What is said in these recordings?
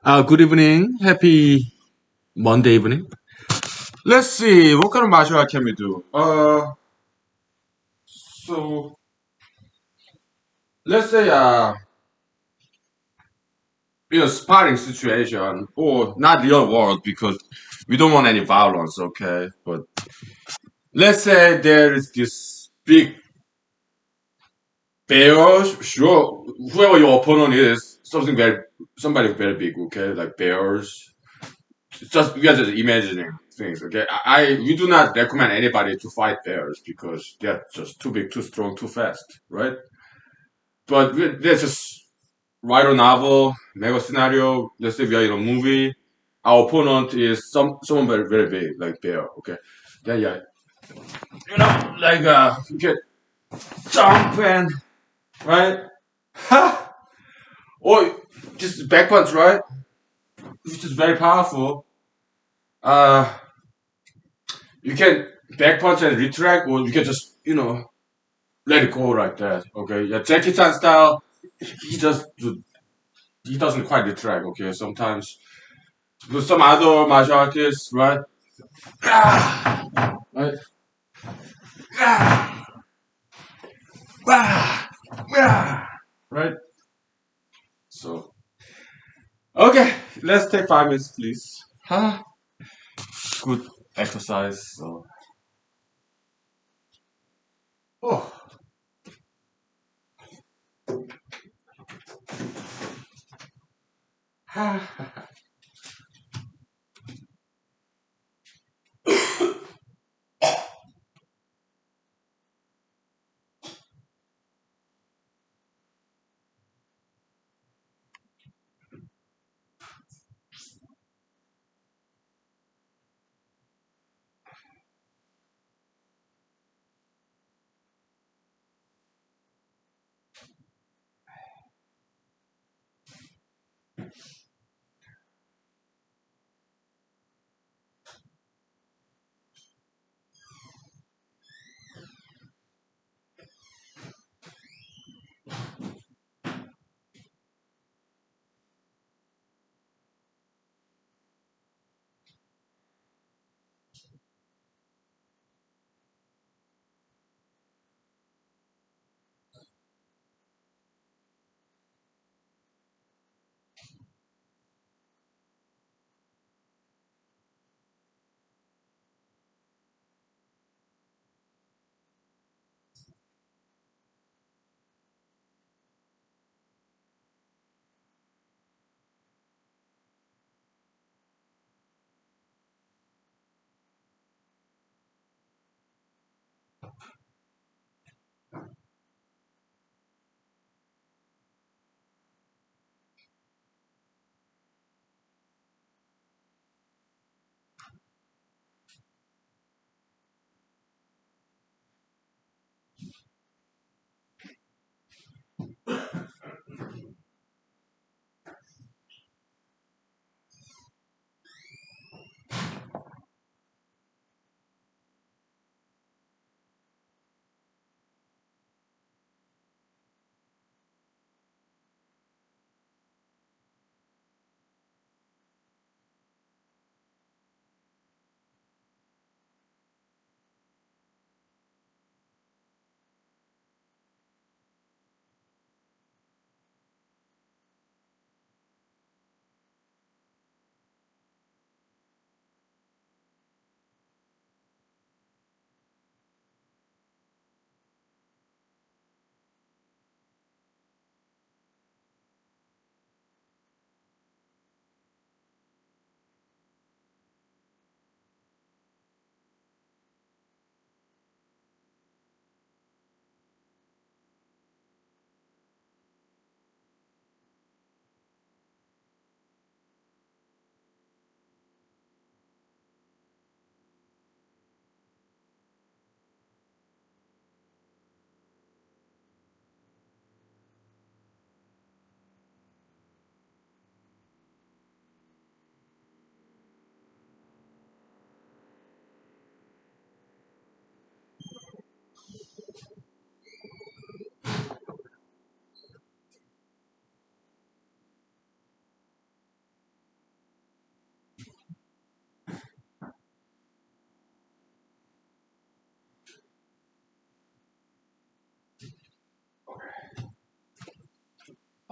Good evening. Happy Monday evening. Let's see, what kind of martial art can we do? So let's say sparring situation or not real world because we don't want any violence, okay? But let's say there is this big bear, sure, whoever your opponent is, somebody very big, okay? Like bears. It's just we are just imagining things, okay? We do not recommend anybody to fight bears because they're just too big, too strong, too fast, right? But let's just write a novel, make a scenario. Let's say we are in a movie. Our opponent is someone very very big, like bear, okay? Yeah, yeah. Like you can jump and right, ha, or just back punch, right? Which is very powerful. Uh, you can back punch and retract, or you can just let it go like that. Okay, yeah, Jackie Chan style. He just he doesn't quite retract. Okay, sometimes with some other martial artists, right? Ah, right, ah, ah, ah, right. So okay, let's take 5 minutes, please. Ah, good exercise. So oh.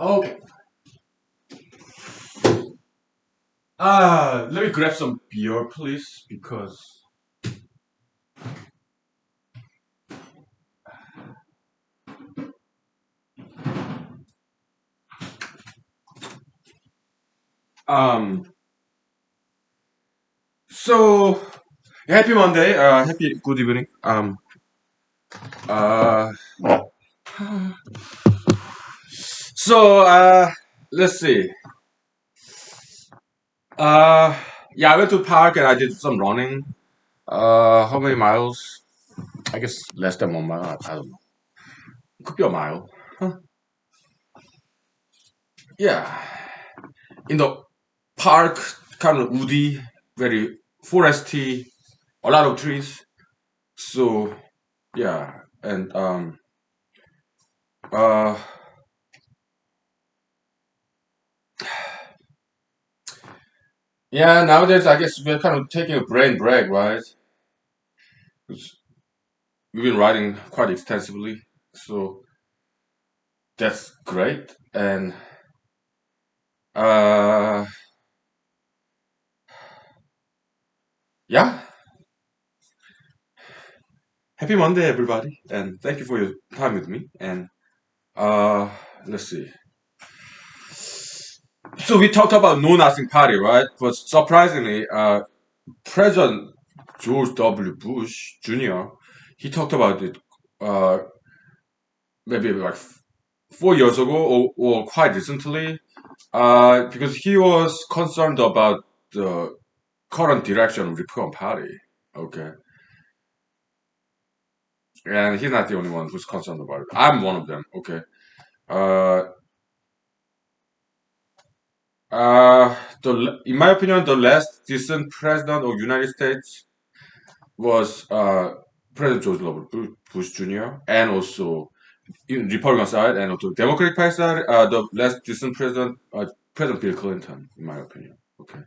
Okay. Let me grab some beer, please, because um. So happy Monday. Happy good evening. Uh. So let's see. Uh. Yeah, I went to park and I did some running. How many miles? I guess less than 1 mile. I don't know. It could be a mile. Huh. Yeah. In the park, kind of woody, very foresty, a lot of trees. So yeah, and uh yeah, nowadays I guess we're kind of taking a brain break, right? 'Cause we've been writing quite extensively, so that's great. And uh yeah, happy Monday, everybody, and thank you for your time with me. And uh let's see. So we talked about Know Nothing Party, right? But surprisingly, President George W. Bush Jr. he talked about it uh, maybe like 4 years ago or quite recently because he was concerned about the current direction of Republican Party. Okay, and he's not the only one who's concerned about it. I'm one of them. Okay. Uh, in my opinion, the last decent president of United States was President George W. Bush Jr. and also in Republican side and also Democratic Party side, the last decent president, President Bill Clinton, in my opinion. Okay,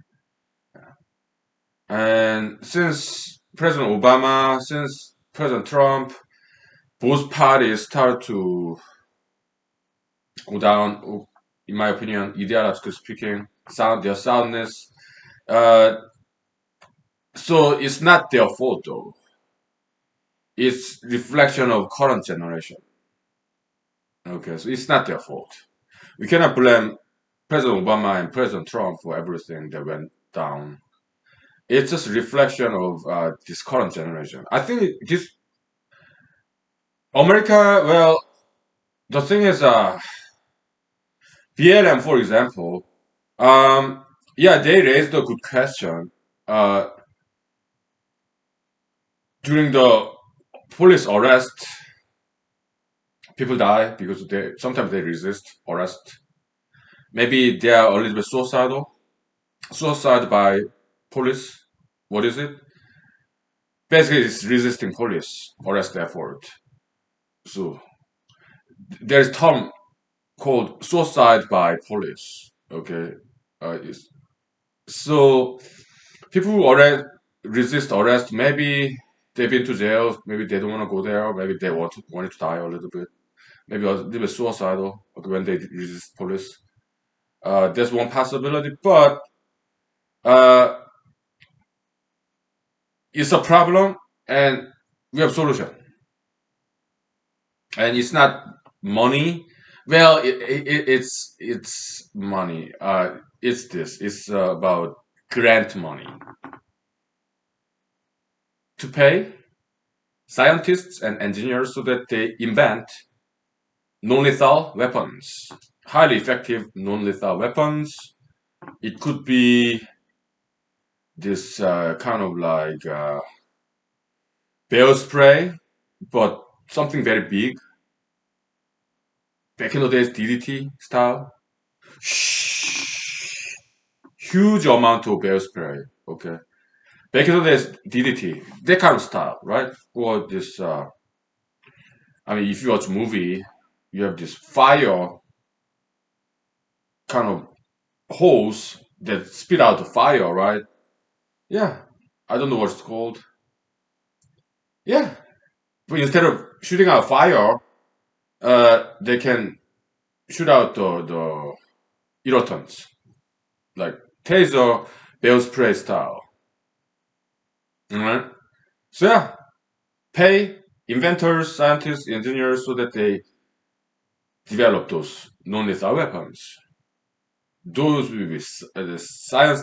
and since President Obama, since President Trump, both parties start to go down. In my opinion, ideologically speaking, their soundness. Uh, so it's not their fault though. It's reflection of current generation. Okay, so it's not their fault. We cannot blame President Obama and President Trump for everything that went down. It's just a reflection of this current generation. I think this America. Well, the thing is, BLM, for example. Yeah, they raised a good question. Uh, During the police arrest, people die because they sometimes they resist arrest. Maybe they are a little bit suicidal. Suicide by police. What is it? Basically, it's resisting police arrest effort. So there's term called suicide by police. Okay, so people who resist arrest, maybe they've been to jail, maybe they don't want to go there, maybe they wanted to die a little bit, maybe a little bit suicidal when they resist police. There's one possibility, but uh, it's a problem, and we have solution, and it's not money. Well, it's money. It's this. It's about grant money to pay scientists and engineers so that they invent non-lethal weapons, highly effective non-lethal weapons. It could be this kind of like bear spray, but something very big. Back in the days, DDT style. Shh. Huge amount of bear spray. Okay. Back in the days, DDT, that kind of style, right? Or this, I mean, if you watch a movie, you have this fire kind of hose that spit out the fire, right? Yeah. I don't know what it's called. Yeah. But instead of shooting out fire, they can shoot out the irritants like taser, bear spray style. Alright? So yeah, pay inventors, scientists, engineers so that they develop those non-lethal weapons. Those will be the science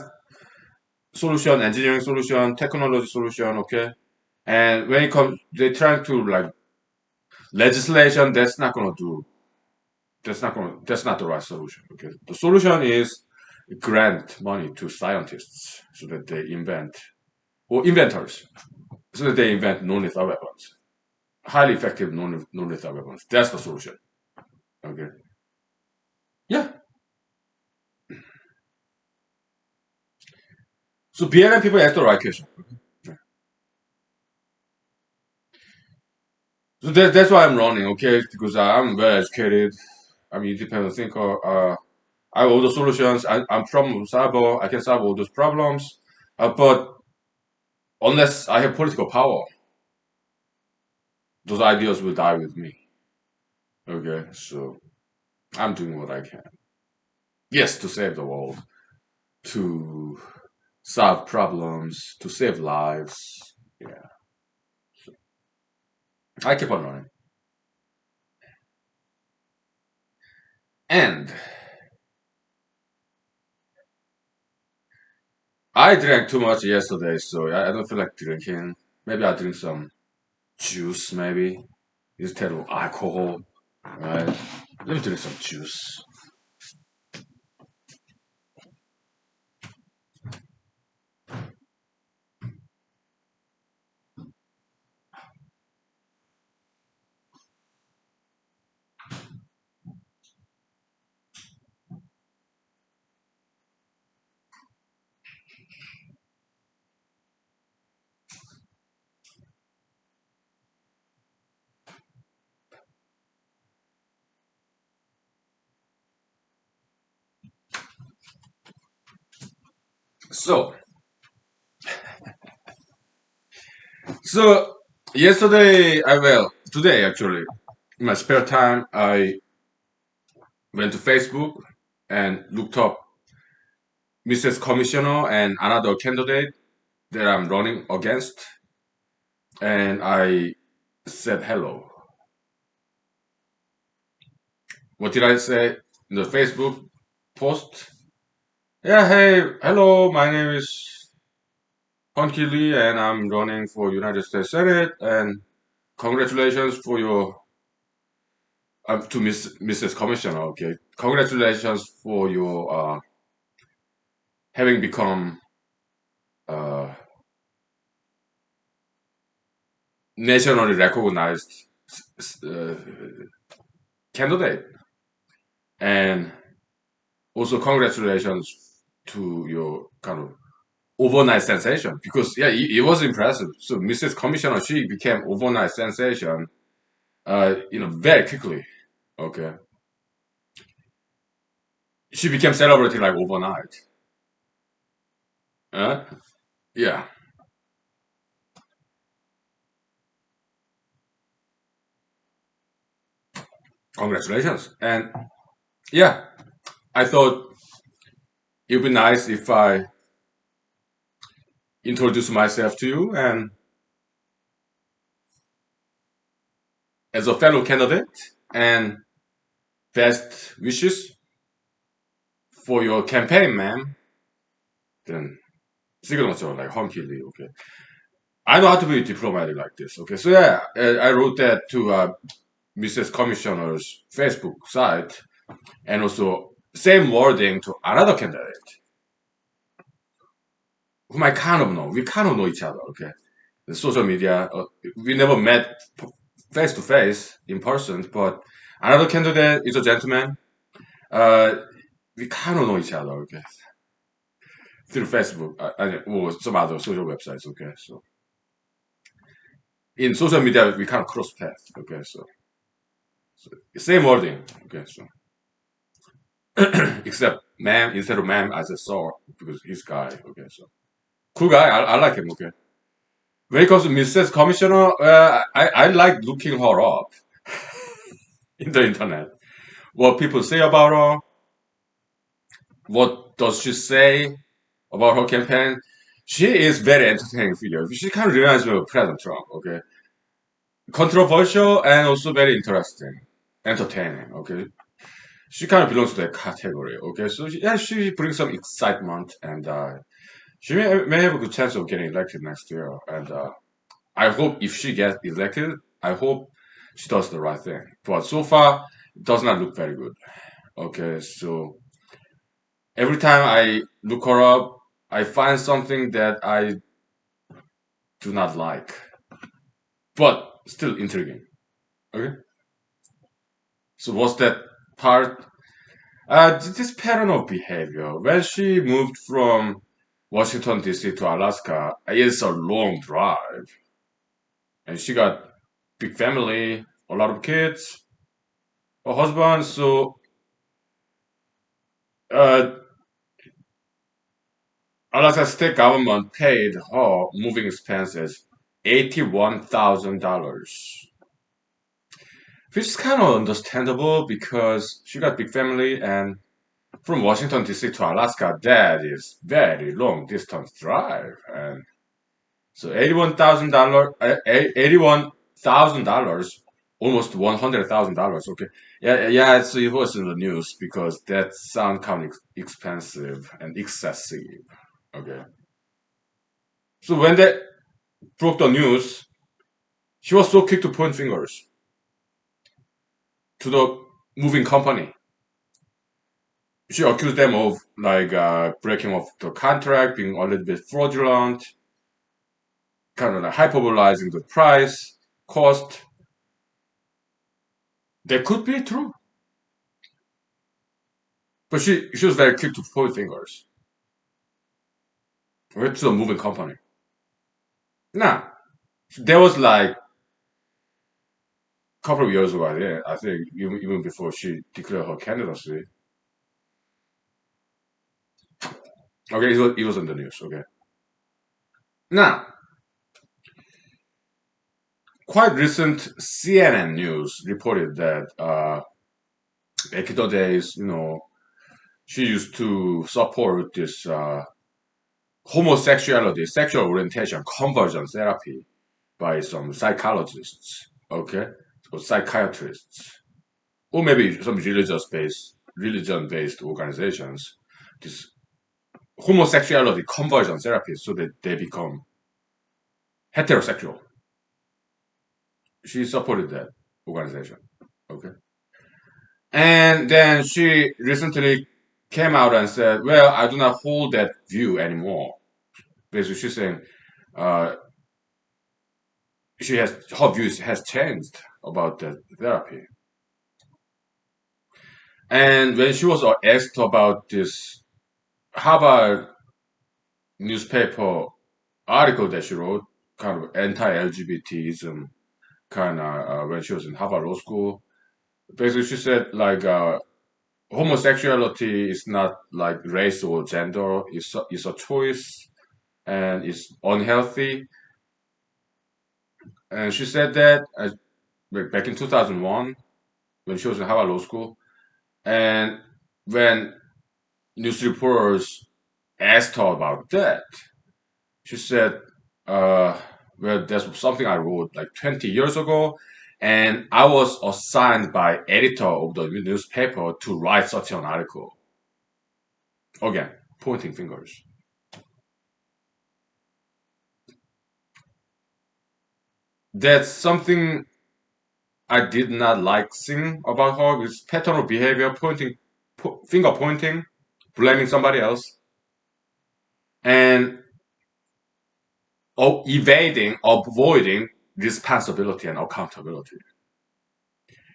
solution, engineering solution, technology solution, okay? And when it comes, they trying to like legislation. That's not the right solution. Okay, the solution is grant money to scientists so that they invent or inventors so that they invent non-lethal weapons, highly effective non-lethal weapons. That's the solution. Okay. Yeah. So BLM people ask the right question. So that's why I'm running, okay? Because I'm well educated. I'm independent thinker. I have all the solutions. I'm problem solver. I can solve all those problems. But unless I have political power, those ideas will die with me. Okay, so I'm doing what I can. Yes, to save the world, to solve problems, to save lives. Yeah, I keep on running. And I drank too much yesterday, so I don't feel like drinking. Maybe I'll drink some juice, maybe, instead of alcohol. Right? Let me drink some juice. So, so yesterday, today actually, in my spare time, I went to Facebook and looked up Mrs. Commissioner and another candidate that I'm running against, and I said hello. What did I say in the Facebook post? Yeah, hey, hello, my name is Honky Lee, and I'm running for United States Senate, and congratulations for your to Mrs. Commissioner. Okay, congratulations for your having become uh, nationally recognized uh, candidate, and also congratulations to your kind of overnight sensation because yeah, it was impressive. So Mrs. Commissioner, she became overnight sensation, very quickly. Okay, she became celebrated like overnight. Uh, yeah, congratulations. And yeah, I thought it'd be nice if I introduce myself to you and as a fellow candidate and best wishes for your campaign, ma'am. Then signature like hunky okay. I know how to be diplomatic like this, okay. So yeah, I wrote that to Mrs. Commissioner's Facebook site and also same wording to another candidate whom I kind of know. We kind of know each other, okay. The social media, we never met face to face in person, but another candidate is a gentleman. Uh, we kind of know each other, okay, through Facebook or some other social websites, okay. So in social media, we kind of cross paths, okay. So same wording, okay. So except ma'am instead of ma'am, I said sir because he's guy, okay. So cool guy, I like him, okay. When it comes to Mrs. Commissioner, I like looking her up in the internet. what people say about her, what does she say about her campaign. She is very entertaining figure. She kind of reminds me of President Trump. Okay, controversial and also very interesting, entertaining. Okay, she kind of belongs to that category. Okay, so yeah, she brings some excitement, and she may have a good chance of getting elected next year. And I hope if she gets elected, I hope she does the right thing. But so far, it does not look very good. Okay, so every time I look her up, I find something that I do not like, but still intriguing. Okay, so what's that part? This pattern of behavior. When she moved from Washington D.C. to Alaska, it's a long drive, and she got big family, a lot of kids, a husband. So uh, Alaska state government paid her moving expenses $81,000, which is kind of understandable because she got big family and from Washington D.C. to Alaska, that is very long distance drive, and so $81,000, $81,000, almost $100,000. Okay, yeah, yeah. So it was in the news because that sound kind of expensive and excessive. Okay, so when they broke the news, she was so quick to point fingers to the moving company. She accused them of like breaking off the contract, being a little bit fraudulent, kind of like hyperbolizing the price, cost. That could be true, but she was very quick to point fingers. Right to the moving company. Now, there was like a couple of years ago, I think even before she declared her candidacy. Okay, it was in the news. Okay, now quite recent CNN news reported that back in the days, she used to support this homosexuality, sexual orientation conversion therapy by some psychologists, okay, or psychiatrists, or maybe some religion-based organizations. This homosexuality conversion therapy, so that they become heterosexual. She supported that organization, okay, and then she recently came out and said, "Well, I do not hold that view anymore." Basically, she's saying uh, her views has changed about the therapy. And when she was asked about this Harvard newspaper article that she wrote, kind of anti-LGBTism, kind of when she was in Harvard Law School, basically she said like homosexuality is not like race or gender; it's a choice and it's unhealthy. And she said that back in 2001 when she was in Harvard Law School, and when news reporters asked her about that, she said, uh, well, that's something I wrote like 20 years ago, and I was assigned by editor of the newspaper to write such an article. Again, pointing fingers. That's something I did not like seeing about her. This pattern of behavior, finger pointing, blaming somebody else, and evading, avoiding responsibility and accountability.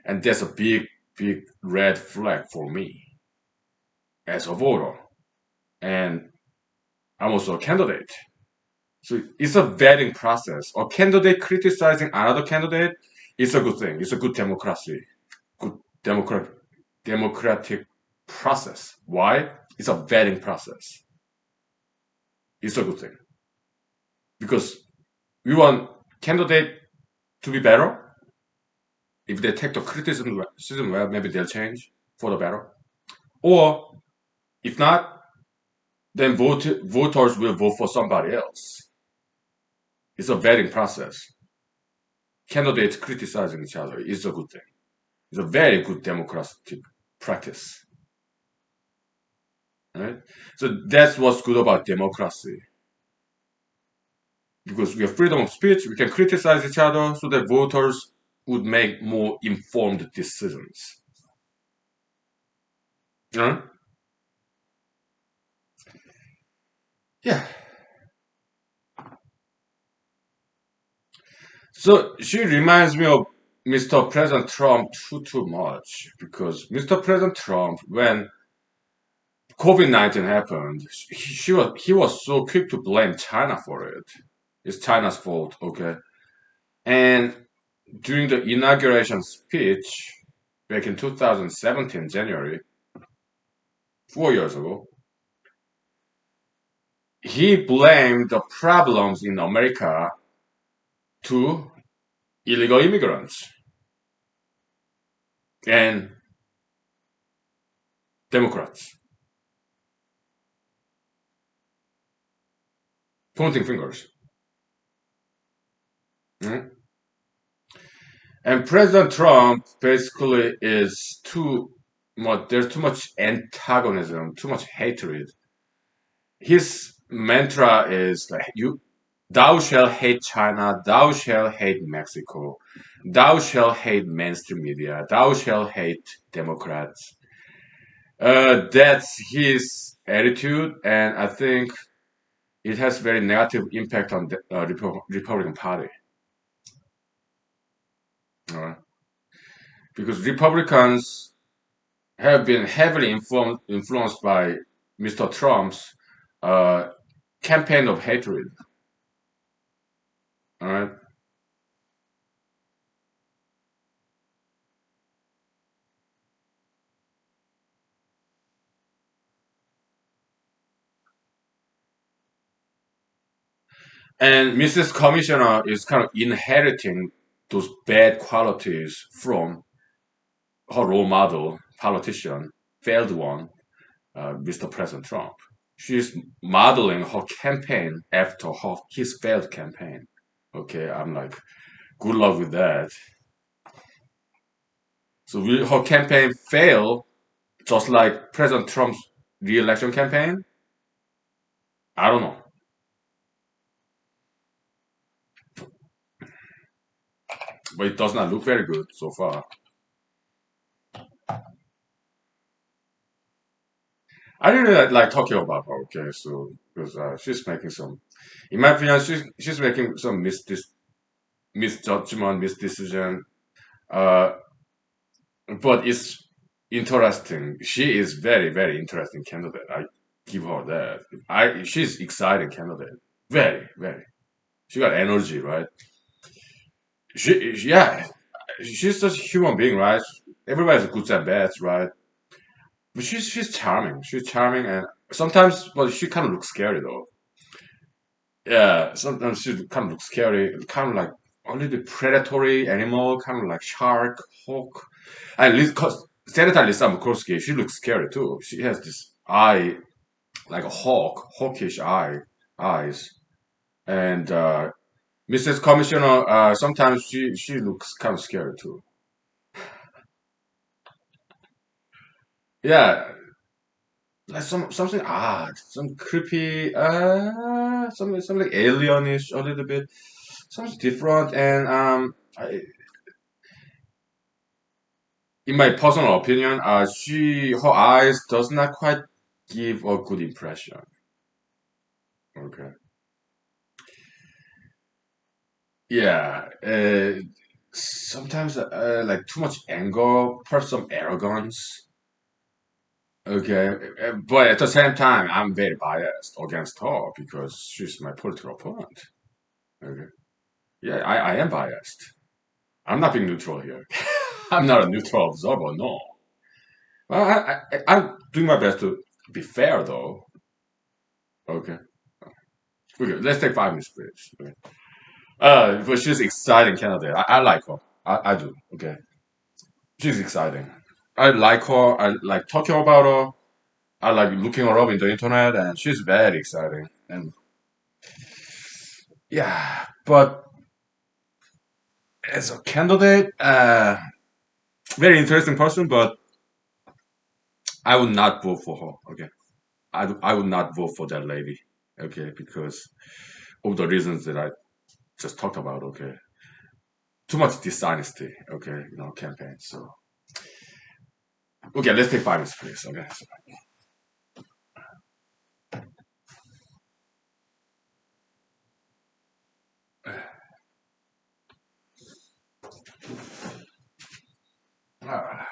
And that's a big, big red flag for me as a voter. And I'm also a candidate. So it's a vetting process. A candidate criticizing another candidate is a good thing. It's a good democracy, good democratic process. Why? It's a vetting process. It's a good thing because we want candidate to be better. If they take the criticism well, maybe they'll change. for the better. Or if not, then voters will vote for somebody else. It's a vetting process. Candidates criticizing each other is a good thing. It's a very good democratic practice. Right? So that's what's good about democracy. Because we have freedom of speech, we can criticize each other so that voters would make more informed decisions. Huh? Yeah. So she reminds me of Mr. President Trump too much because Mr. President Trump, when COVID-19 happened, he was so quick to blame China for it. It's China's fault, okay? And during the inauguration speech back in 2017, January, 4 years ago, he blamed the problems in America to illegal immigrants and Democrats, pointing fingers. Mhm. And President Trump basically is too much, there's too much antagonism, too much hatred. His mantra is like, thou shalt hate China, thou shalt hate Mexico, thou shalt hate mainstream media, thou shalt hate Democrats. That's his attitude, and I think it has very negative impact on the Republican Party. Uh, because Republicans have been heavily influenced by Mr. Trump's uh, campaign of hatred. All right, and Mrs. Commissioner is kind of inheriting those bad qualities from her role model, politician, failed one, Mr. President Trump. She's modeling her campaign after his failed campaign. Okay, I'm like, good luck with that. So will her campaign fail just like President Trump's re-election campaign? I don't know, but it does not look very good so far. I really like talking about her. Okay, so because she's making some, in my opinion, she's making some misjudgment, misdecision. Uh, but it's interesting. She is very interesting candidate. I give her that. She's exciting candidate. Very. She got energy, right? Yeah, she's just a human being, right? Everybody's good and bad, right? But she's charming. She's charming, and sometimes, well, she kind of looks scary though. Yeah, sometimes she kind of looks scary, kind of like a little bit predatory animal, kind of like shark, hawk. And cause Senator Lisa Murkowski, she looks scary too. She has this eye like a hawkish eyes. And Mrs. Commissioner, sometimes she looks kind of scary too. Yeah, like something odd, some creepy, something like alienish a little bit, something different. And in my personal opinion, her eyes does not quite give a good impression. Okay. Yeah. Sometimes like too much anger, perhaps some arrogance. Okay. But at the same time, I'm very biased against her because she's my political opponent. Okay. Yeah, I am biased. I'm not being neutral here. I'm not a neutral observer. No. Well, I'm doing my best to be fair, though. Okay. Okay. Let's take 5 minutes, please. Okay. But she's exciting candidate. I like her. I do. Okay. She's exciting. I like her. I like talking about her. I like looking her up in the internet, and she's very exciting. And yeah, but as a candidate, very interesting person, but I would not vote for her. Okay, I would not vote for that lady. Okay, because of the reasons that I just talked about. Okay, too much dishonesty. Okay, campaign. So okay, let's take 5 minutes, please. Okay. Ah,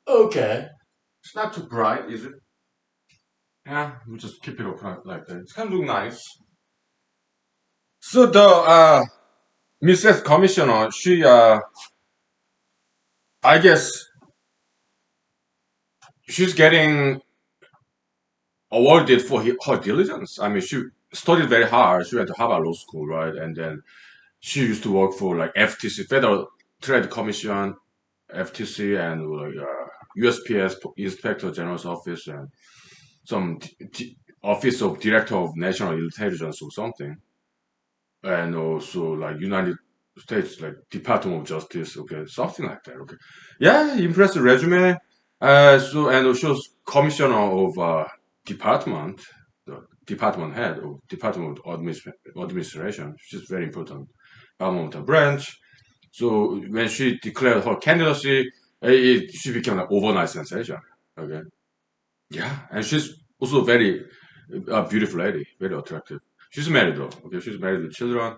okay. It's not too bright, is it? Yeah, we just keep it open like that. It's kind of look nice. So the Mrs. Commissioner, she I guess she's getting awarded for her diligence. I mean, she studied very hard. She went to Harvard Law School, right? And then she used to work for like FTC, Federal Trade Commission, FTC, and like USPS, Inspector General's office, and some Office of Director of National Intelligence or something, and also like United States, like Department of Justice, okay, something like that, okay. Yeah, impressive resume. So and she was commissioner of department, the department head of Department of Administration, which is very important governmental branch. So when she declared her candidacy, she became an overnight sensation. Okay, yeah, and she's also very beautiful lady, very attractive. She's married though. Okay, she's married with children,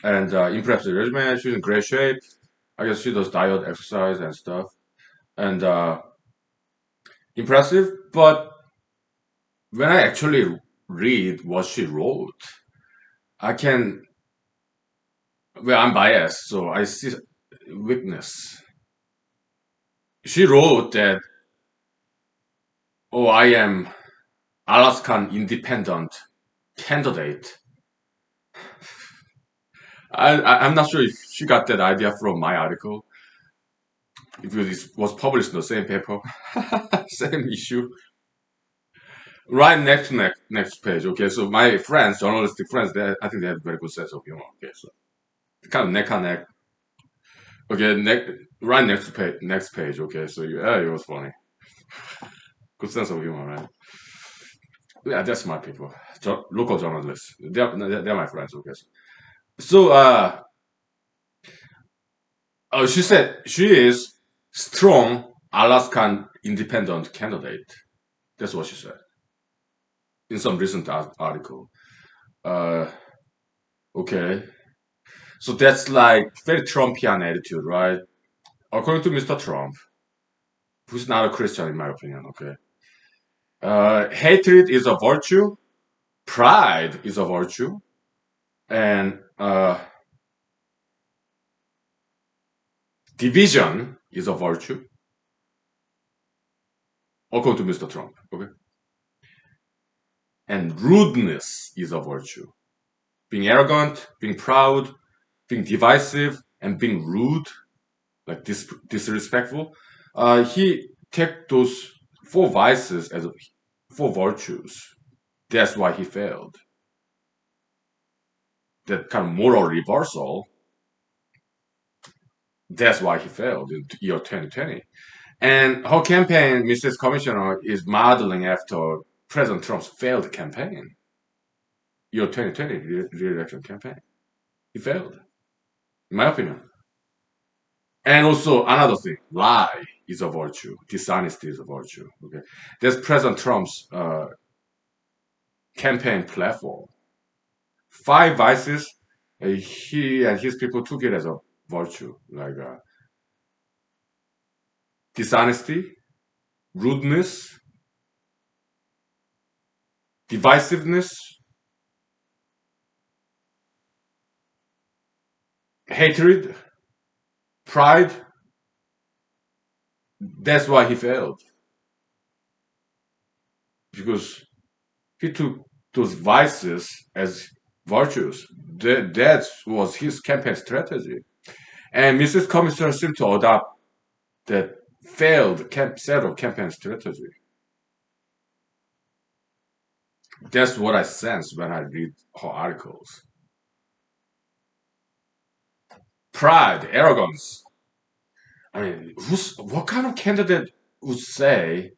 and impressive resume. She's in great shape. I guess she does diet, exercise, and stuff, and impressive. But when I actually read what she wrote, I can. Well, I'm biased, so I see weakness. She wrote that, "Oh, I am Alaskan independent candidate." I'm not sure if she got that idea from my article. If it was published in the same paper, same issue. Right next to next page. Okay, so my friends, journalistic friends, I think they have very good sense of humor. Okay, so kind of neck and neck. Okay, right next page. Okay, so yeah, it was funny. Good sense of humor, right? Yeah, they're smart people. Local journalists. They're my friends. Okay, so oh, she said she is strong Alaskan independent candidate. That's what she said in some recent article. Uh, okay, so that's like very Trumpian attitude, right? According to Mr. Trump, who's not a Christian in my opinion. Okay, hatred is a virtue, pride is a virtue, and division is a virtue, according to Mr. Trump. Okay, and rudeness is a virtue. Being arrogant, being proud, being divisive, and being rude, like disrespectful. He took those four vices as four virtues. That's why he failed. That kind of moral reversal. That's why he failed in year 2020. And her campaign, Mrs. Commissioner, is modeling after President Trump's failed campaign, year 2020 re-election campaign. He failed, in my opinion. And also another thing, lie is a virtue. Dishonesty is a virtue. Okay, that's President Trump's campaign platform. Five vices. He and his people took it as a virtue, like dishonesty, rudeness, divisiveness, hatred, pride. That's why he failed, because he took those vices as virtues. That was his campaign strategy. And Mrs. Commissioner seemed to adopt that failed set of campaign strategy. That's what I sense when I read her articles. Pride, arrogance. I mean, what kind of candidate would say,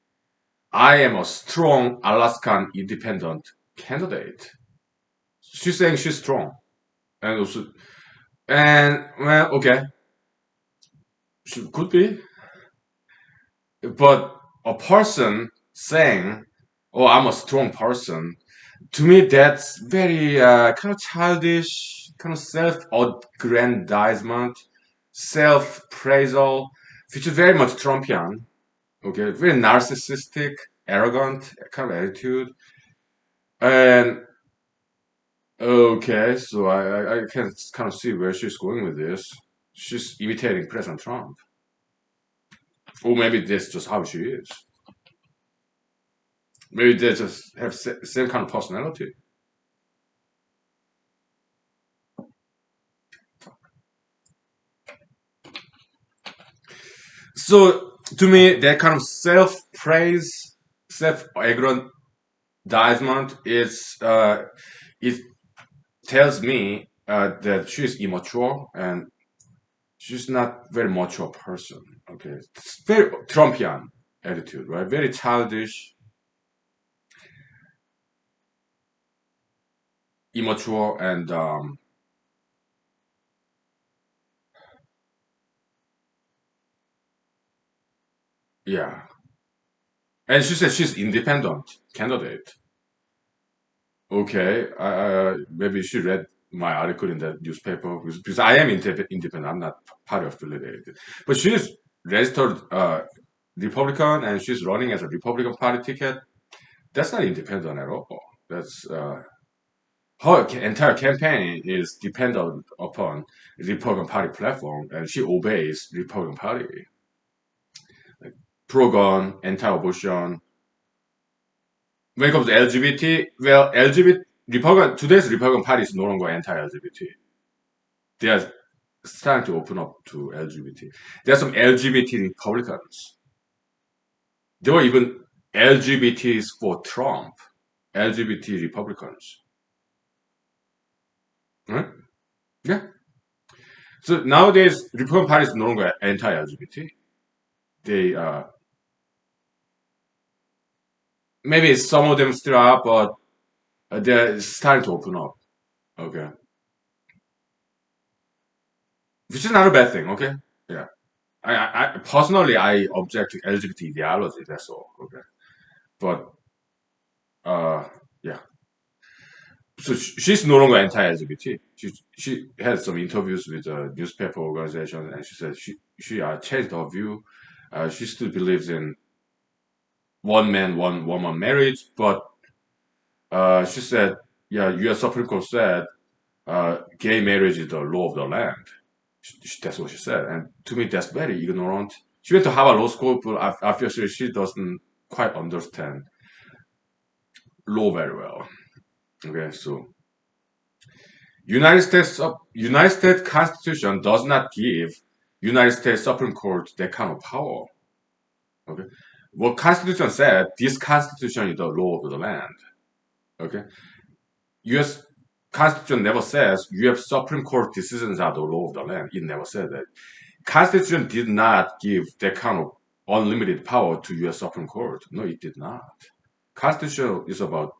I am a strong Alaskan independent candidate? She's saying she's strong. And also, and well, okay, she could be. But a person saying, "Oh, I'm a strong person," to me that's very kind of childish, kind of self-aggrandizement, self-praisal, which is very much Trumpian. Okay, very narcissistic, arrogant kind of attitude. And okay, so I can kind of see where she's going with this. She's imitating President Trump, or maybe that's just how she is. Maybe they just have same kind of personality. So to me, that kind of self-praise, self-aggrandizement is it tells me that she's immature and she's not very mature person. Okay, it's very Trumpian attitude, right? Very childish, immature, and yeah. And she said she's independent candidate. Okay, maybe she read my article in the newspaper because I am independent. I'm not party affiliated, but she's registered Republican and she's running as a Republican Party ticket. That's not independent at all. That's her entire campaign is dependent upon Republican Party platform, and she obeys Republican Party. Like pro-gun, anti-abortion. When it comes to LGBT, well, LGBT Republican today's Republican Party is no longer anti-LGBT. They are starting to open up to LGBT. There are some LGBT Republicans. There were even LGBTs for Trump, LGBT Republicans. Right? Yeah. So nowadays, Republican Party is no longer anti-LGBT. They maybe some of them still are, but they're starting to open up. Okay, which is not a bad thing. Okay, yeah. I personally I object to LGBT ideology. That's all. Okay, but uh, yeah. So she's no longer anti-LGBT. She had some interviews with a newspaper organization, and she said she changed her view. She still believes in one man, one woman marriage, but she said, yeah, U.S. Supreme Court said gay marriage is the law of the land. That's what she said, and to me, that's very ignorant. She went to Harvard Law School, but I feel she doesn't quite understand law very well. Okay, so United States Constitution does not give United States Supreme Court that kind of power. Okay, what Constitution said, this Constitution is the law of the land. Okay, U.S. Constitution never says U.S. Supreme Court decisions are the law of the land. It never said that. Constitution did not give that kind of unlimited power to U.S. Supreme Court. No, it did not. Constitution is about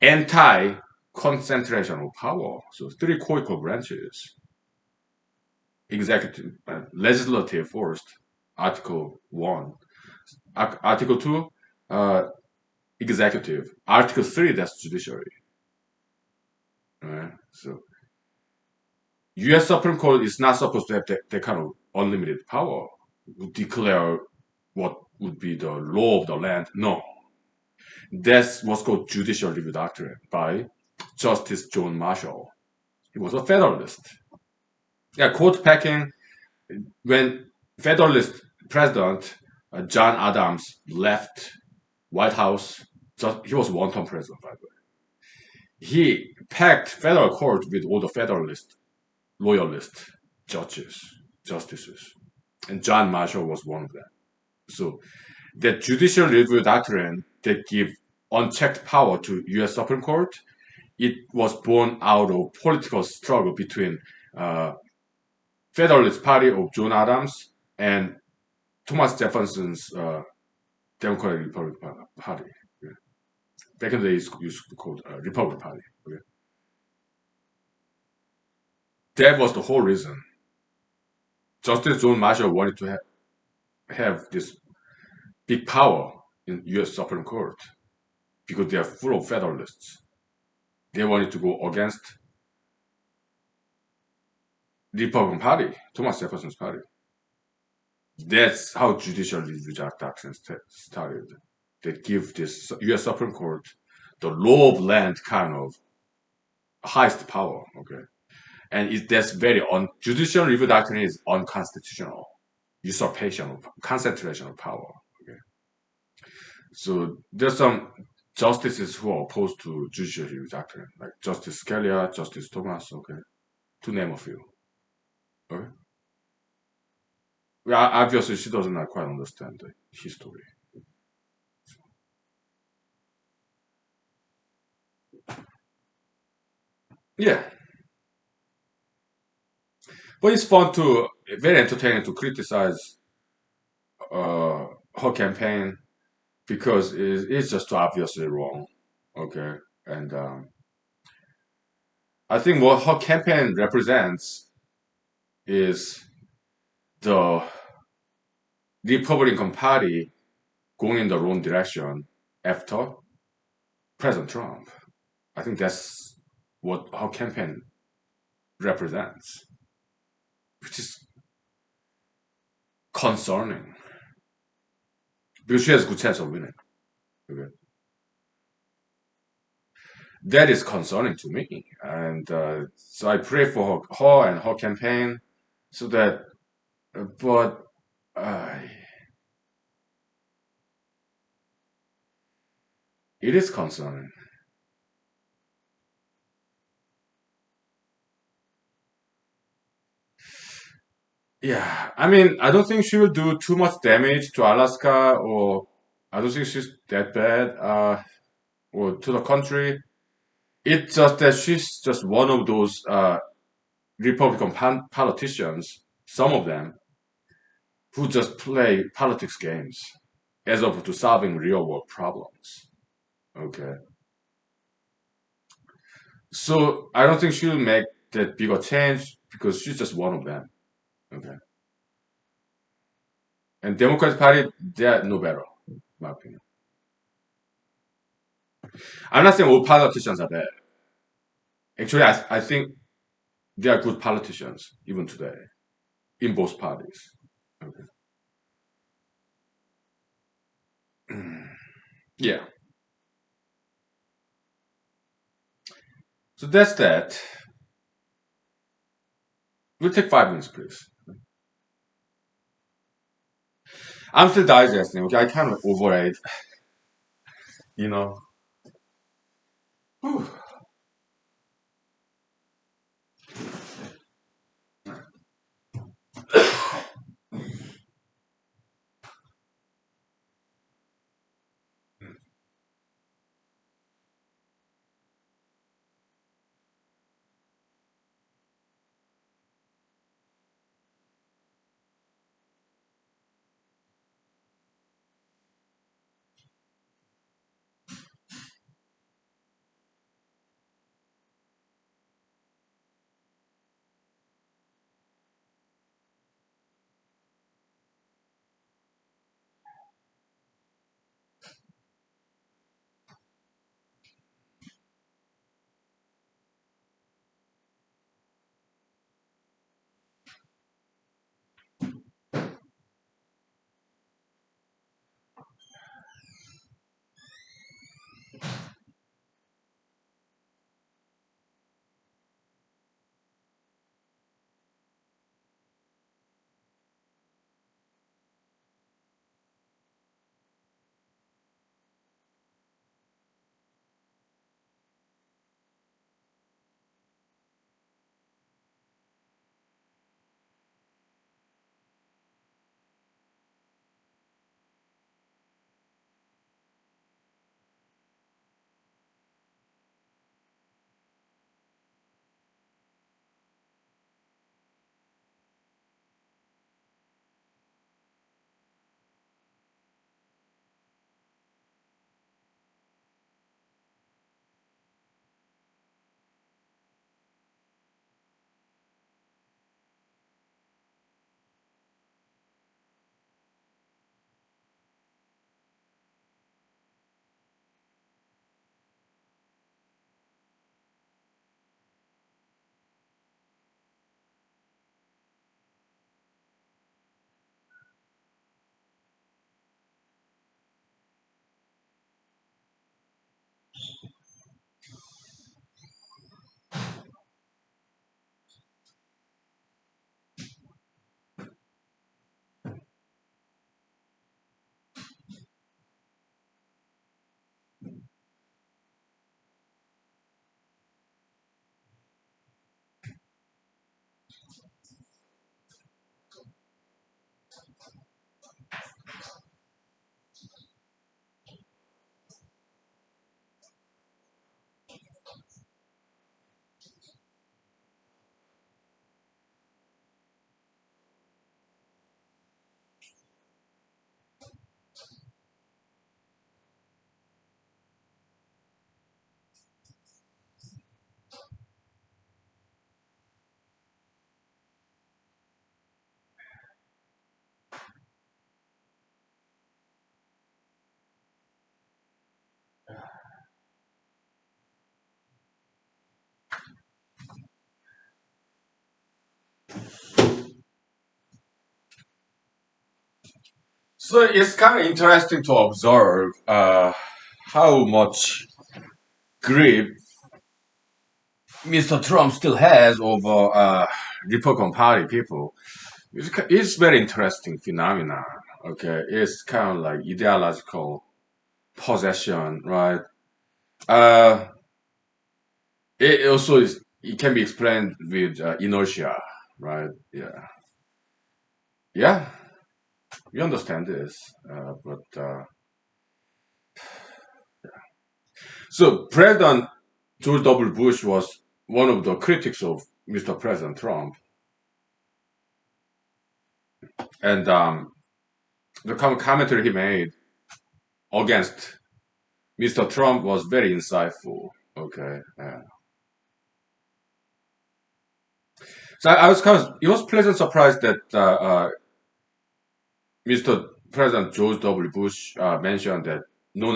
anti-concentration of power. So three co-equal branches: executive, legislative first, Article 1. Article 2, uh, executive. Article 3, that's judiciary. Right? So U.S. Supreme Court is not supposed to have that kind of unlimited power to declare what would be the law of the land. No, that's what's called judicial review doctrine by Justice John Marshall. He was a Federalist. Yeah, court packing. When Federalist President John Adams left White House, he was one-term president, by the way. He packed federal court with all the Federalist loyalist judges, justices, and John Marshall was one of them. So the judicial review doctrine that give unchecked power to U.S. Supreme Court, it was born out of political struggle between Federalist Party of John Adams and Thomas Jefferson's Democratic Republican Party. Yeah. Back in the day, it used to be called Republican Party. Okay. That was the whole reason. Justice John Marshall wanted to have this big power in U.S. Supreme Court because they are full of Federalists. They wanted to go against the Republican Party, Thomas Jefferson's party. That's how judicial review doctrine started. They give this U.S. Supreme Court the law of land kind of highest power. Okay, and that's very judicial review doctrine is unconstitutional, usurpation of concentration of power. Okay, so there's some justices who are opposed to judicial review doctrine, like Justice Scalia, Justice Thomas. Okay, to name a few. Okay. Well, obviously, she doesn't quite understand the history. Yeah, but it's fun to, very entertaining to criticize her campaign because it's just obviously wrong. Okay, and I think what her campaign represents is the Republican Party going in the wrong direction after President Trump. I think that's what her campaign represents, which is concerning because she has a good chance of winning. Okay. that is concerning to me. And so I pray for her and her campaign so that, but uh, it is concerning. Yeah, I mean, I don't think she will do too much damage to Alaska, or I don't think she's that bad, or to the country. It's just that she's just one of those Republican politicians, some of them, who just play politics games as opposed to solving real world problems. Okay. So I don't think she'll make that bigger change because she's just one of them. Okay. And Democratic Party, they're no better, in my opinion. I'm not saying all politicians are bad. Actually, I think they are good politicians, even today, in both parties. Okay. Yeah. So that's that. We'll take 5 minutes, please. I'm still digesting, okay? I kind of overate, you know. Whew. So it's kind of interesting to observe how much grip Mr. Trump still has over Republican Party people. It's very interesting phenomenon. Okay, it's kind of like ideological possession, right? Uh, it also is. It can be explained with inertia, right? Yeah, yeah, we understand this, but so President George W. Bush was one of the critics of Mr. President Trump, and the commentary he made against Mr. Trump was very insightful. Okay, so I was kind of, it was pleasant surprise that Mr. President George W. Bush mentioned that no,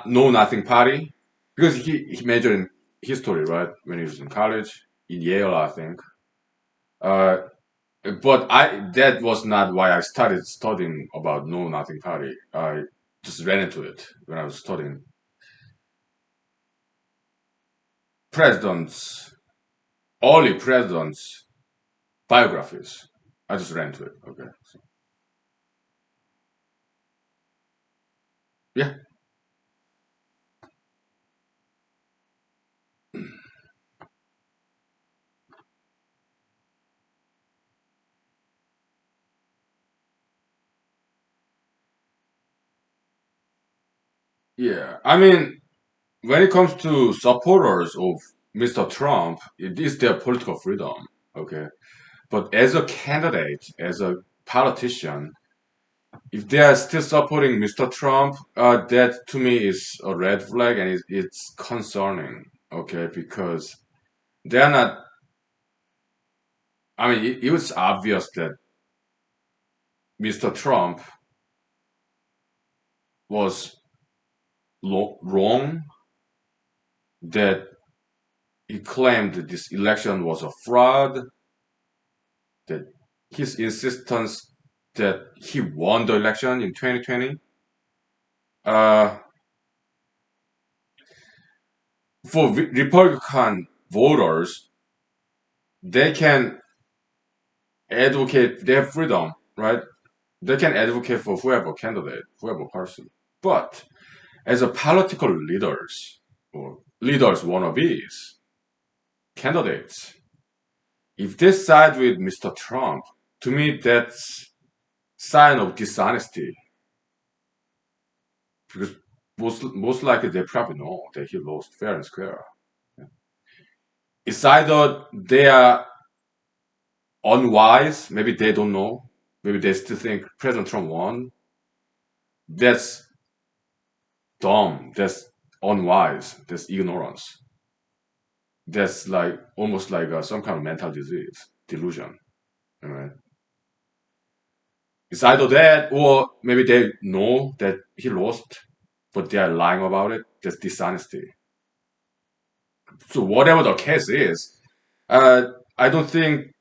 no nothing party, because he majored in history, right, when he was in college in Yale, I think. Uh, but I that was not why I started studying about no nothing party. I just ran into it when I was studying presidents, early presidents biographies. I just ran to it. Okay. So, yeah. Yeah. I mean, when it comes to supporters of Mr. Trump, it is their political freedom. Okay. But as a candidate, as a politician, if they are still supporting Mr. Trump, that to me is a red flag and it's concerning. Okay. Because they're not, I mean, it was obvious that Mr. Trump was wrong, that he claimed that this election was a fraud, that his insistence that he won the election in 2020, uh, for Republican voters, they can advocate, they have freedom, right? They can advocate for whoever candidate, whoever person. But as a political leaders or leaders wannabes, candidates, if they side with Mr. Trump, to me that's sign of dishonesty because most likely they probably know that he lost fair and square. It's either they are unwise, maybe they don't know, maybe they still think President Trump won. That's dumb. That's unwise. That's ignorance. That's like almost like some kind of mental disease, delusion. Right? It's either that or maybe they know that he lost, but they are lying about it. That's dishonesty. So whatever the case is, I don't think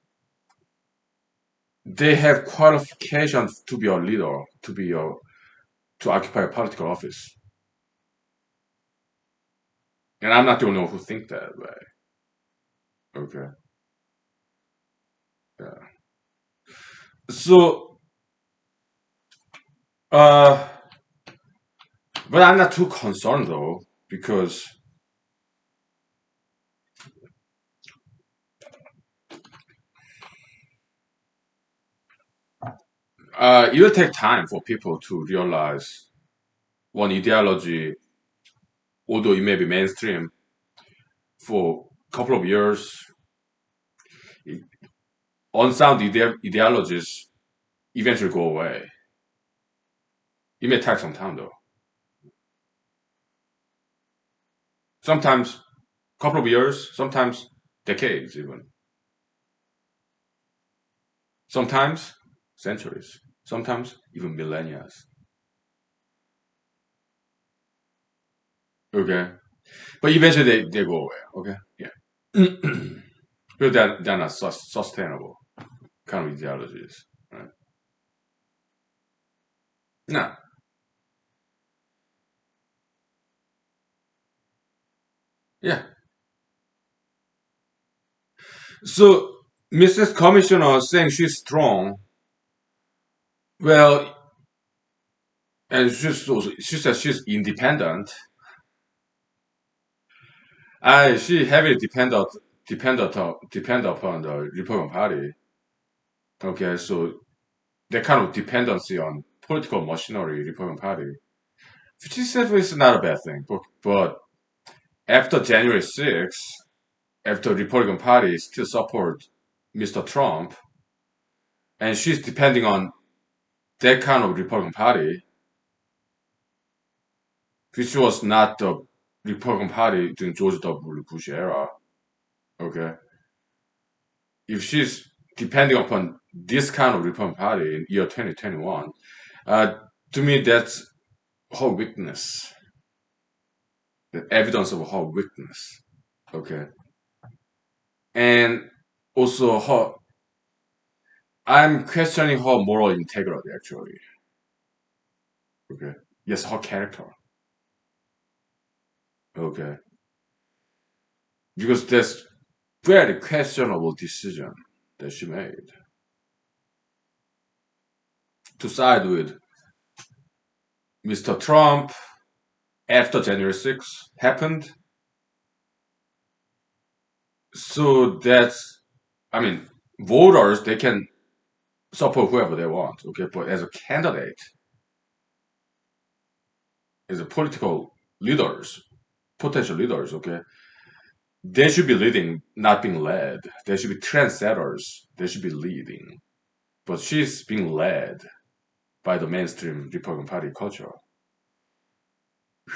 they have qualifications to be a leader, to occupy a political office. And I'm not the only one who think that way. Okay. Yeah. So, uh, but I'm not too concerned though, because it will take time for people to realize one ideology, although it may be mainstream for a couple of years, unsound ideologies eventually go away. It may take some time though. Sometimes a couple of years, sometimes decades even. Sometimes centuries, sometimes even millennia. Okay, but eventually they go away. Okay, yeah, because they're not sustainable kind of ideologies, right? No, yeah, So Mrs. Commissioner saying she's strong. Well, and she says she's independent. She heavily depend upon the Republican Party. Okay, so that kind of dependency on political machinery, Republican Party, which is is not a bad thing. But after January 6th, after Republican Party still support Mr. Trump, and she's depending on that kind of Republican Party, which was not the Republican Party during George W. Bush era. Okay, if she's depending upon this kind of Republican Party in year 2021, uh, to me that's her weakness, the evidence of her weakness. Okay, and also her, I'm questioning her moral integrity actually. Okay, yes, her character. Okay, because that's very questionable decision that she made to side with Mr. Trump after January 6th happened. So that's, I mean, voters, they can support whoever they want, okay? But as a candidate, as a political leaders, potential leaders, okay? They should be leading, not being led. They should be trendsetters. They should be leading. But she's being led by the mainstream Republican Party culture,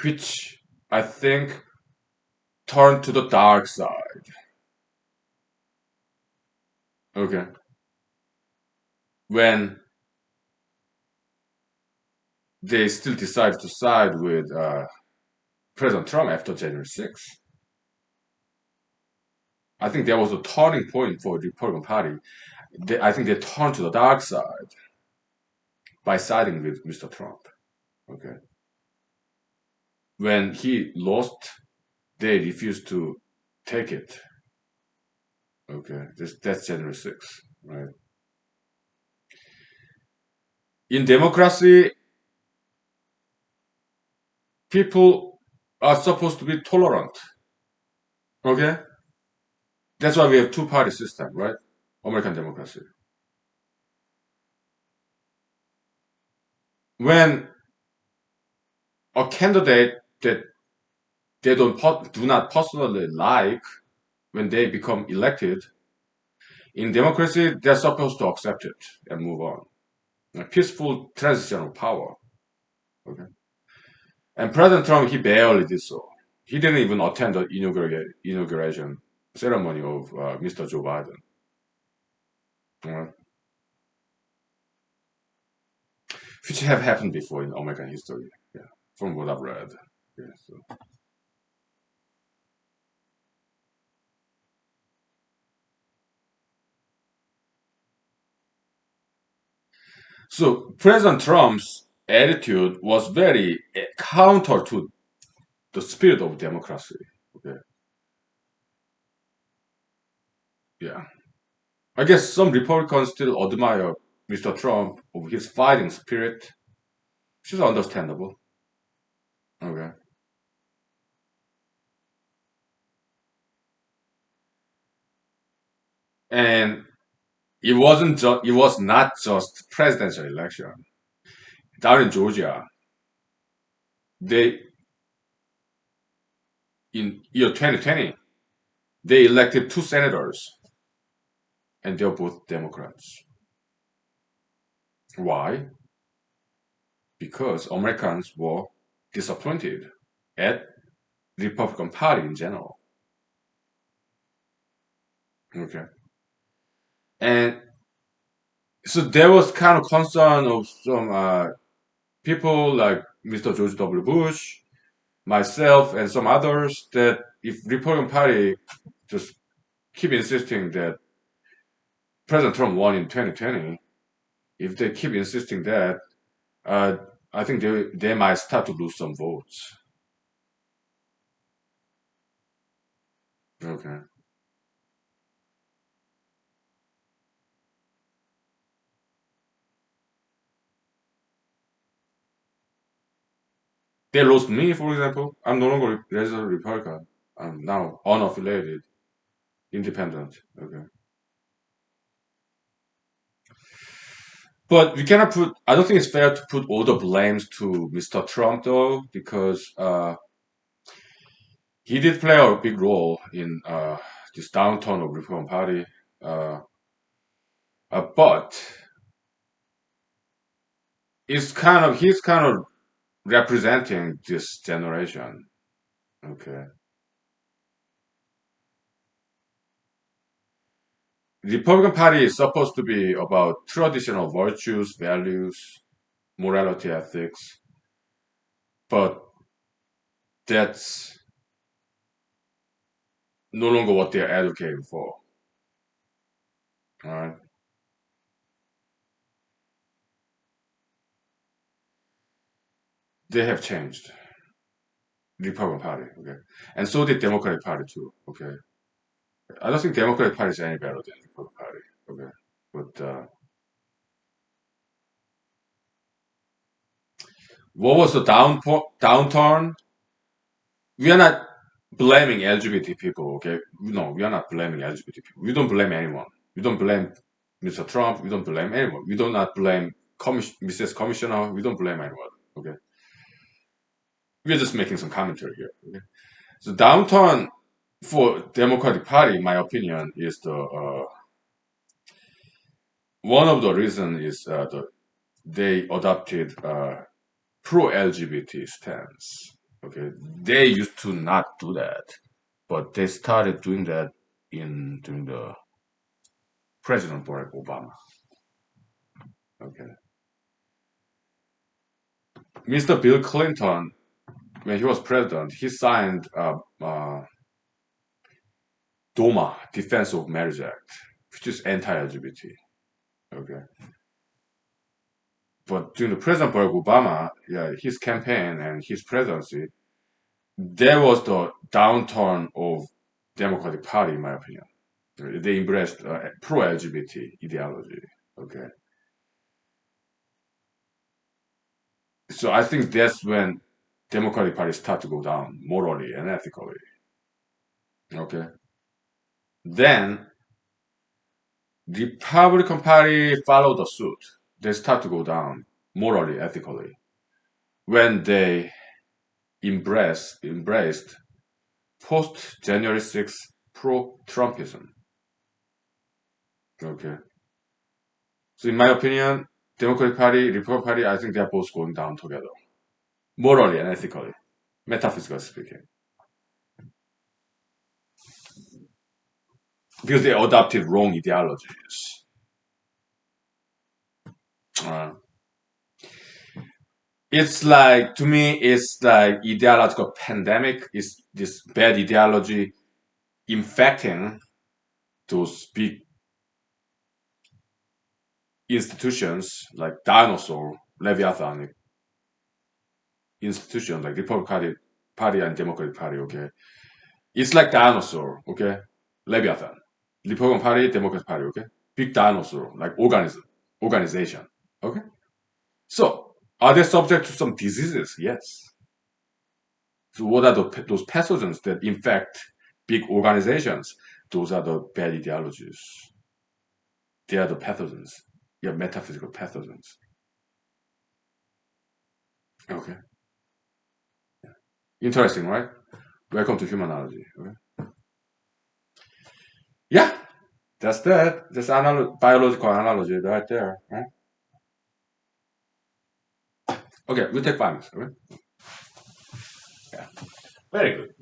which I think turned to the dark side. Okay. When they still decided to side with President Trump after January 6th. I think that was a turning point for the Republican Party. I think they turned to the dark side by siding with Mr. Trump. Okay. When he lost, they refused to take it. Okay. That's January 6th, right? In democracy, people are supposed to be tolerant. Okay. That's why we have two-party system, right? American democracy. When a candidate that they do not personally like, when they become elected, in democracy, they're supposed to accept it and move on. A peaceful transition of power. Okay. And President Trump, he barely did so. He didn't even attend the inauguration ceremony of Mr. Joe Biden. Uh, which have happened before in American history. Yeah, from what I've read. Yeah, so President Trump's attitude was very counter to the spirit of democracy. Okay. Yeah. I guess some Republicans still admire Mr. Trump of his fighting spirit, which is understandable. Okay. And it was not just presidential election. Down in Georgia, they in year 2020, they elected two senators and they're both Democrats. Why? Because Americans were disappointed at the Republican Party in general. Okay. And so there was kind of concern of some people like Mr. George W. Bush, myself, and some others that if Republican Party just keep insisting that President Trump won in 2020, if they keep insisting that, uh, I think they might start to lose some votes. Okay. They lost me, for example. I'm no longer registered Republican. I'm now unaffiliated, independent. Okay. But we cannot put, I don't think it's fair to put all the blames to Mr. Trump, though, because he did play a big role in this downturn of Republican Party. Uh, but he's kind of representing this generation. Okay. Republican Party is supposed to be about traditional virtues, values, morality, ethics, but that's no longer what they're advocating for. All right. They have changed. Republican Party, okay, and so did Democratic Party too. Okay, I don't think Democratic Party is any better than Republican Party. Okay, but what was the downturn? We are not blaming LGBT people. Okay, no, we are not blaming LGBT people. We don't blame anyone. We don't blame Mr. Trump. We don't blame anyone. We do not blame Mrs. Commissioner. We don't blame anyone. Okay, we're just making some commentary here. Okay, so downturn for Democratic Party, in my opinion, is the one of the reasons is they adopted pro-LGBT stance. Okay, they used to not do that, but they started doing that in during the President Barack Obama. Okay, Mr. Bill Clinton, when he was president, he signed DOMA, Defense of Marriage Act, which is anti-LGBT. Okay, but during the President Barack Obama, yeah, his campaign and his presidency, there was the downturn of Democratic Party, in my opinion. They embraced pro-LGBT ideology. Okay, so I think that's when Democratic Party start to go down morally and ethically. Okay, then Republican Party followed the suit. They start to go down morally, ethically when they embraced post January 6th pro-Trumpism. Okay, so in my opinion, Democratic Party, Republican Party, I think they're both going down together, morally and ethically, metaphysically speaking, because they adopted wrong ideologies. Uh, it's like to me, it's like ideological pandemic. Is this bad ideology infecting those big institutions like dinosaur, Leviathan institutions like Republican Party and Democratic Party? Okay, it's like dinosaur. Okay, Leviathan, Republican Party, Democratic Party. Okay, big dinosaur like organization. Okay, so are they subject to some diseases? Yes. So what are those pathogens that infect big organizations? Those are the bad ideologies. They are the pathogens. Yeah, metaphysical pathogens. Okay. Interesting, right? Welcome to humanology. Okay. Yeah, that's that. That's biological analogy right there. Right? Okay, we'll take 5 minutes. Okay. Yeah. Very good.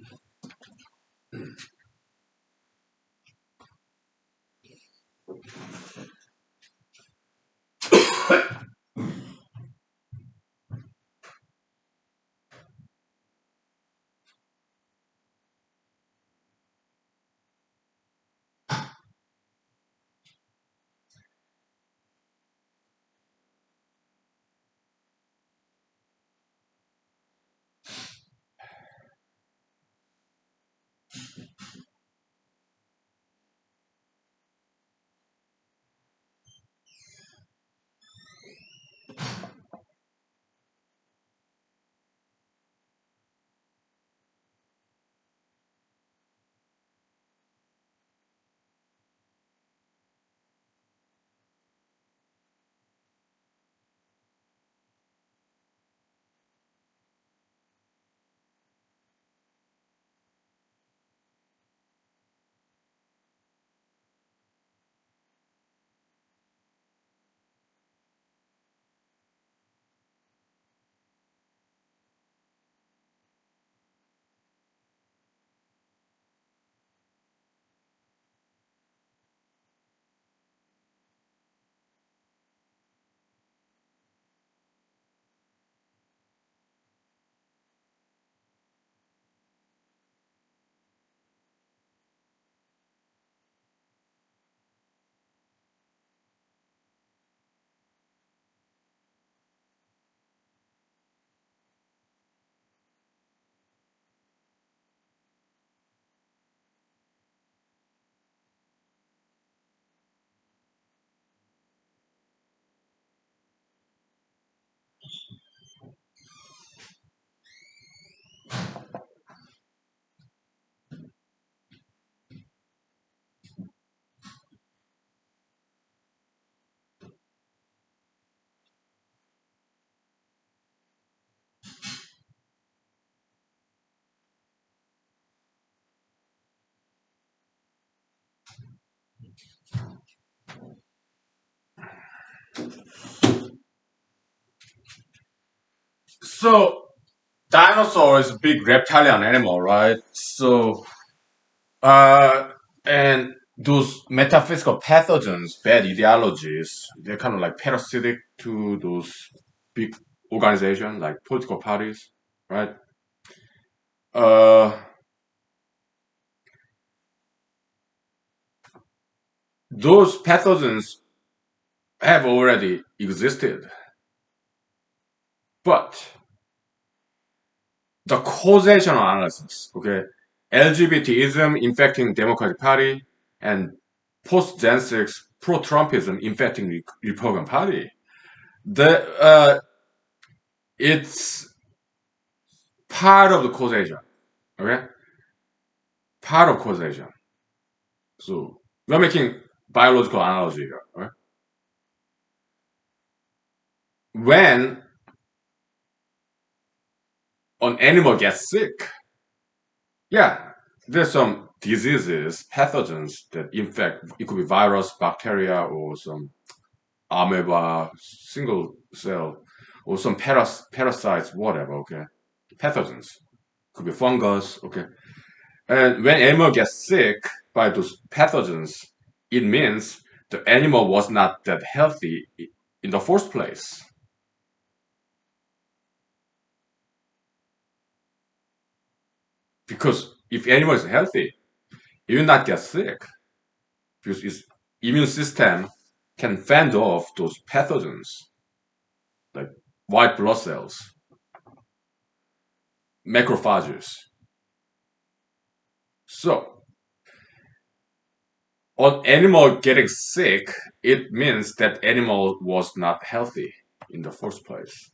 So dinosaur is a big reptilian animal, right? So uh, and those metaphysical pathogens, bad ideologies, they're kind of like parasitic to those big organizations like political parties, right? Uh, those pathogens have already existed, but the causation analysis, okay, LGBTism infecting Democratic Party and post-Gen 6 pro-Trumpism infecting Republican Party. The it's part of the causation, okay, part of causation. So we're making biological analogy here, okay? When an animal gets sick, yeah, there's some diseases, pathogens that infect. It could be virus, bacteria, or some amoeba, single cell, or some parasites, whatever. Okay, pathogens could be fungus. Okay, and when animal gets sick by those pathogens, it means the animal was not that healthy in the first place. Because if animal is healthy, it will not get sick because its immune system can fend off those pathogens like white blood cells, macrophages. So, an animal getting sick, it means that animal was not healthy in the first place.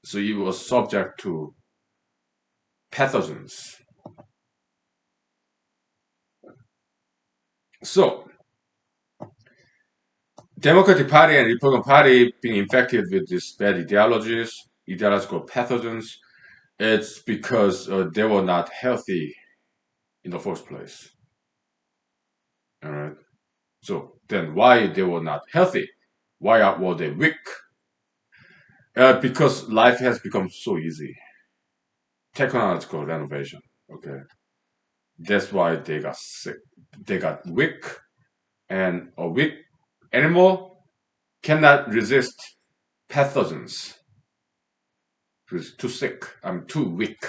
So it was subject to pathogens. So, Democratic Party and Republican Party being infected with these bad ideologies, ideological pathogens, it's because they were not healthy in the first place. All right. So then, why they were not healthy? Were they weak? Because life has become so easy. Technological renovation. Okay, that's why they got sick. They got weak, and a weak animal cannot resist pathogens. It's too sick. I'm too weak.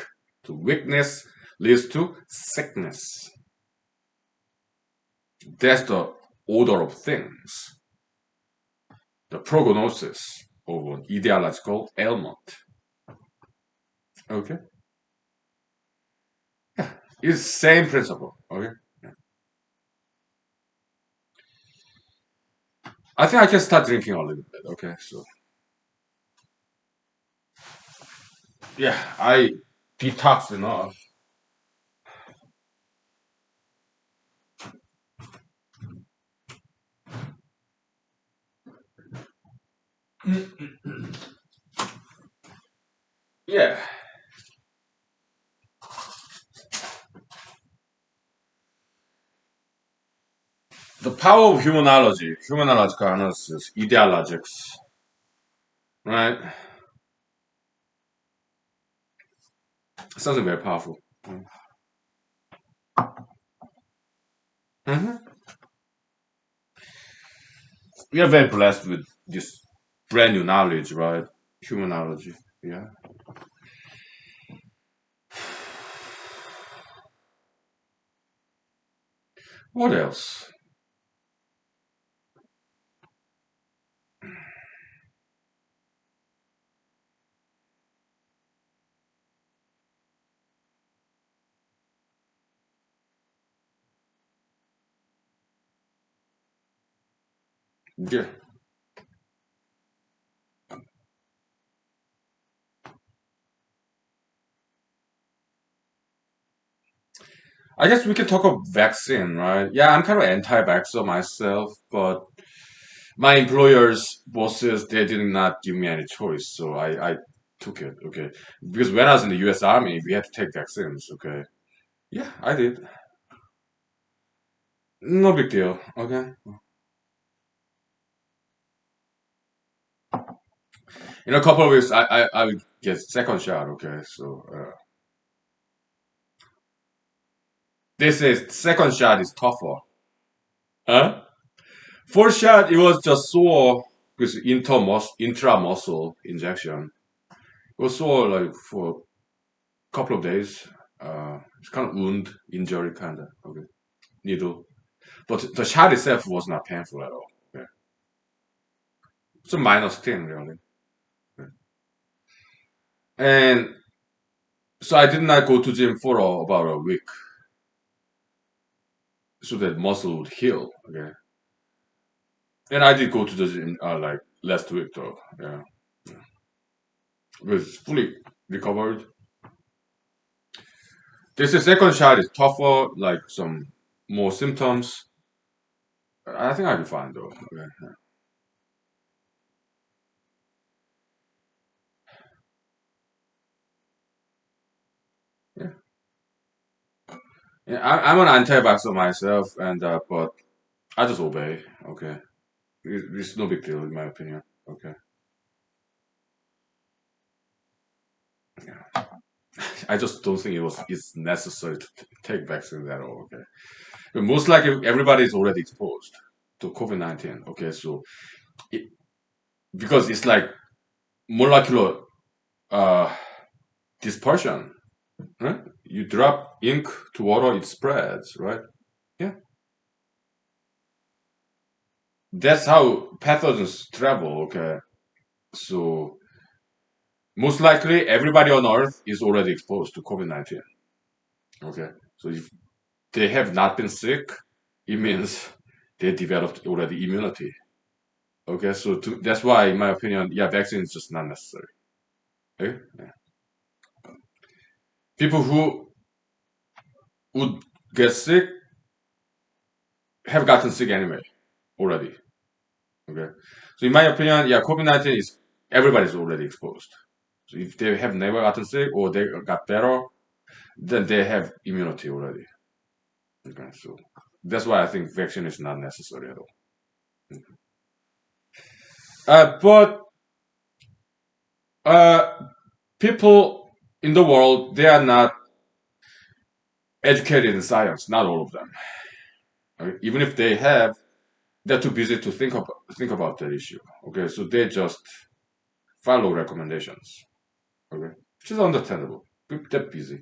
To weakness leads to sickness. That's the order of things. The prognosis of an ideological ailment. Okay, it's same principle. Okay, I think I can start drinking a little bit. Okay, so yeah, I detoxed enough. Yeah, the power of humanology, humanological analysis, ideologics, right? Something very powerful. Mhm. We are very blessed with this brand new knowledge, right? Humanology. Yeah. What else? Yeah. I guess we can talk about vaccine, right? Yeah, I'm kind of anti-vaxxer myself, but my employers, bosses, they did not give me any choice, so I took it. Okay, because when I was in the U.S. Army, we had to take vaccines. Okay, yeah, I did. No big deal. Okay. In a couple of weeks, I will get second shot. Okay. So they say second shot is tougher. Huh? First shot, it was just sore with intramuscle injection. It was sore like for a couple of days. It's kind of wound injury kind of okay needle, but the shot itself was not painful at all. Okay. It's a minor thing really. Okay. And so I did not go to gym for about a week so that muscle would heal. Okay. And I did go to the gym like last week though. Yeah. It was fully recovered. This second shot is tougher, like some more symptoms. I think I'll be fine though. Okay. Yeah. Yeah. I'm an anti-vaxxer myself, and but I just obey. Okay. It's no big deal in my opinion. Okay. Yeah. I just don't think it's necessary to take vaccines at all. Okay. But most likely everybody is already exposed to COVID-19. Okay. So it, because it's like molecular uh, dispersion. Right? You drop ink to water, it spreads, right? Yeah. That's how pathogens travel, okay? So most likely everybody on Earth is already exposed to COVID-19. Okay. So if they have not been sick, it means they developed already immunity. Okay. So that's why, in my opinion, yeah, vaccine is just not necessary. Okay? Yeah. People who would get sick have gotten sick anyway already. Okay. So in my opinion, yeah, COVID-19 is everybody's already exposed. So if they have never gotten sick or they got better, then they have immunity already. Okay. So that's why I think vaccine is not necessary at all. But uh, people in the world, they are not educated in science. Not all of them. Okay? Even if they have, they're too busy to think about that issue. Okay. So they just follow recommendations. Okay. Which is understandable. They're busy.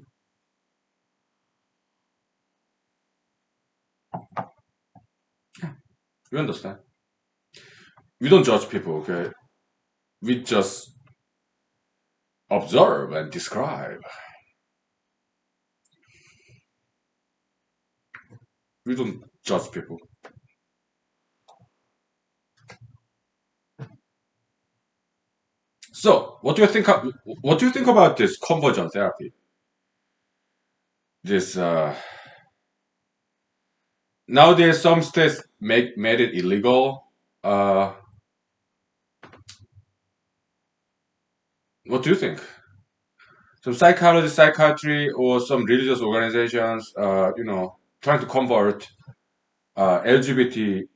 We understand. We don't judge people, okay? We just observe and describe. We don't judge people. So, what do you think about this conversion therapy? This nowadays some states make made it illegal. Uh, what do you think? Some psychology, psychiatry, or some religious organizations, trying to convert LGBT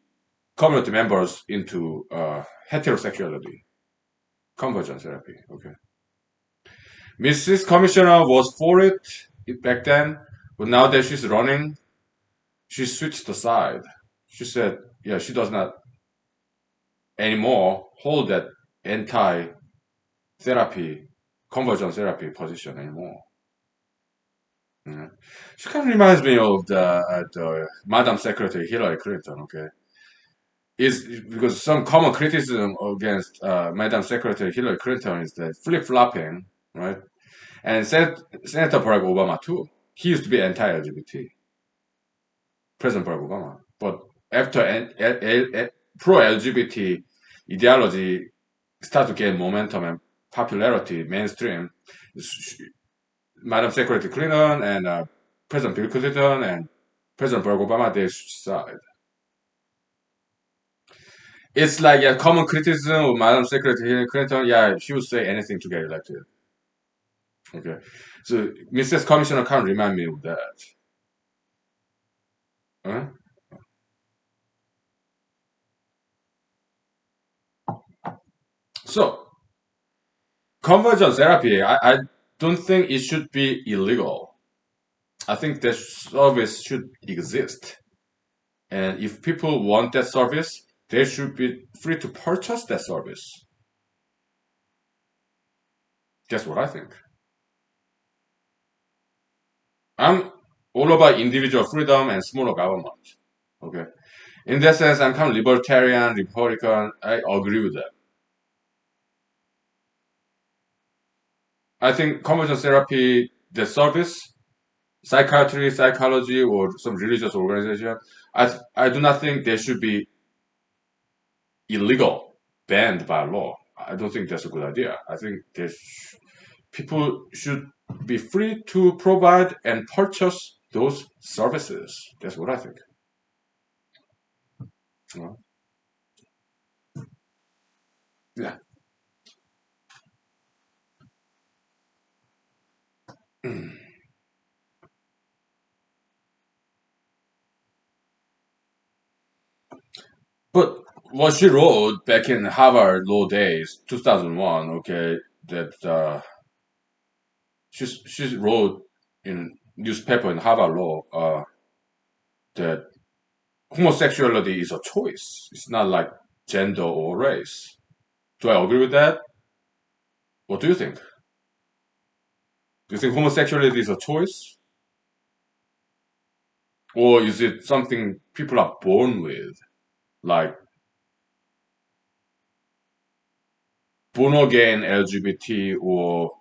community members into heterosexuality, conversion therapy. Okay. Mrs. Commissioner was for it back then, but now that she's running, she switched the side. She said, yeah, she does not anymore hold that anti-therapy, conversion therapy position anymore. Yeah. She kind of reminds me of the Madam Secretary Hillary Clinton. Okay, is because some common criticism against Madam Secretary Hillary Clinton is that flip flopping, right? And Senator Barack Obama too. He used to be anti-LGBT, President Barack Obama. But after pro-LGBT ideology started to gain momentum and popularity mainstream, Madam Secretary Clinton and President Bill Clinton and President Barack Obama, they side. It's like a common criticism of Madam Secretary Hillary Clinton. Yeah, she would say anything to get elected. Okay, so Mrs. Commissioner can't remind me of that. Huh? So conversion therapy, I don't think it should be illegal. I think that service should exist. And if people want that service, they should be free to purchase that service. That's what I think. I'm all about individual freedom and smaller government. Okay. In that sense, I'm kind of libertarian, Republican. I agree with that. I think conversion therapy, the service, psychiatry, psychology, or some religious organization, I do not think they should be illegal, banned by law. I don't think that's a good idea. I think people should be free to provide and purchase those services. That's what I think. Well, yeah. But what she wrote back in Harvard law days, 2001, okay, that she wrote in newspaper in Harvard law that homosexuality is a choice. It's not like gender or race. Do I agree with that? What do you think? Do you think homosexuality is a choice? Or is it something people are born with? Like born again LGBT or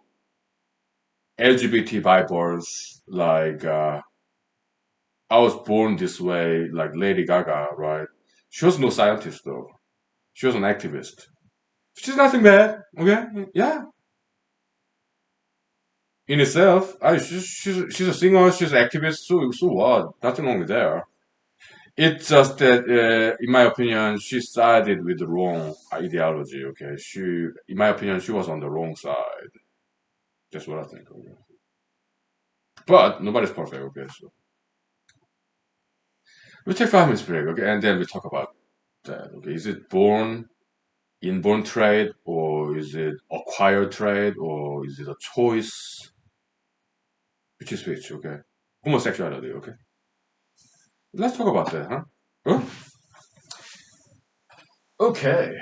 LGBT Bibles, like I was born this way, like Lady Gaga, right? She was no scientist though. She was an activist. She's nothing bad, okay? Yeah, in itself, she's a singer, she's an activist. So what? Nothing wrong with there. It's just that, in my opinion, she sided with the wrong ideology. Okay, in my opinion, she was on the wrong side. That's what I think. Okay? But nobody's perfect. Okay, so we take 5 minutes break. Okay, and then we talk about that. Okay, is it inborn trait, or is it acquired trait, or is it a choice? Which is which? Okay, homosexuality. Okay, let's talk about that, huh? Huh? Okay.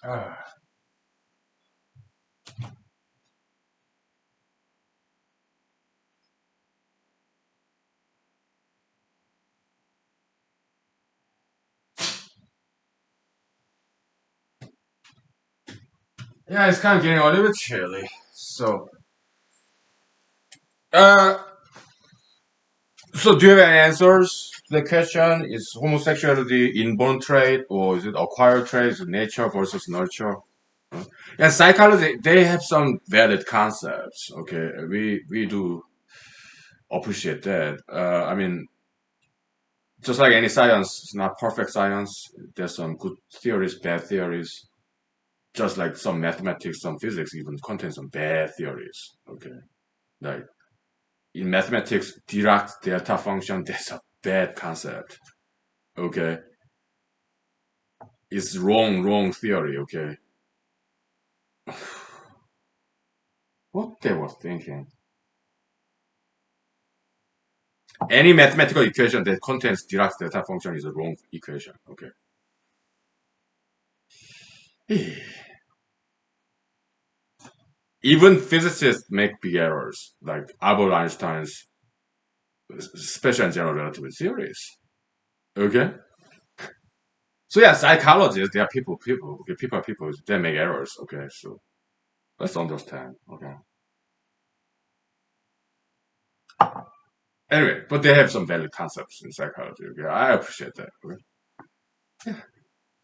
Ah. Yeah, it's kind of getting a little bit chilly. So, uh, so do you have any answers to the question? Is homosexuality inborn trait or is it acquired trait? Is it nature versus nurture? Yeah, psychology, they have some valid concepts. Okay, we do appreciate that. I mean, just like any science, it's not perfect science. There's some good theories, bad theories. Just like some mathematics, some physics even contain some bad theories. Okay, like in mathematics, Dirac's delta function, that's a bad concept. Okay, it's wrong theory. Okay, what they were thinking. Any mathematical equation that contains Dirac's delta function is a wrong equation. Okay. Even physicists make big errors, like Albert Einstein's special and general relativity theories. Okay, so yeah, psychologists, they are people. Okay, people are people. They make errors. Okay, so let's understand. Okay. Anyway, but they have some valid concepts in psychology. Okay, I appreciate that. Okay?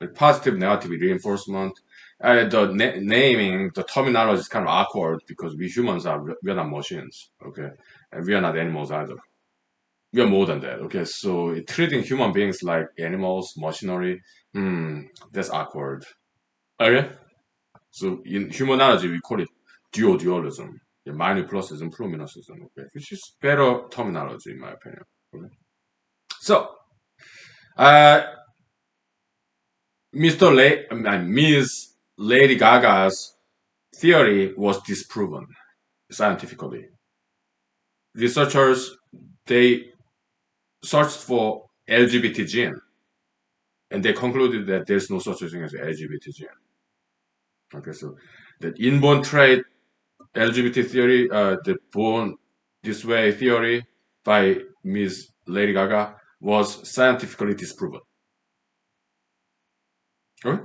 Like positive, negative reinforcement. The naming, the terminology is kind of awkward because we humans are we are not machines. Okay, and we are not animals either. We are more than that. Okay, so treating human beings like animals, machinery, that's awkward. Okay, so in humanology we call it dualism, yeah, manipulism, pluminosism. Okay, which is better terminology in my opinion. Okay? So, uh, Ms. Lady Gaga's theory was disproven scientifically. Researchers they searched for LGBT gene and they concluded that there's no such thing as LGBT gene. Okay, so the inborn trait LGBT theory, the born this way theory by Ms. Lady Gaga was scientifically disproven. Okay?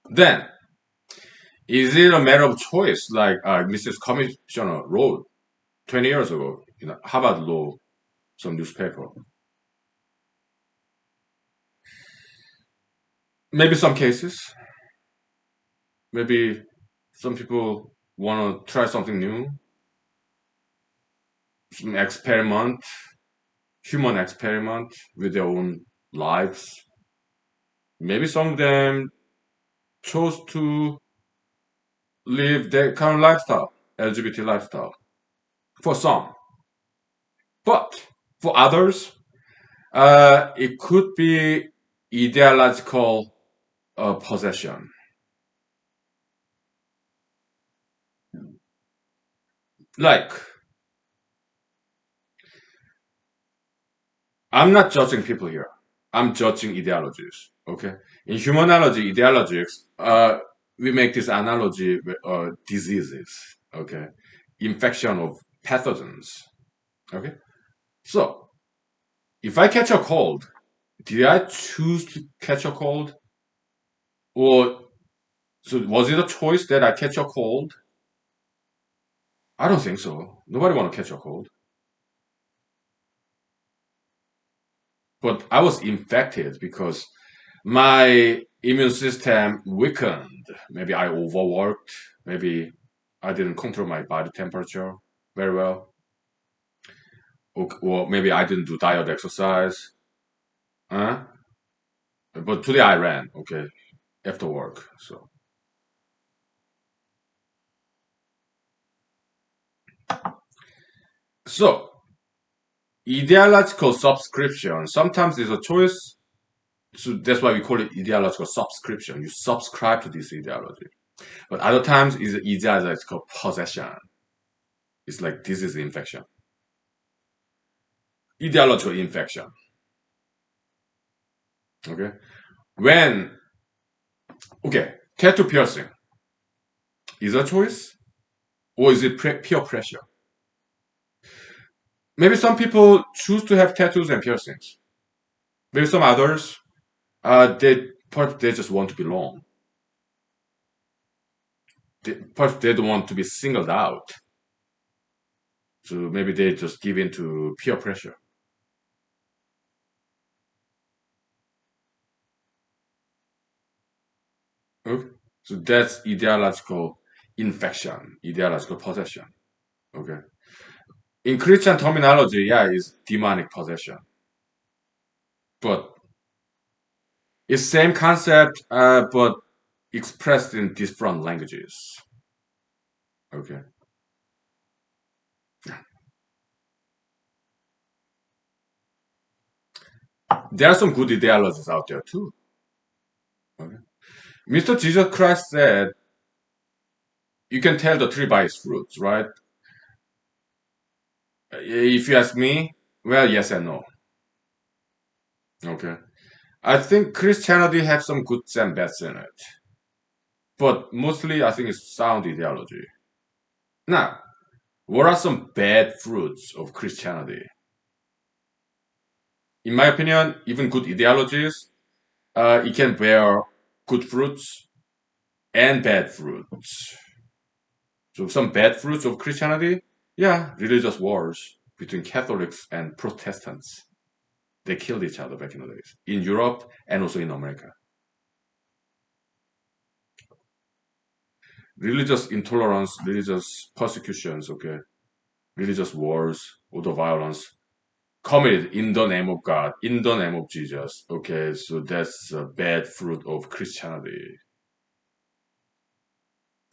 Then, is it a matter of choice, like Mrs. Commissioner wrote 20 years ago in Harvard Law, some newspaper? Maybe some cases, maybe some people want to try something new, some experiment, human experiment with their own lives. Maybe some of them chose to live their current lifestyle, LGBT lifestyle, for some. But for others, it could be ideological possession. Like, I'm not judging people here. I'm judging ideologies. Okay. In humanology, ideologies, we make this analogy with diseases. Okay. Infection of pathogens. Okay. So, if I catch a cold, did I choose to catch a cold? Or so was it a choice that I catch a cold? I don't think so. Nobody want to catch a cold. But I was infected because my immune system weakened. Maybe I overworked. Maybe I didn't control my body temperature very well. Or maybe I didn't do diet exercise. Huh? But today I ran, okay, after work. So ideological subscription sometimes is a choice. So that's why we call it ideological subscription. You subscribe to this ideology. But other times is ideological possession. It's like this is the infection. ideological infection. Okay, when okay, tattoo piercing is a choice or is it pure pressure? Maybe some people choose to have tattoos and piercings. Maybe some others, perhaps they just want to belong. Perhaps they don't want to be singled out. So maybe they just give in to peer pressure. Okay? So that's ideological infection, ideological possession. Okay. In Christian terminology, yeah, it's demonic possession. But it's same concept, but expressed in different languages. Okay. There are some good ideologies out there too. Okay. Mr. Jesus Christ said, you can tell the tree by its fruits, right? If you ask me, well, yes and no. Okay. I think Christianity has some goods and bads in it, but mostly I think it's sound ideology. Now, what are some bad fruits of Christianity? In my opinion, even good ideologies, it can bear good fruits and bad fruits. So some bad fruits of Christianity, yeah, religious wars between Catholics and Protestants. They killed each other back in the days in Europe and also in America. Religious intolerance, religious persecutions, okay, religious wars, or the violence committed in the name of God, in the name of Jesus. Okay, so that's a bad fruit of Christianity.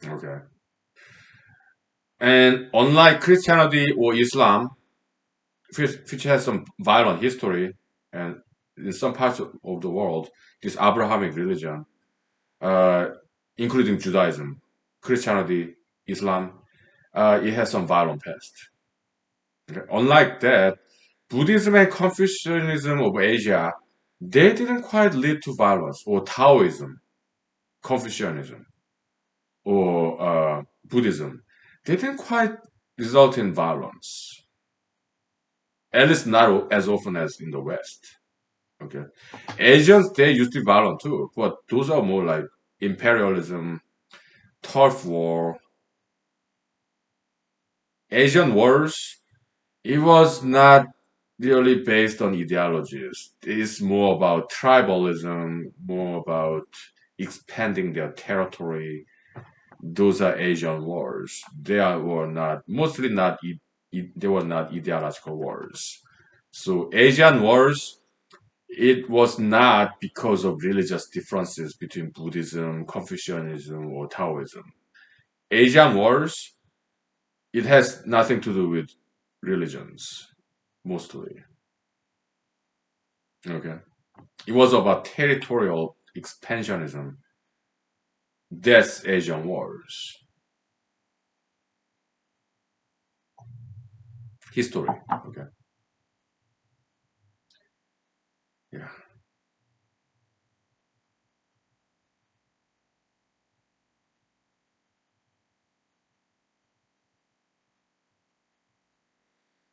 Okay. And unlike Christianity or Islam, which has some violent history, and in some parts of the world, this Abrahamic religion, uh, including Judaism, Christianity, Islam, it has some violent past. Okay. Unlike that, Buddhism and Confucianism of Asia, they didn't quite lead to violence, or Taoism, Confucianism, or Buddhism. They didn't quite result in violence, at least not as often as in the West. Okay, Asians they used to be violent too, but those are more like imperialism, turf war, Asian wars. It was not really based on ideologies. It's more about tribalism, more about expanding their territory. Those are Asian wars. Were not mostly not they were not ideological wars. So Asian wars, it was not because of religious differences between Buddhism, Confucianism, or Taoism. Asian wars, it has nothing to do with religions, mostly. Okay. It was about territorial expansionism. That's Asian wars. History. Okay. Yeah.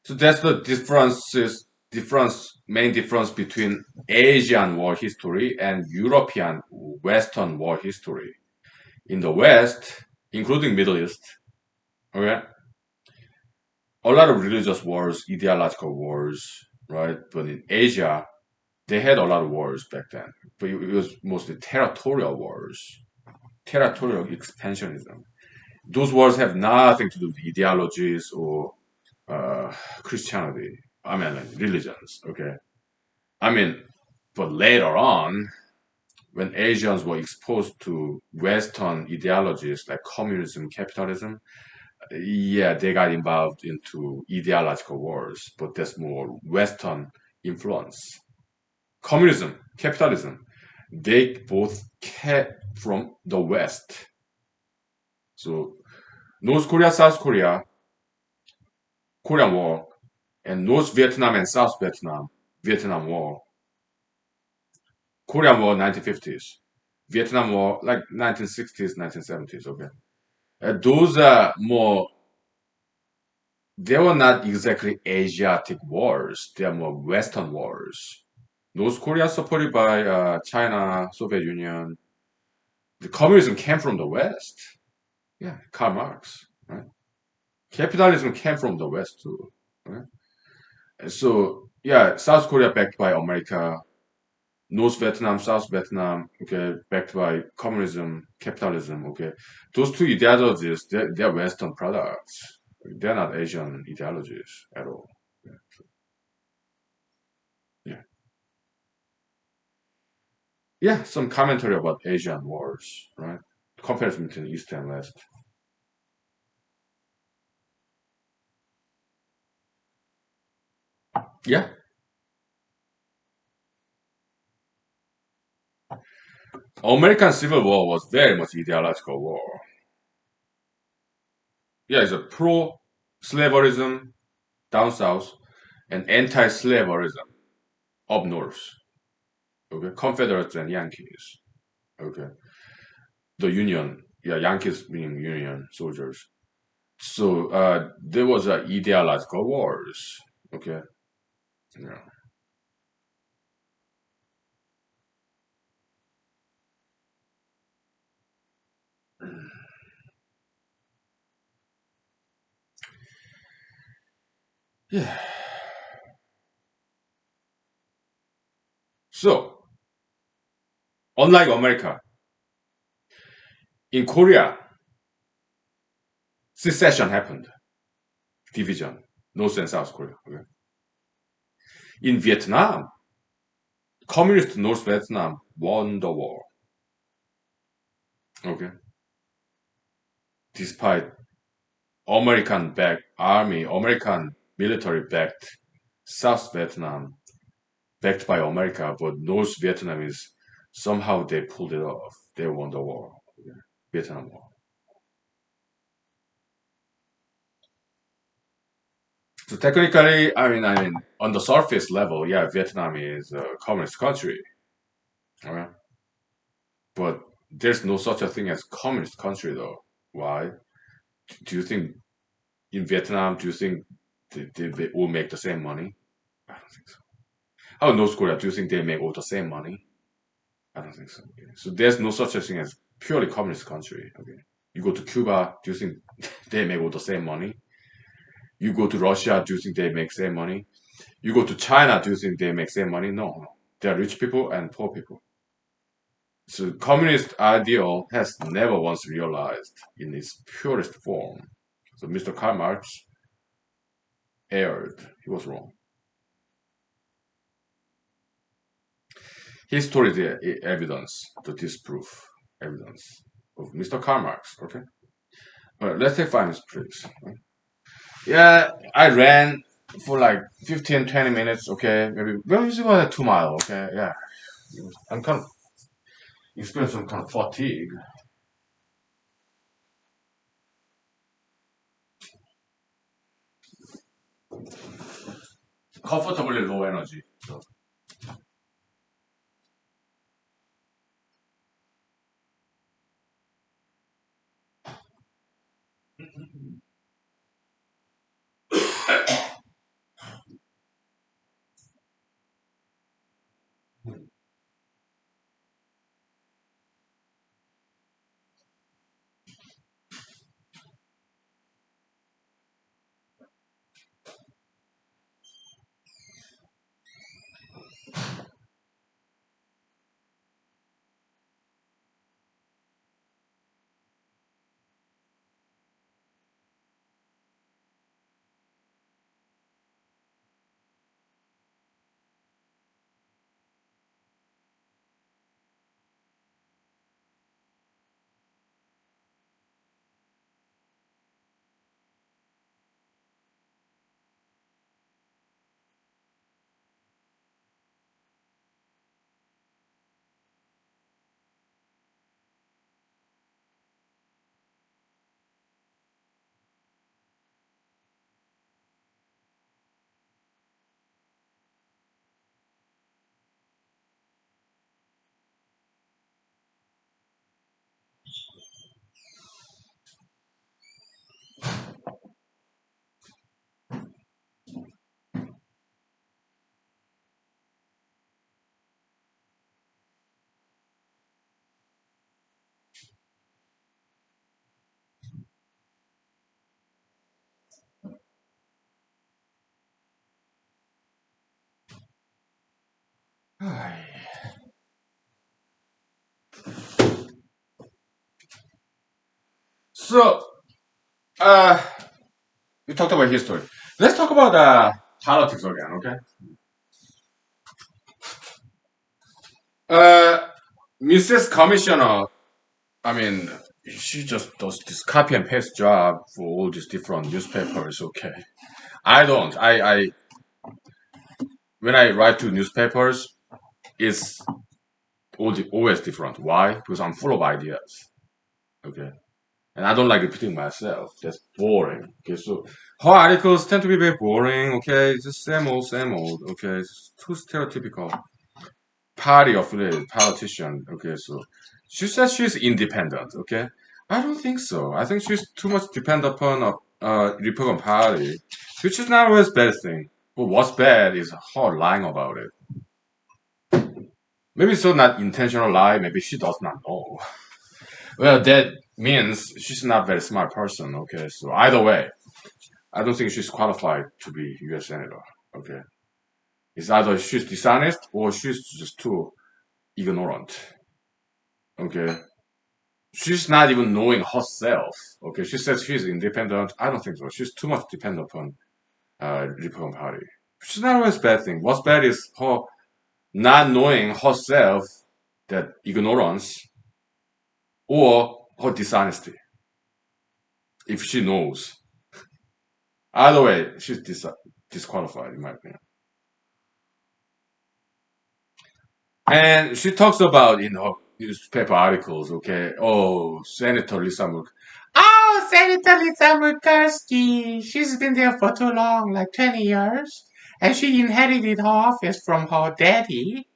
So that's the main difference between Asian war history and European Western war history. In the West, including Middle East, okay, a lot of religious wars, ideological wars, right? But in Asia, they had a lot of wars back then, but it was mostly territorial wars, territorial expansionism. Those wars have nothing to do with ideologies or Christianity. I mean, like religions. Okay. I mean, but later on, when Asians were exposed to Western ideologies like communism, capitalism, yeah, they got involved into ideological wars, but that's more Western influence. Communism, capitalism, they both came from the West. So North Korea, South Korea, Korean War. and North Vietnam and South Vietnam, Vietnam War, Korean War 1950s, Vietnam War like 1960s, 1970s. Okay, those are more. They were not exactly Asiatic wars. They are more Western wars. North Korea supported by China, Soviet Union. The communism came from the West. Yeah, Karl Marx. Right? Capitalism came from the West too. Right? And so yeah, South Korea backed by America, North Vietnam, South Vietnam, okay, backed by communism, capitalism, okay. Those two ideologies, they're Western products. They're not Asian ideologies at all. Yeah. Yeah. Yeah, some commentary about Asian wars, right? Comparison between East and West. Yeah. American Civil War was very much ideological war. Yeah, it's a pro-slaverism down south and anti-slaverism up north. Okay, Confederates and Yankees. Okay, the Union, yeah, Yankees meaning Union soldiers. So there was a ideological wars. Okay, yeah, yeah. So unlike America, in Korea, secession happened, division, North and South Korea. Okay. In Vietnam, communist North Vietnam won the war. Okay, despite American backed army, American military backed South Vietnam backed by America, but North Vietnamese somehow they pulled it off. They won the war, Vietnam War. So technically, I mean, on the surface level, yeah, Vietnam is a communist country, okay? But there's no such a thing as communist country, though. Why? Do you think in Vietnam? Do you think they all make the same money? I don't think so. How in North Korea? Do you think they make all the same money? I don't think so. Okay. So there's no such a thing as purely communist country. Okay. You go to Cuba, do you think they make all the same money? You go to Russia, do you think they make same money? You go to China, do you think they make same money? No, no. There are rich people and poor people. So communist ideal has never once realized in its purest form. So Mr. Karl Marx erred. He was wrong. History is the evidence to disprove evidence of Mr. Karl Marx. Okay. All right, let's take 5 minutes, please. Yeah, I ran for like 15, 20 minutes. Okay, maybe well, it's about like 2 mile. Okay, yeah, I'm kind of experiencing some kind of fatigue. Comfortably low energy. So. So, uh, we talked about history. Let's talk about politics again, okay? Uh, Mrs. Commissioner, I mean, she just does this copy and paste job for all these different newspapers, okay? I don't. When I write to newspapers, it's always different. Why? Because I'm full of ideas, okay? And I don't like repeating myself. That's boring. Okay, so her articles tend to be very boring. Okay, it's just same old, same old. Okay, it's too stereotypical. Party affiliated politician. Okay, so she says she's independent. Okay, I don't think so. I think she's too much dependent upon a Republican Party, which is not always a bad thing. But what's bad is her lying about it. Maybe it's not intentional lie. Maybe she does not know. Well, that means she's not a very smart person. Okay, so either way, I don't think she's qualified to be U.S. senator. Okay, it's either she's dishonest or she's just too ignorant. Okay, she's not even knowing herself. Okay, she says she's independent. I don't think so. She's too much dependent upon Republican Party. She's not always a bad thing. What's bad is her not knowing herself, that ignorance, or her dishonesty. If she knows, either way, she's disqualified in my opinion. And she talks about in her newspaper articles, okay, oh, Senator Lisa Oh, Senator Lisa Murkowski. She's been there for too long, like 20 years. And she inherited her office from her daddy,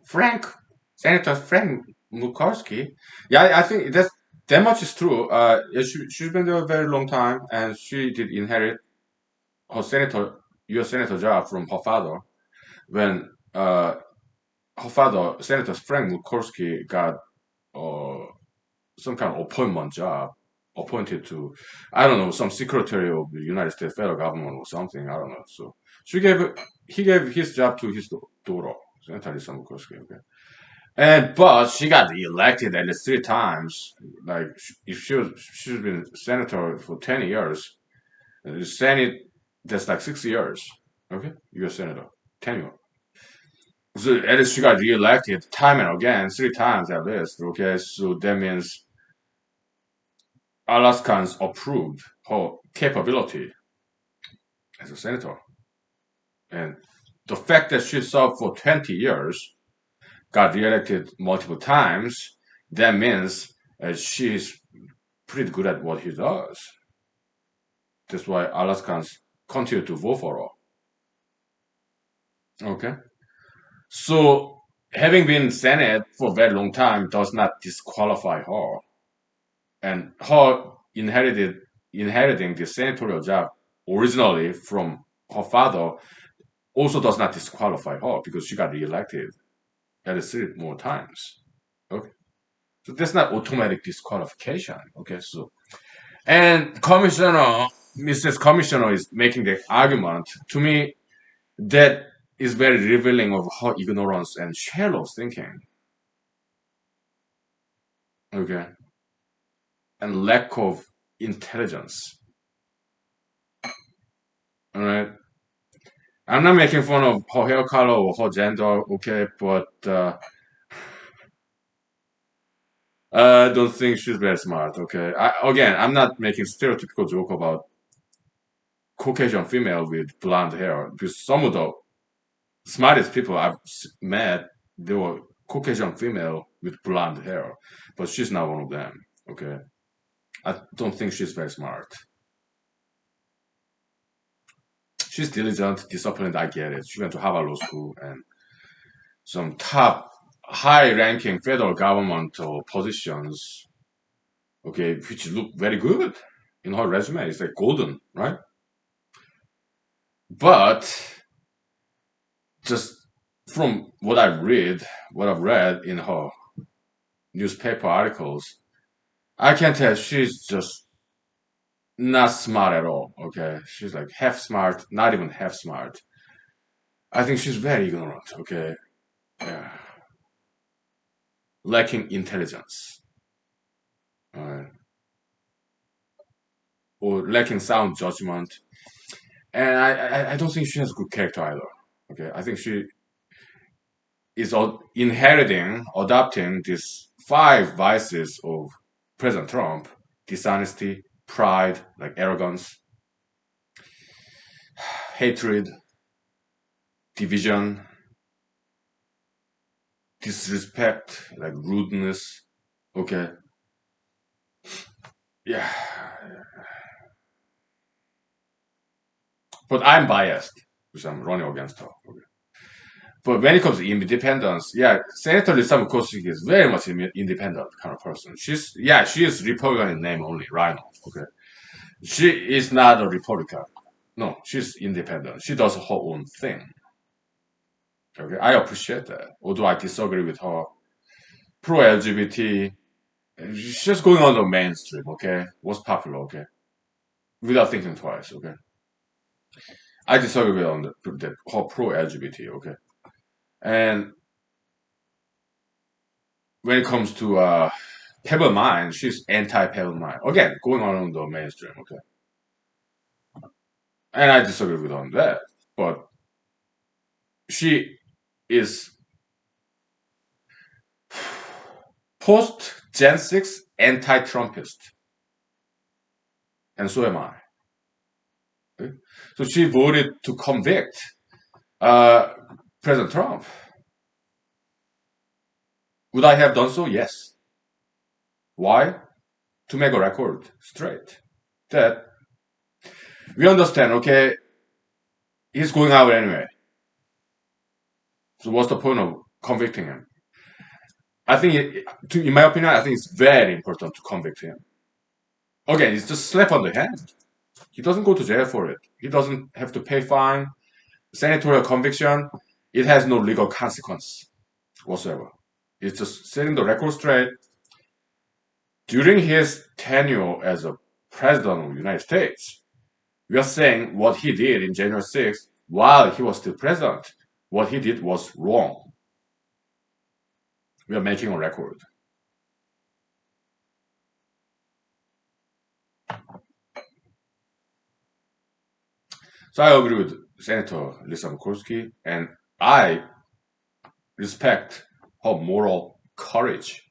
Frank, Senator Frank Murkowski. Yeah, I think that much is true. Yeah, she's been there a very long time, and she did inherit her U.S. senator job from her father when her father, Senator Frank Murkowski, got uh, some kind of appointment job, appointed to, I don't know, some secretary of the United States federal government or something. I don't know. So he gave his job to his daughter, Senator Lisa Murkowski. Okay, and but she got elected at least 3 times. Like if she's been senator for 10 years, Senate that's like 6 years. Okay, U.S. senator tenure. So at least she got reelected time and again, 3 times at least. Okay, so that means Alaskans approved her capability as a senator. And the fact that she served for 20 years, got reelected multiple times, that means she's pretty good at what he does. That's why Alaskans continue to vote for her. Okay. So having been Senate for a very long time does not disqualify her. And her inheriting the senatorial job originally from her father also does not disqualify her because she got reelected at least 3 more times. Okay, so that's not automatic disqualification. Okay, so and Commissioner, Mrs. Commissioner is making the argument to me that is very revealing of her ignorance and shallow thinking. Okay, and lack of intelligence. All right. I'm not making fun of her hair color or her gender, okay, but I don't think she's very smart, okay. Again, I'm not making stereotypical joke about Caucasian female with blonde hair because some of the smartest people I've met, they were Caucasian female with blonde hair, but she's not one of them, okay. I don't think she's very smart. She's diligent, disciplined, I get it. She went to Harvard Law School and some top high-ranking federal governmental positions, okay, which look very good in her resume. It's like golden, right? But just from what I've read in her newspaper articles, I can tell she's just not smart at all. Okay, she's like half smart, not even half smart. I think she's very ignorant. Okay, yeah. Lacking intelligence, uh, or lacking sound judgment, and I don't think she has good character either. Okay, I think she is inheriting, adopting these five vices of President Trump: dishonesty, pride, like arrogance, hatred, division, disrespect, like rudeness. Okay, yeah, but I'm biased because I'm running against her. Okay. But when it comes to independence, yeah, Senator Lisa Murkowski is very much independent kind of person. She is Republican in name only, Rhino. Okay, she is not a Republican. No, she's independent. She does her own thing. Okay, I appreciate that. Although I disagree with her pro LGBT, she's just going on the mainstream. Okay, what's popular? Okay, without thinking twice. Okay, I disagree with on the her pro LGBT. Okay, and when it comes to Pebble Mine, she's anti Pebble Mine. Again, going on the mainstream. Okay, and I disagree with her on that. But she is post Gen 6 anti Trumpist, and so am I. Okay? So she voted to convict uh, President Trump. Would I have done so? Yes. Why? To make a record straight. That we understand, okay, he's going out anyway. So what's the point of convicting him? I think, in my opinion, I think it's very important to convict him. Again, it's just slap on the hand. He doesn't go to jail for it. He doesn't have to pay fine. Senatorial conviction, it has no legal consequence whatsoever. It's just setting the record straight. During his tenure as a president of the United States, we are saying what he did in January 6th while he was still president. What he did was wrong. We are making a record. So I agree with Senator Lisa Murkowski, and I respect her moral courage,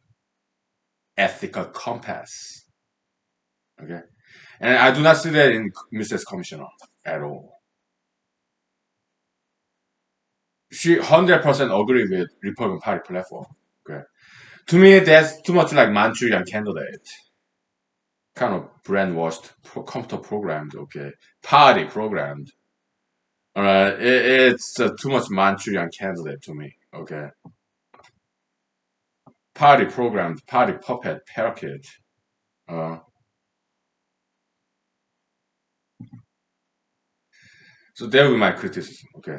ethical compass. Okay, and I do not see that in Mrs. Commissioner at all. She 100% agree with Republican Party platform. Okay, to me that's too much like Manchurian candidate, kind of brainwashed, computer programmed. Okay, party programmed. All right, it's too much Manchurian candidate to me. Okay, party programmed, party puppet, parakeet. Uh, so that would be my criticism. Okay.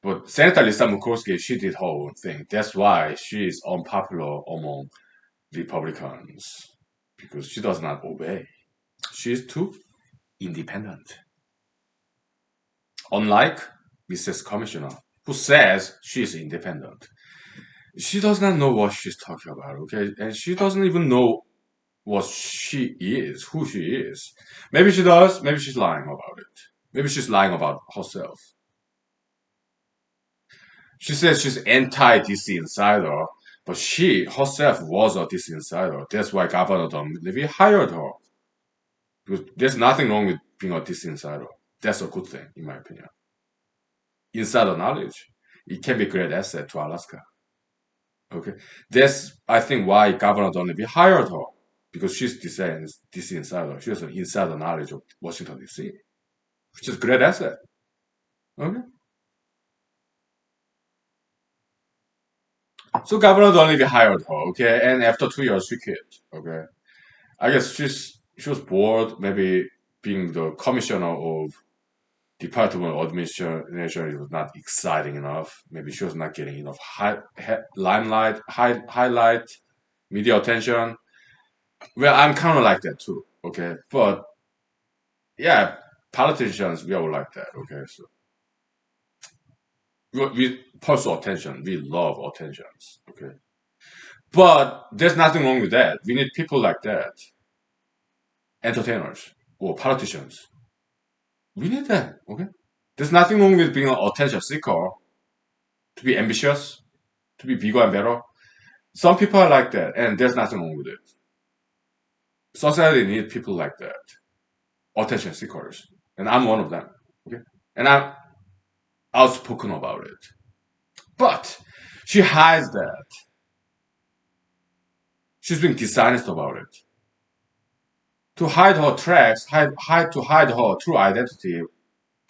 But Senator Lisa Murkowski, she did her own thing. That's why she is unpopular among Republicans because she does not obey. She is too independent. Unlike Mrs. Commissioner, who says she is independent. She does not know what she's talking about, okay? And she doesn't even know what she is, who she is. Maybe she does, maybe she's lying about it. Maybe she's lying about herself. She says she's anti-DC insider, but she herself was a DC insider. That's why Governor Don Levy hired her. Because there's nothing wrong with being a DC insider. That's a good thing, in my opinion. Insider knowledge, it can be a great asset to Alaska. Okay, that's I think why Governor Don Levy hired her because she's DC insider. She has an insider knowledge of Washington DC, which is a great asset. Okay, so Governor Don Levy hired her. Okay, and after 2 years she quit. Okay, I guess she was bored, maybe being the commissioner of Department of Administration was not exciting enough. Maybe she was not getting enough limelight, highlight, media attention. Well, I'm kind of like that too. Okay, but yeah, politicians we all like that. Okay, so we pursue attention. We love attentions. Okay. But there's nothing wrong with that. We need people like that. Entertainers or politicians. We need that. Okay. There's nothing wrong with being an attention seeker, to be ambitious, to be bigger and better. Some people are like that, and there's nothing wrong with it. Society needs people like that, attention seekers, and I'm one of them. Okay, and I'm outspoken about it. But she hides that. She's being dishonest about it. To hide her tracks, to hide her true identity,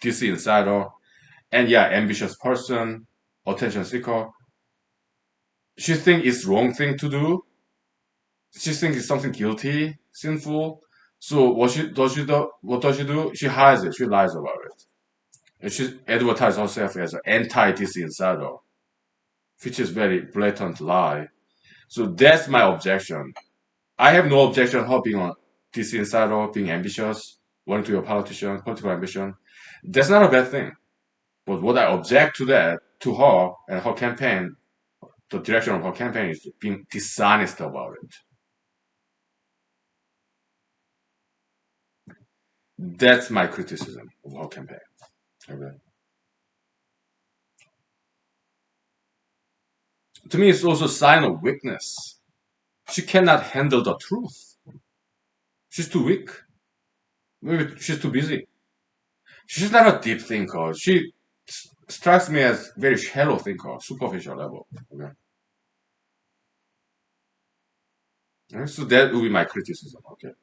DC insider, and yeah, ambitious person, attention seeker. She thinks it's wrong thing to do. She thinks it's something guilty, sinful. So what does she do? She hides it. She lies about it. And she advertises herself as an anti-DC insider, which is very blatant lie. So that's my objection. I have no objection her being a DC insider, being ambitious, wanting to be a politician, political ambition. That's not a bad thing. But what I object to that, to her and her campaign, the direction of her campaign is being dishonest about it. That's my criticism of her campaign. Okay. To me, it's also a sign of weakness. She cannot handle the truth. She's too weak. Maybe she's too busy. She's not a deep thinker. She strikes me as very shallow thinker, superficial level. Okay. So that would be my criticism. Okay.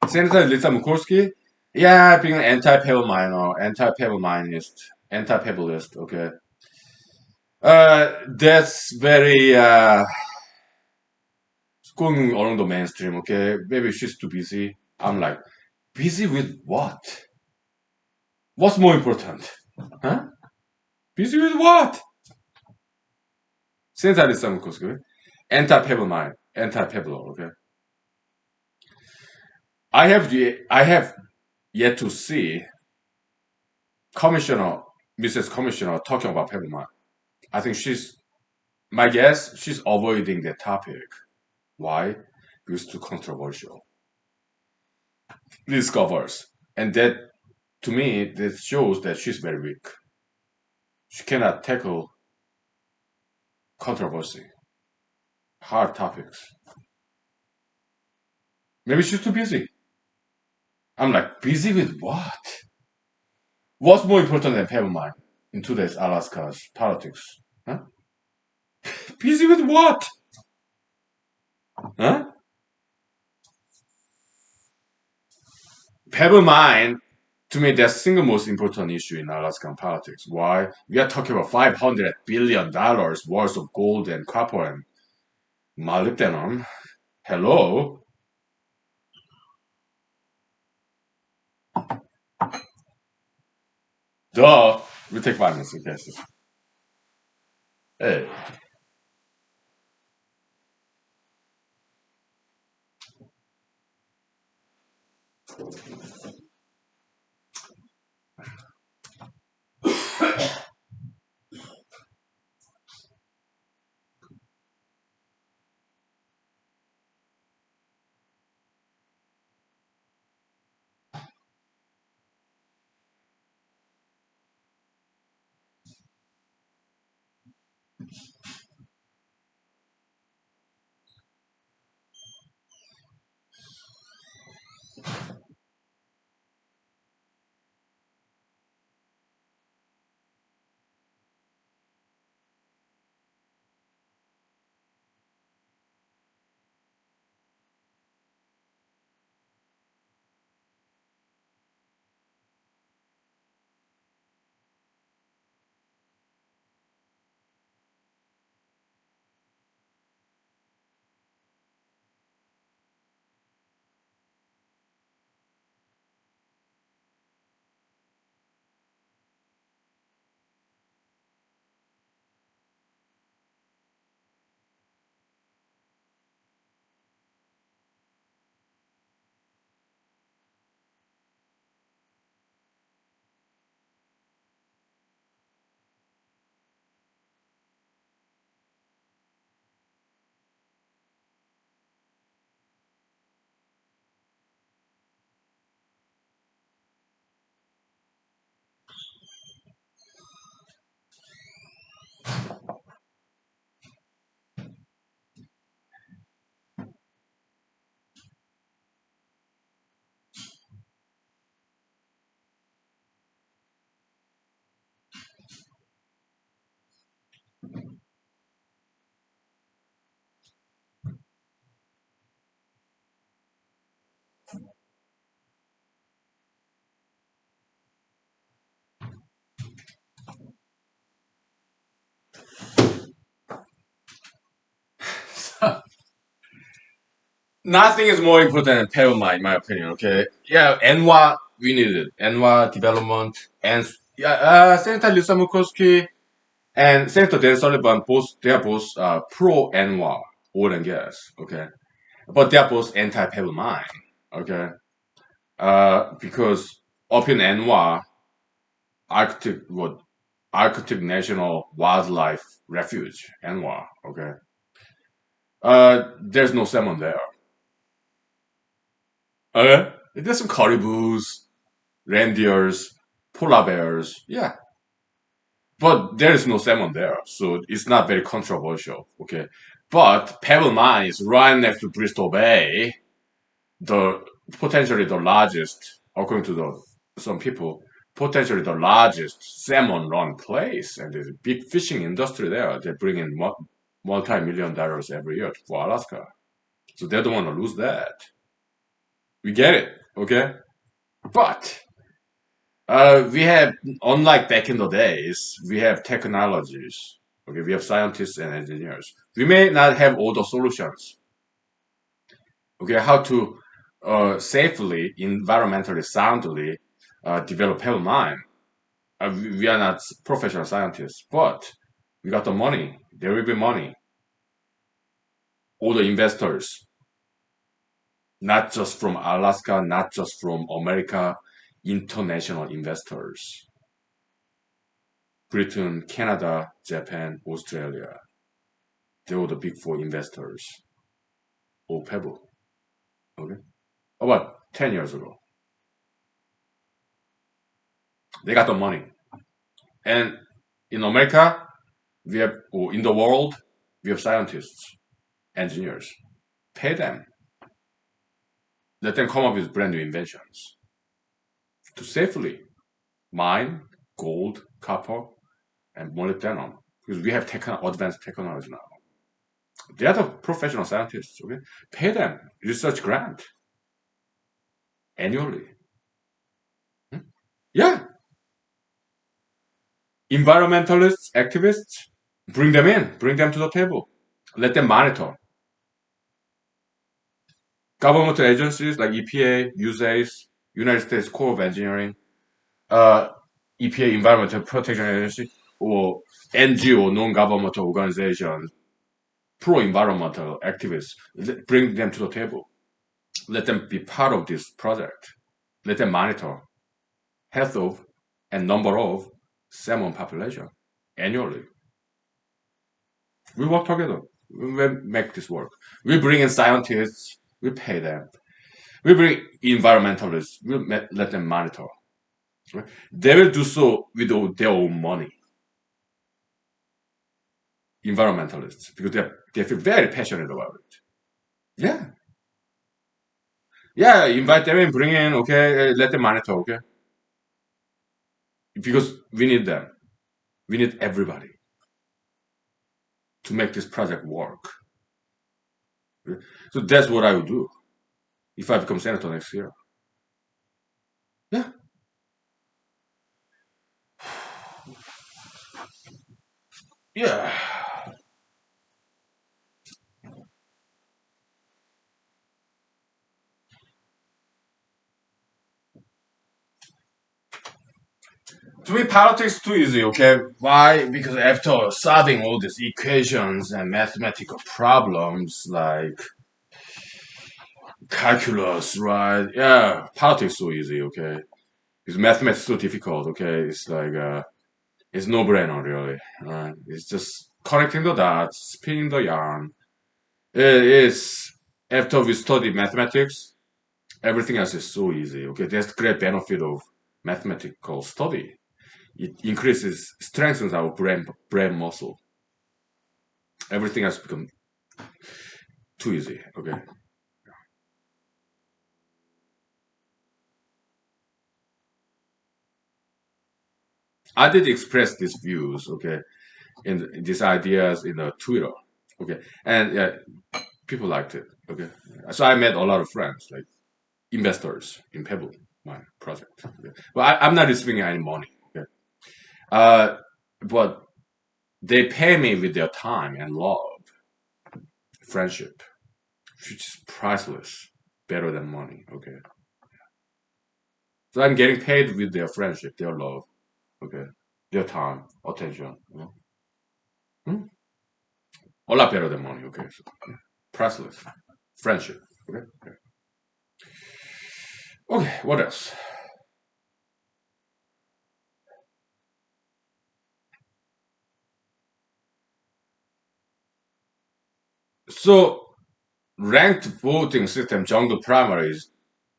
Senator Lisa Murkowski, yeah, being an anti-pebble miner, anti-pebble-minist, anti-pebbleist. Okay. That's very going along the mainstream. Okay. Maybe she's too busy. I'm like, busy with what? What's more important? Huh? Busy with what? Senator Lisa Murkowski, anti-pebble mine, anti-pebble. Okay. I have yet to see Commissioner, Mrs. Commissioner talking about pebble mine. I think my guess, she's avoiding the topic. Why? Because it's too controversial. This covers. And that, to me, that shows that she's very weak. She cannot tackle controversy, hard topics. Maybe she's too busy. I'm like, busy with what? What's more important than pebble mine in today's Alaska's politics? Huh? Busy with what? Huh? Pebble mine, to me, that's the single most important issue in Alaskan politics. Why? We are talking about $500 billion worth of gold and copper and molybdenum. Hello? Duh. We take 5 minutes, okay? Hey. Nothing is more important than Pebble in my opinion. Okay, yeah, NWA we need it. NWA development and yeah, Senator Lisa Murkowski and Senator Dan Sullivan both they are both pro NWA oil and gas. Okay, but they are both anti Pebble mine. Okay, because up in NWA, Arctic what Arctic National Wildlife Refuge NWA. Okay, there's no salmon there. Okay, there's some caribous, reindeers, polar bears. Yeah, but there is no salmon there, so it's not very controversial. Okay, but Pebble Mine is right next to Bristol Bay, the potentially the largest, according to some people, potentially the largest salmon run place, and there's a big fishing industry there. They bring in multi-million dollars every year for Alaska, so they don't want to lose that. We get it, okay? But we have, unlike back in the days, we have technologies. Okay, we have scientists and engineers. We may not have all the solutions. Okay, how to safely, environmentally soundly develop pebble mine. We are not professional scientists, but we got the money. There will be money. All the investors, not just from Alaska, not just from America, international investors. Britain, Canada, Japan, Australia. They were the big four investors of Pebble. Okay, about 10 years ago, they got the money, and in America, we have, or in the world, we have scientists, engineers. Pay them, let them come up with brand new inventions to safely mine gold, copper, and molybdenum because we have advanced technology now. They are the professional scientists. Okay, pay them research grant annually. Hmm? Yeah, environmentalists, activists, bring them in, bring them to the table, let them monitor. Governmental agencies like EPA, USAID, United States Corps of Engineering, uh, EPA Environmental Protection Agency, or NGO, non-governmental organizations, pro-environmental activists, bring them to the table. Let them be part of this project. Let them monitor health of and number of salmon population annually. We work together. We make this work. We bring in scientists. We pay them. We bring environmentalists. We let them monitor. Right? They will do so with their own money. Environmentalists, because they feel very passionate about it. Yeah, yeah. Invite them and bring in. Okay, let them monitor. Okay, because we need them. We need everybody to make this project work. So that's what I would do if I become senator next year. Yeah, yeah. To me, politics is too easy, okay? Why? Because after solving all these equations and mathematical problems like calculus, right? Yeah, politics so easy, okay? Because mathematics is so difficult, okay? It's like, it's no brainer, really. It's just connecting the dots, spinning the yarn. It is, after we study mathematics, everything else is so easy, okay? That's the great benefit of mathematical study. It increases, strengthens our brain muscle. Everything else becomes too easy. Okay, I did express these views. Okay, in these ideas in Twitter. Okay, and yeah, people liked it. Okay, so I met a lot of friends, like investors in Pebble, my project. Okay. But I'm not receiving any money. Okay, but they pay me with their time and love friendship, which is priceless, better than money. Okay, so I'm getting paid with their friendship, their love. Okay, their time, attention. You know? Hmm? A lot better than money. Okay, so, yeah. Priceless, friendship. Okay, okay. Okay, what else? So ranked voting system jungle primaries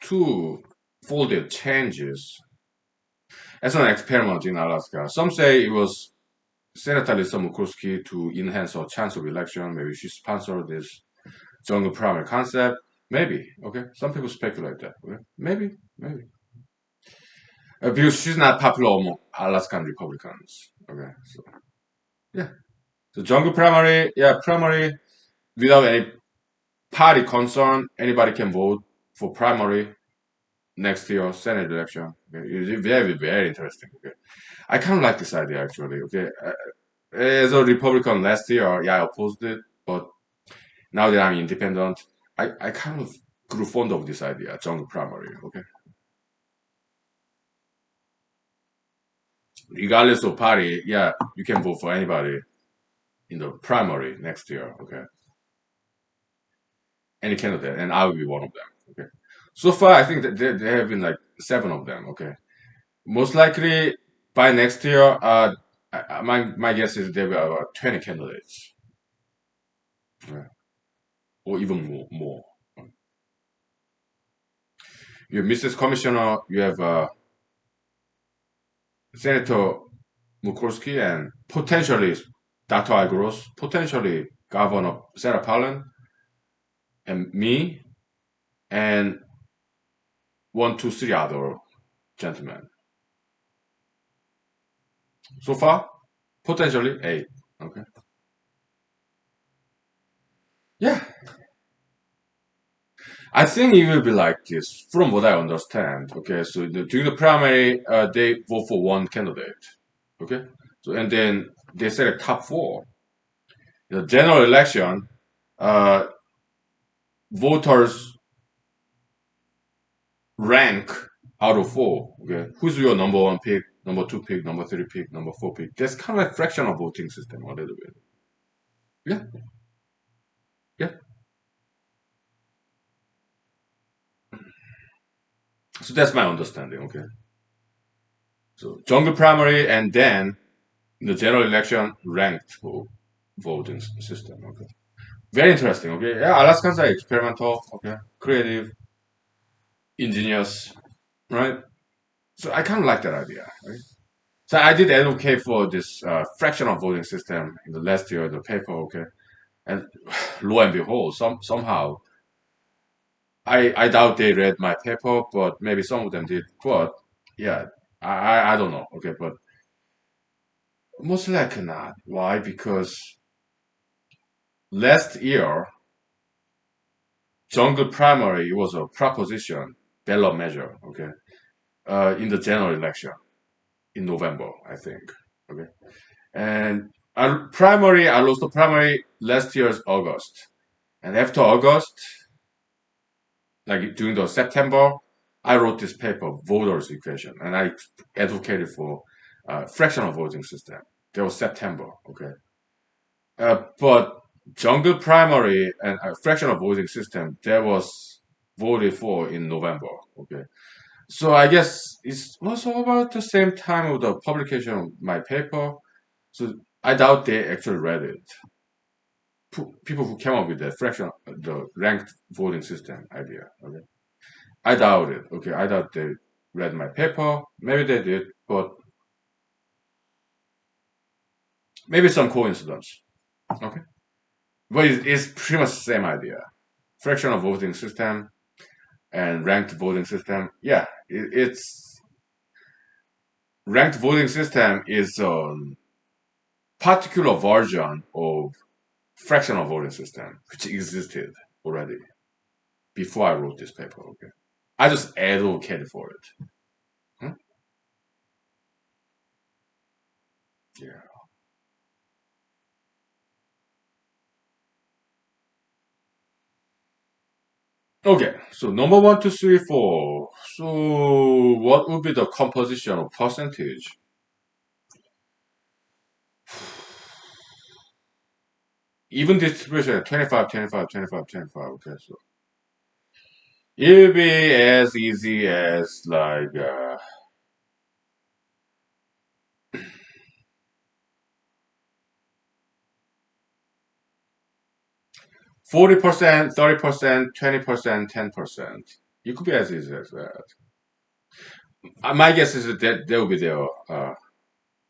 two folded changes as an experiment in Alaska. Some say it was Senator Lisa Murkowski to enhance her chance of election. Maybe she sponsored this jungle primary concept. Maybe. Okay. Some people speculate that. Okay? Maybe. Maybe. Because she's not popular among Alaskan Republicans. Okay. So yeah. So jungle primary, yeah, primary without any party concern, anybody can vote for primary next year Senate election. Okay? It's very, very interesting. Okay. I kind of like this idea actually. Okay. As a Republican last year, yeah, I opposed it, but now that I'm independent, I kind of grew fond of this idea, jungle primary. Okay. Regardless of party, yeah, you can vote for anybody in the primary next year. Okay. Any candidate, and I will be one of them. Okay. So far, I think that there have been like seven of them. Okay. Most likely by next year, my guess is there will be about 20 candidates, yeah, or even more. You have Mrs. Commissioner, you have Senator Murkowski, and potentially Dr. Agros, potentially Governor Sarah Palin, and me, and one, two, three other gentlemen. So far, potentially eight. Okay. Yeah, I think it will be like this, from what I understand. Okay, so during the primary, they vote for one candidate. Okay, so and then they select top four. The general election, uh, voters rank out of four. Okay, who's your number one pick, number two pick, number three pick, number four pick? That's kind of like fractional voting system a little bit. Yeah, yeah. So that's my understanding. Okay, so jungle primary and then the general election ranked voting system. Okay. Very interesting. Okay, yeah, Alaskans are experimental. Okay, creative, ingenious, right? So I kind of like that idea. Right? So I did advocate for this fractional voting system in the last year of the paper. Okay, and lo and behold, somehow I doubt they read my paper, but maybe some of them did. But yeah, I don't know. Okay, but most likely not. Why? Because last year jungle primary was a proposition ballot measure. Okay, in the general election in November, I think. Okay, and I lost the primary last year's August, and after August, like during the September, I wrote this paper, voters equation, and I advocated for fractional voting system. That was September. Okay, but jungle primary and fractional voting system that was voted for in November. Okay, so I guess it's also about the same time of the publication of my paper. So I doubt they actually read it. People who came up with the fraction, the ranked voting system idea. Okay, I doubt it. Okay, I doubt they read my paper. Maybe they did, but maybe some coincidence. Okay, but it's pretty much the same idea. Fractional voting system and ranked voting system. Yeah, it's ranked voting system is a particular version of fractional voting system, which existed already before I wrote this paper. Okay, I just advocated for it. Hmm? Yeah. Okay, so number one, two, three, four. So what would be the composition of percentage? Even distribution 25, 25, 25, 25. Okay, so it'll be as easy as like 40%, 30%, 20%, 10%. It could be as easy as that. My guess is that will be their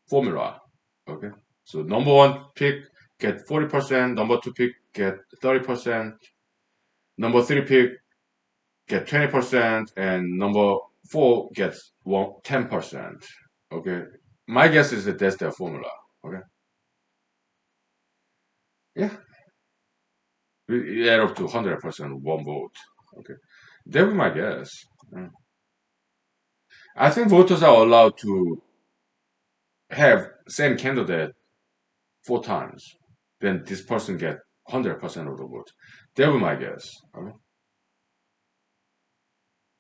formula. Okay. So number one pick get 40%, number two pick get 30%, number three pick get 20%, and number four gets 10%. Okay. My guess is that that's their formula. Okay. Yeah. We add up to 100% one vote. Okay. That would be my guess. Yeah. I think voters are allowed to have same candidate four times. Then this person get 100% of the vote. That would be my guess. Okay.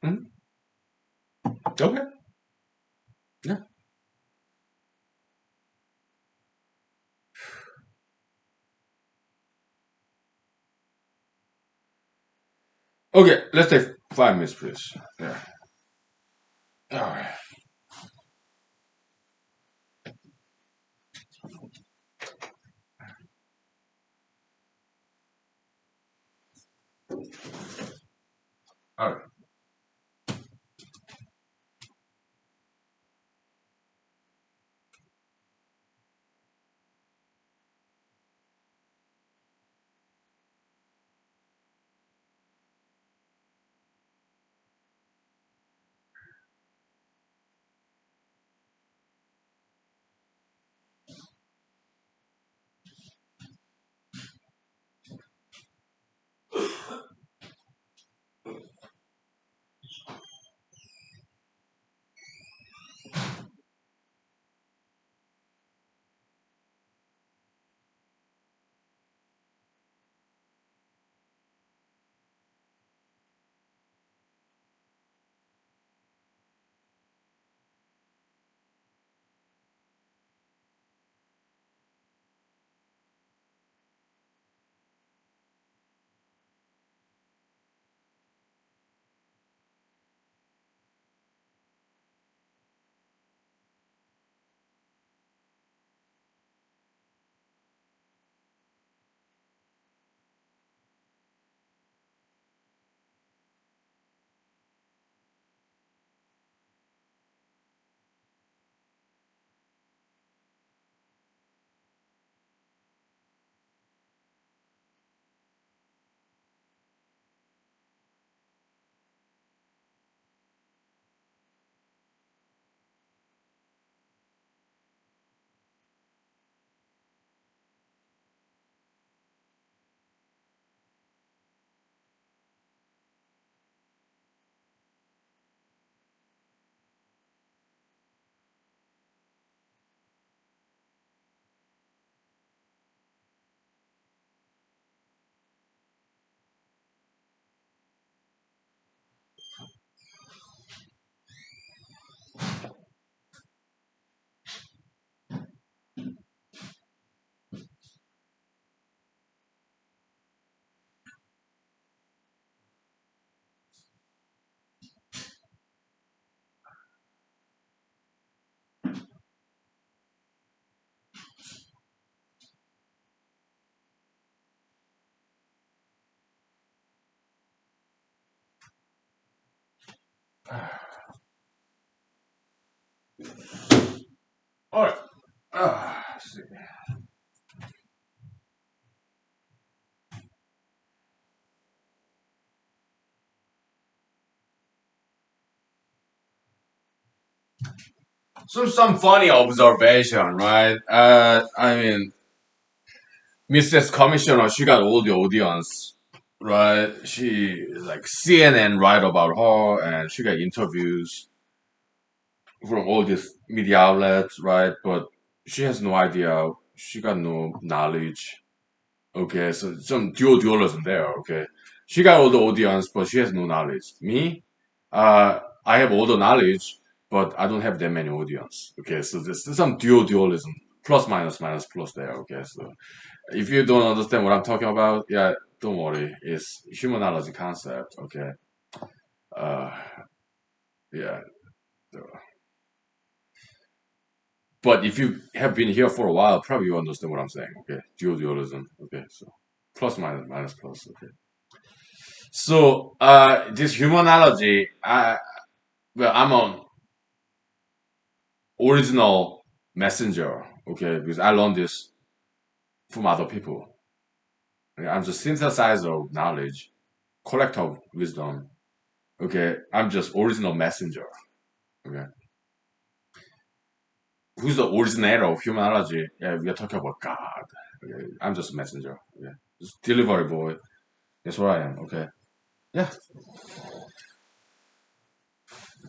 Mhm. Okay. Yeah. Okay. Let's take 5 minutes, please. Yeah. All right. All right. All right. Let's see. So some funny observation, right? I mean, Mrs. Commissioner, she got all the audience, right? She like CNN write about her, and she got interviews from all these media outlets, right? But she has no idea. She got no knowledge. Okay, so some dualism there. Okay, She got all the audience, but she has no knowledge. Me, I have all the knowledge, but I don't have that many audience. Okay, so this is some dualism, plus minus minus plus there. Okay, so if you don't understand what I'm talking about, yeah, don't worry. It's humanology concept. Okay, uh, yeah. But if you have been here for a while, probably you understand what I'm saying. Okay, dualism. Okay, so plus minus minus plus. Okay. So this humanology, I'm an original messenger. Okay, because I learned this from other people. Okay, I'm just synthesizer of knowledge, collector of wisdom. Okay, I'm just original messenger. Okay, who's the originator of humanology? Yeah, we are talking about God. Okay, I'm just a messenger. Okay, just delivery boy. That's what I am. Okay, yeah,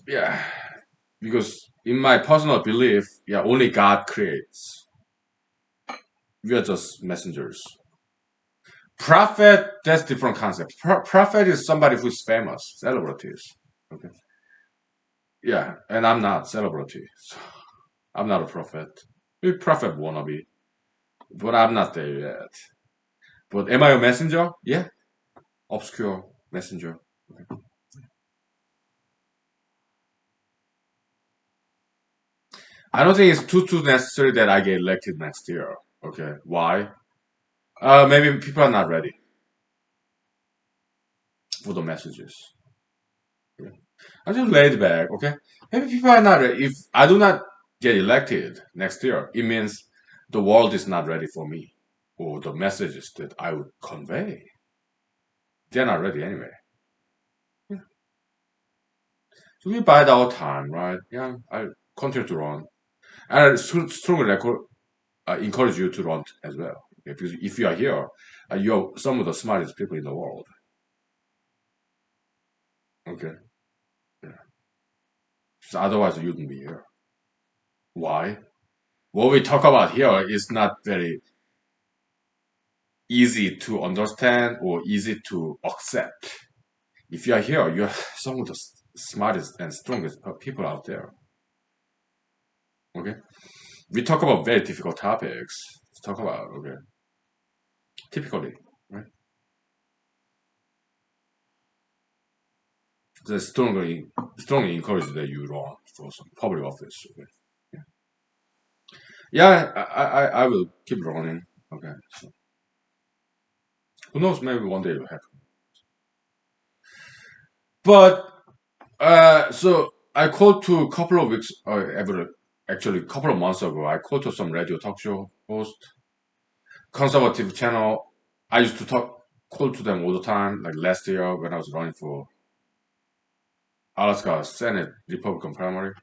yeah. Because in my personal belief, yeah, only God creates. We are just messengers. Prophet, that's different concept. Prophet is somebody who's famous, celebrities. Okay. Yeah, and I'm not celebrity. So I'm not a prophet. Maybe prophet wannabe, but I'm not there yet. But am I a messenger? Yeah, obscure messenger. I don't think it's too necessary that I get elected next year. Okay, why? Maybe people are not ready for the messages. Okay. I'm just laid back. Okay, maybe people are not ready. If I do not get elected next year, it means the world is not ready for me or the messages that I would convey. They're not ready anyway. Yeah. So we bide our time, right? Yeah, I continue to run. And I strongly encourage you to run as well. Okay? Because if you are here, you're some of the smartest people in the world. Okay. Yeah. So otherwise, you wouldn't be here. Why? What we talk about here is not very easy to understand or easy to accept. If you are here, you're some of the smartest and strongest people out there. Okay. We talk about very difficult topics to talk about. Okay. Typically, right? They strongly encourage that you run for some public office. Okay? Yeah, yeah, I will keep running. Okay, so who knows? Maybe one day it will happen. But so I called to a couple of weeks, actually a couple of months ago. I called to some radio talk show host, conservative channel. I used to call to them all the time. Like last year when I was running for Alaska Senate Republican primary,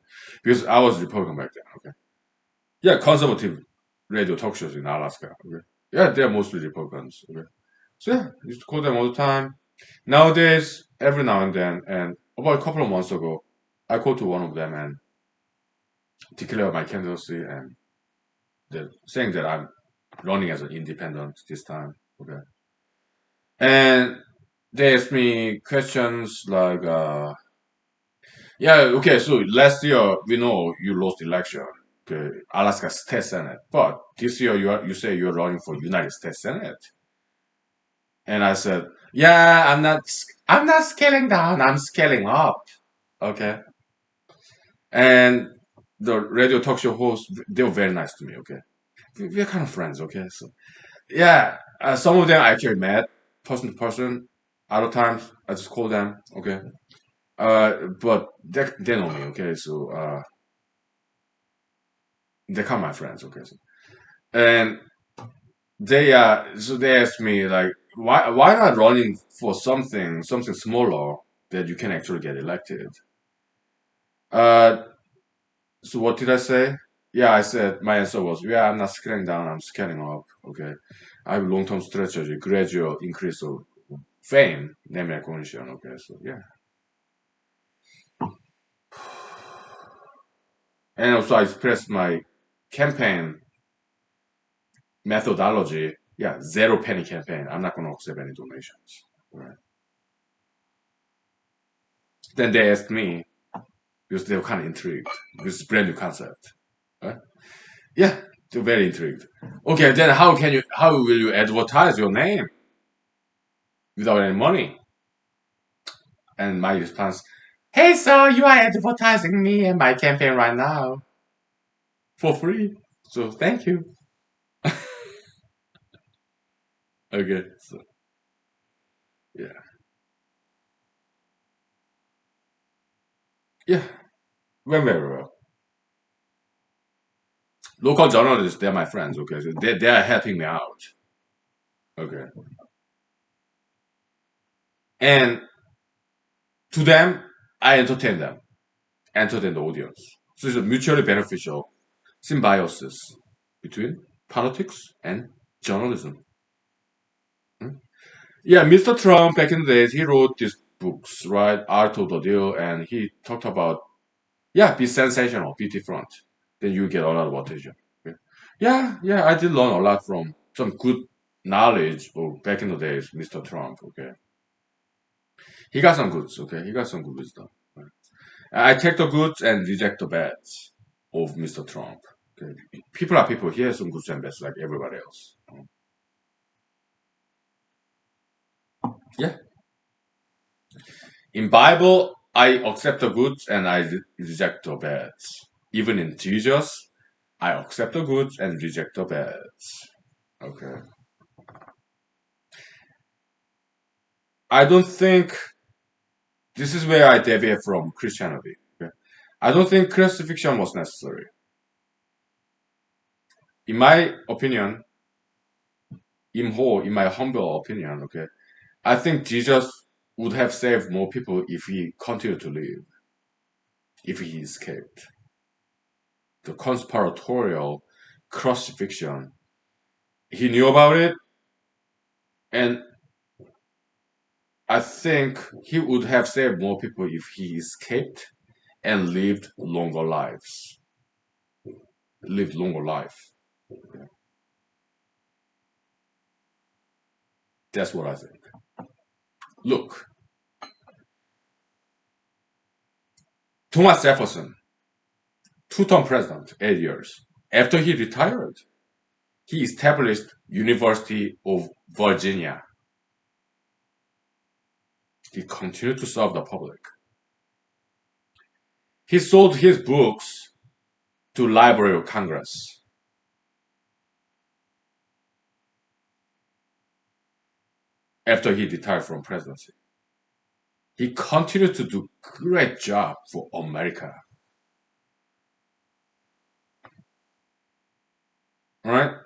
because I was Republican back then. Okay. Yeah, conservative radio talk shows in Alaska. Okay. Yeah, they're mostly Republicans. Okay. So yeah, I used to call them all the time. Nowadays, every now and then, and about a couple of months ago, I called to one of them and declared my candidacy and saying that I'm running as an independent this time. Okay. And they asked me questions like, yeah, okay, so last year we know you lost election, okay, Alaska State Senate, but this year you say you're running for United States Senate, and I said, yeah, I'm not scaling down, I'm scaling up, okay, and the radio talk show host they were very nice to me, okay, we're kind of friends, okay, so yeah, some of them I actually met person to person, other times I just call them, okay, but they know me, okay, so they come my friends, okay, so. And they asked me like why not running for something smaller that you can actually get elected. Uh, so what did I say? Yeah, I said my answer was yeah, I'm not scaling down, I'm scaling up. Okay, I have long-term strategy, gradual increase of fame, name recognition. Okay, so yeah, and also I expressed my campaign methodology. Yeah, zero penny campaign. I'm not going to accept any donations. Right. Then they asked me because they were kind of intrigued. This is brand new concept. Right? Yeah, they're very intrigued. Okay, then how will you advertise your name without any money? And my response, hey, sir, you are advertising me and my campaign right now for free. So thank you. Okay, so yeah, yeah, went very well. Local journalists, they're my friends. Okay, so they are helping me out. Okay, and to them, I entertain the audience. So it's a mutually beneficial symbiosis between politics and journalism. Hmm? Yeah, Mr. Trump back in the days, he wrote these books, right? Art of the Deal, and he talked about, yeah, be sensational, be different. Then you get a lot of attention. Okay? Yeah, yeah, I did learn a lot from some good knowledge of back in the days, Mr. Trump. Okay, he got some goods. Okay, he got some good wisdom. Right? I take the goods and reject the bads of Mr. Trump. Okay, people are people. He has some goods and bads like everybody else. Yeah, in Bible, I accept the goods and I reject the bads. Even in Jesus, I accept the goods and reject the bads. Okay. I don't think this is where I deviate from Christianity. Okay? I don't think crucifixion was necessary. In my opinion, in my humble opinion, okay, I think Jesus would have saved more people if he continued to live, if he escaped. The conspiratorial crucifixion, he knew about it, and I think he would have saved more people if he escaped and lived longer life. That's what I think. Look, Thomas Jefferson, two-term president, 8 years. After he retired, he established University of Virginia. He continued to serve the public. He sold his books to Library of Congress. After he retired from presidency, he continued to do great job for America. All right,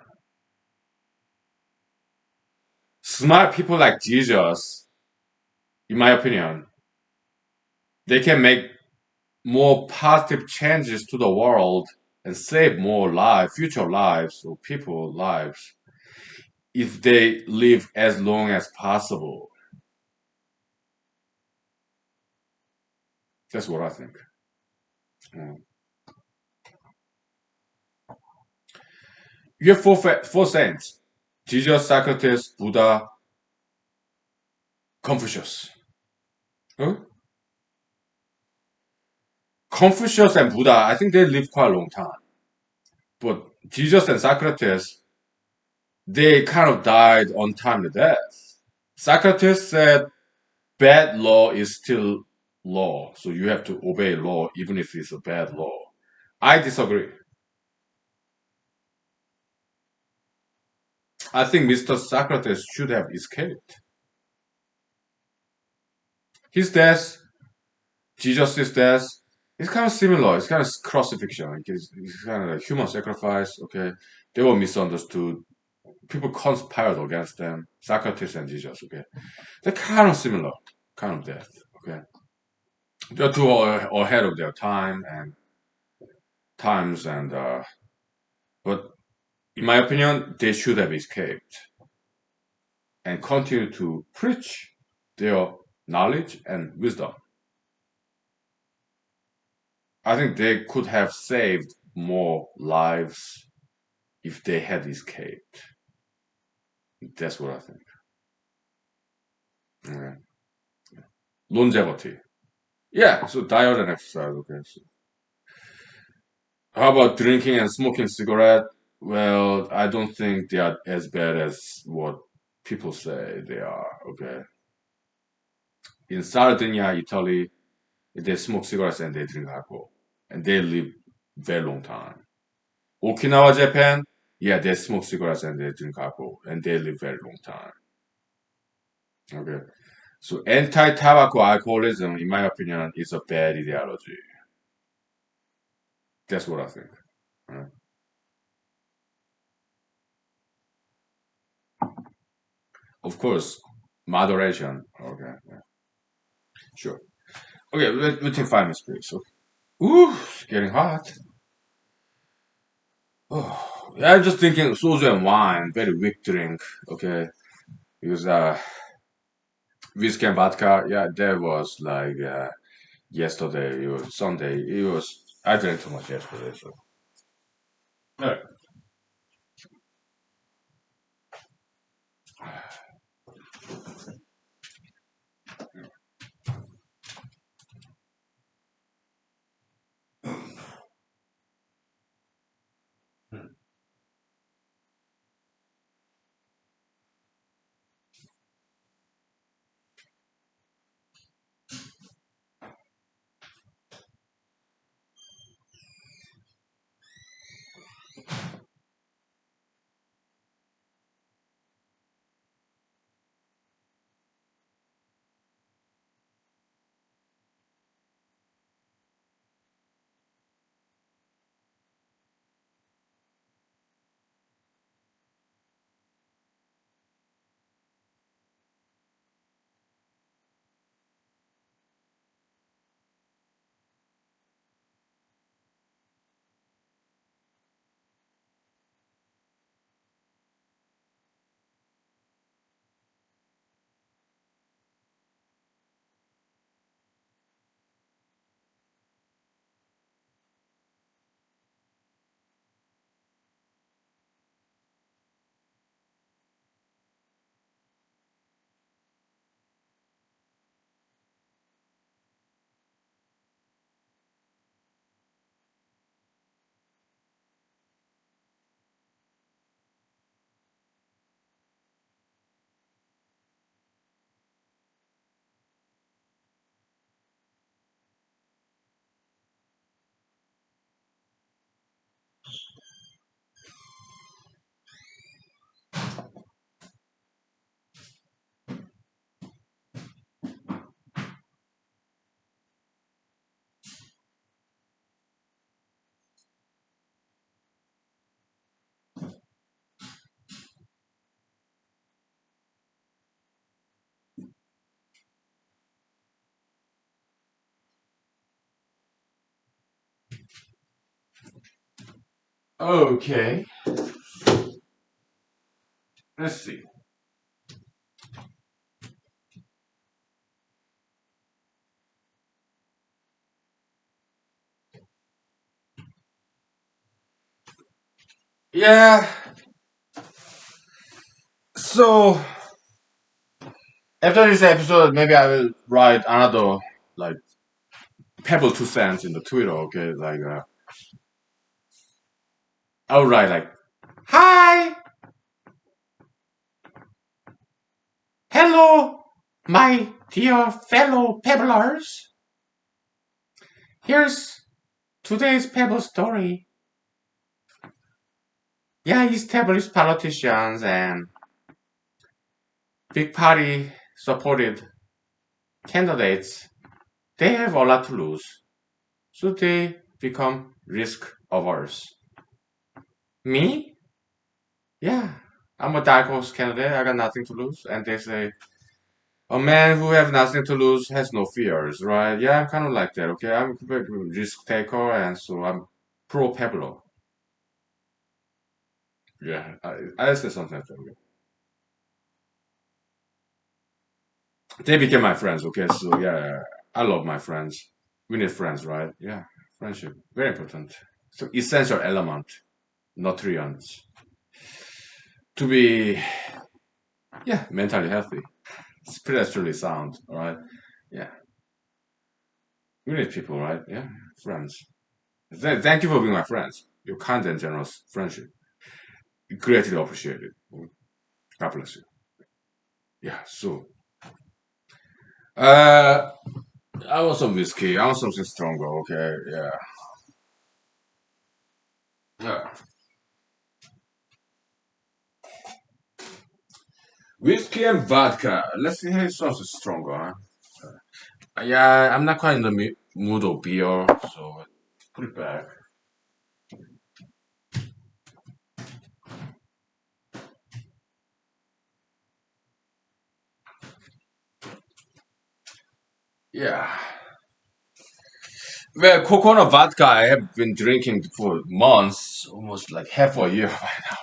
smart people like Jesus, in my opinion, they can make more positive changes to the world and save more future lives or people lives if they live as long as possible. That's what I think. Mm. You have four saints: Jesus, Socrates, Buddha, Confucius. Huh? Confucius and Buddha, I think they lived quite a long time. But Jesus and Socrates, they kind of died untimely death. Socrates said bad law is still law, so you have to obey law even if it's a bad law. I disagree. I think Mr. Socrates should have escaped. His death, Jesus' death, it's kind of similar. It's kind of crucifixion. Like it's kind of like human sacrifice. Okay, they were misunderstood. People conspired against them. Socrates and Jesus. Okay, they're kind of similar, kind of death. Okay, they're two ahead of their time and times, and but in my opinion, they should have escaped and continue to preach their knowledge and wisdom. I think they could have saved more lives if they had escaped. That's what I think. Yeah. Longevity. Yeah, so diet and exercise. Okay. So how about drinking and smoking cigarette? Well, I don't think they are as bad as what people say they are. Okay. In Sardinia, Italy, they smoke cigarettes and they drink alcohol, and they live very long time. Okinawa, Japan, yeah, they smoke cigarettes and they drink alcohol, and they live very long time. Okay. So anti-tobacco alcoholism, in my opinion, is a bad ideology. That's what I think. Uh, of course, moderation. Okay, yeah, sure. Okay, we take 5 minutes break. So, ooh, it's getting hot. Oh, yeah, I'm just thinking soju and wine, very weak drink. Okay, because whiskey and vodka, yeah, that was like yesterday. It was Sunday. It was I drank too much yesterday. So, yeah. Okay, let's see. Yeah. So after this episode, maybe I will write another like Pebble 2 cents in the Twitter. Okay, like I'll write like, "Hi, hello, my dear fellow Pebblers. Here's today's Pebble story. Yeah, established politicians and big party supported candidates, they have a lot to lose, so they become risk averse. Me? Yeah, I'm a dark horse candidate. I got nothing to lose, and they say a man who have nothing to lose has no fears, right? Yeah, I'm kind of like that. Okay, I'm a risk taker, and so I'm pro Pablo. Yeah, I say something like that. Okay. They became my friends. Okay, so yeah, I love my friends. We need friends, right? Yeah, friendship very important. So essential element, nutrients to be yeah mentally healthy, spiritually sound. All right. Yeah. We need people, right? Yeah, friends. Thank you for being my friends. Your kind and generous friendship. Greatly appreciated. God bless you. Yeah, so uh I want some whiskey. I want something stronger, okay? Yeah. Yeah. Whiskey and vodka. Let's see here something stronger, huh? Yeah, I'm not quite in the mood of beer, so put it back. Yeah. Well, coconut vodka I have been drinking for months, almost like half a year by now.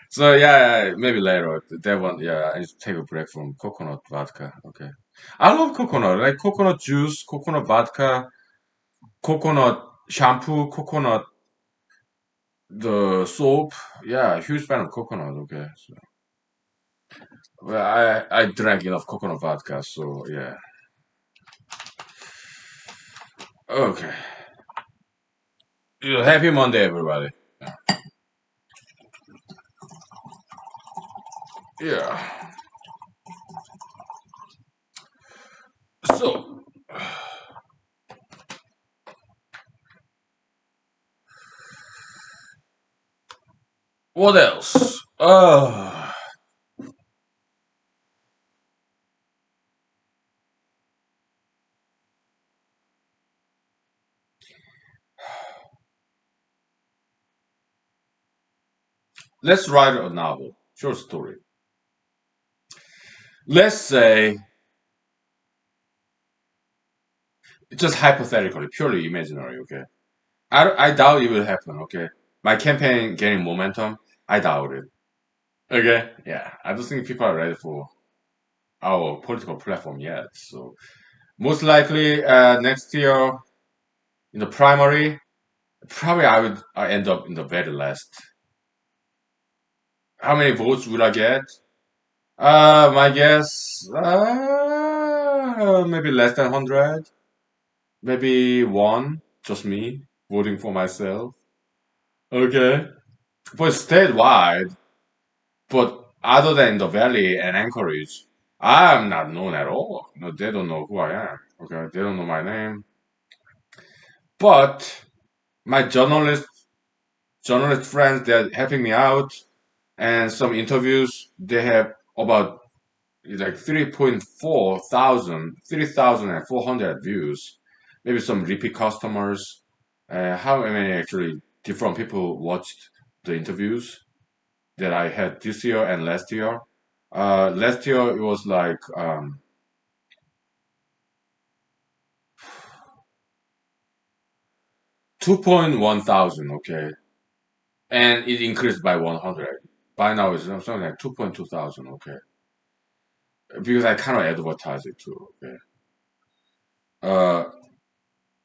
So yeah, maybe later. That one, yeah, I need to take a break from coconut vodka. Okay. I love coconut, like coconut juice, coconut vodka, coconut shampoo, coconut the soap. Yeah, huge fan of coconut. Okay. So, well, I drank enough coconut vodka, so yeah. Okay. Yeah, happy Monday, everybody. Yeah. So, what else? Let's write a novel, short story. Let's say, just hypothetically, purely imaginary, okay? I doubt it will happen, okay? My campaign gaining momentum, I doubt it. Okay? Yeah, I don't think people are ready for our political platform yet. So, most likely next year in the primary, probably I end up in the very last. How many votes would I get? My guess, maybe less than 100. Maybe one, just me, voting for myself. Okay. For statewide, but other than the Valley and Anchorage, I'm not known at all. No, they don't know who I am. Okay, they don't know my name. But my journalist friends, they're helping me out, and some interviews they have about like 3,400 views. Maybe some repeat customers. How many actually different people watched the interviews that I had this year and last year? Last year it was like 2.1 thousand, okay, and it increased by 100. By now it's something like 2.2 thousand, okay, because I kind of advertise it too, okay. Uh,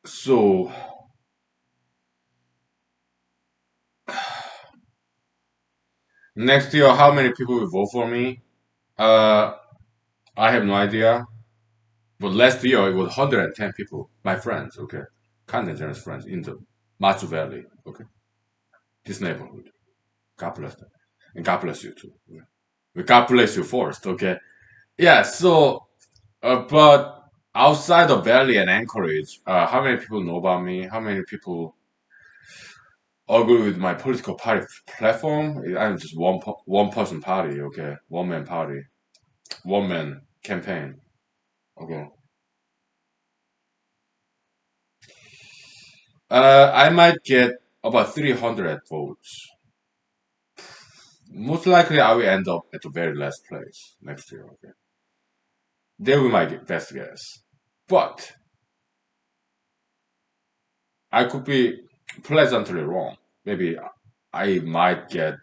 so next year, how many people will vote for me? Uh, I have no idea. But last year it was 110 people, my friends, okay, kind and generous friends in the Matsu Valley, okay, this neighborhood. God bless them, and God bless you too. Okay? But God bless you first, okay. Yeah. So, but outside of Valley and Anchorage, how many people know about me? How many people agree with my political party platform? I'm just one person party, okay, one man party, one man campaign, okay. I might get about 300 votes. Most likely, I will end up at the very last place next year. Okay, there will my best guess. But I could be pleasantly wrong. Maybe I might get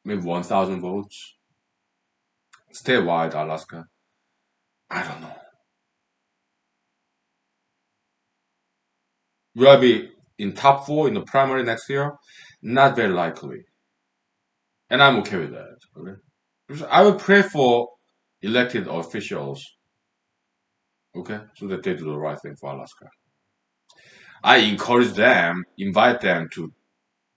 maybe 1,000 votes statewide, Alaska. I don't know. Will I be in top four in the primary next year? Not very likely, and I'm okay with that. Okay, because I will pray for elected officials okay, so that they do the right thing for Alaska. I encourage them, invite them to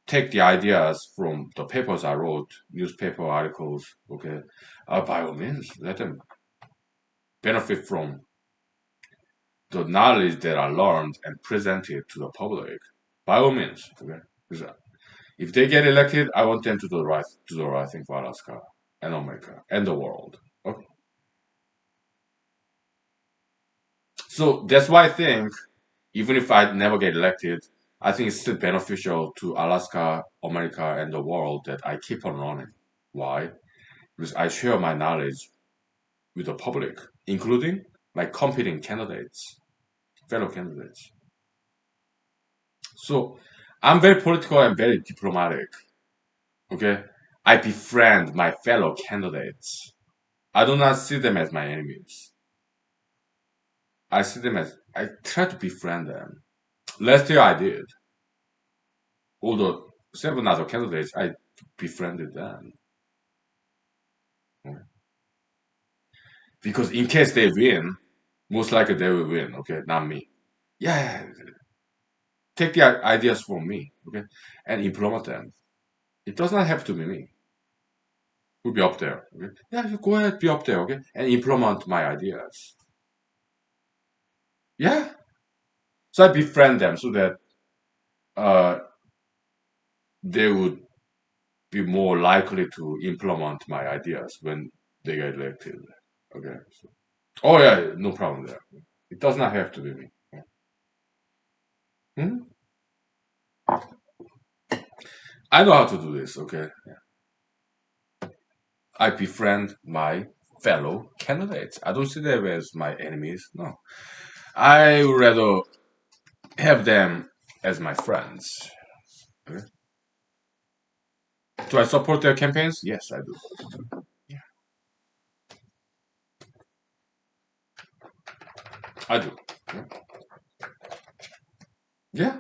take the ideas from the papers I wrote, newspaper articles, okay, by all means, let them benefit from the knowledge that I learned and present it to the public. By all means, okay. Because if they get elected, I want them to do the right thing for Alaska and America and the world. Okay. So that's why I think even if I never get elected, I think it's still beneficial to Alaska, America, and the world that I keep on running. Why? Because I share my knowledge with the public, including my competing candidates, fellow candidates. So I'm very political and very diplomatic. Okay, I befriend my fellow candidates. I do not see them as my enemies. I see them as I try to befriend them. Last year I did. All the seven other candidates, I befriended them. Because in case they win, most likely they will win, okay, not me. Yeah, take the ideas from me, okay, and implement them. It does not have to be me who be up there, okay. Yeah, you go ahead, be up there, okay, and implement my ideas. Yeah, so I befriend them so that uh, they would be more likely to implement my ideas when they get elected. Okay. So, oh yeah, no problem there. It does not have to be me. Hmm? I know how to do this. Okay. I befriend my fellow candidates. I don't see them as my enemies. No, I would rather have them as my friends. Okay? Do I support their campaigns? Yes, I do. I do. Yeah. Yeah.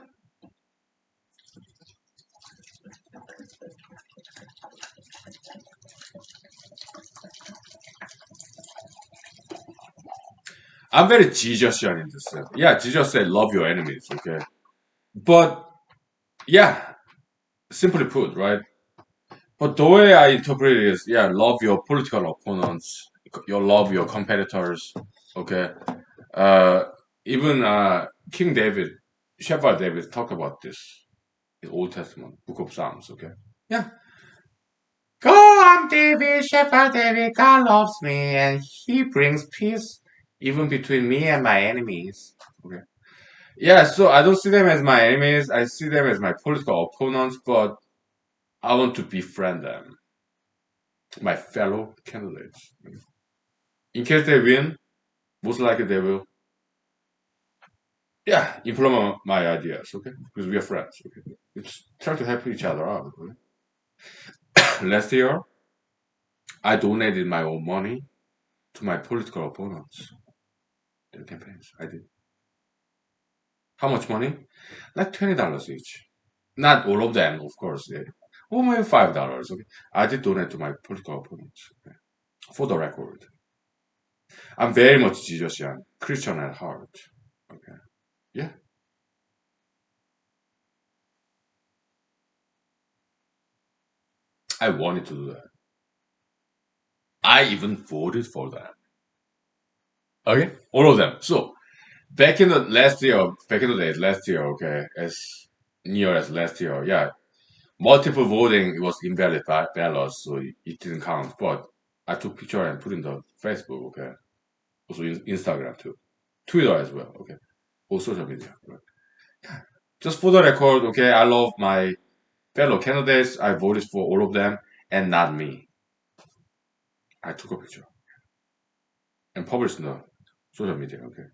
I'm very Jesusian in this sense. Yeah, Jesus said, "Love your enemies." Okay, but yeah, simply put, right? But the way I interpret it is, yeah, love your political opponents, you love your competitors. Okay, uh, even King David, Shepherd David, talk about this in Old Testament, Book of Psalms. Okay, yeah. Go on, David, Shepherd David, God loves me, and He brings peace even between me and my enemies. Okay. Yeah, so I don't see them as my enemies. I see them as my political opponents, but I want to befriend them, my fellow candidates. In case they win, most likely they will, yeah, implement my ideas, okay? Because we are friends, okay? It's try to help each other out, okay? Last year, I donated my own money to my political opponents, their campaigns. I did. How much money? Like $20 each. Not all of them, of course. Yeah. Or maybe $5, okay? I did donate to my political opponents, okay? For the record. I'm very much Jesusian, Christian at heart. Okay. Yeah. I wanted to do that. I even voted for them. Okay. All of them. So back in the last year, back in the days, last year, okay, as near as last year, yeah, multiple voting it was invalid ballots, so it didn't count. But I took picture and put in the Facebook, okay, also in Instagram too, Twitter as well, okay, all social media. Right? Just for the record, okay, I love my fellow candidates. I voted for all of them, and not me. I took a picture and published in the social media, okay.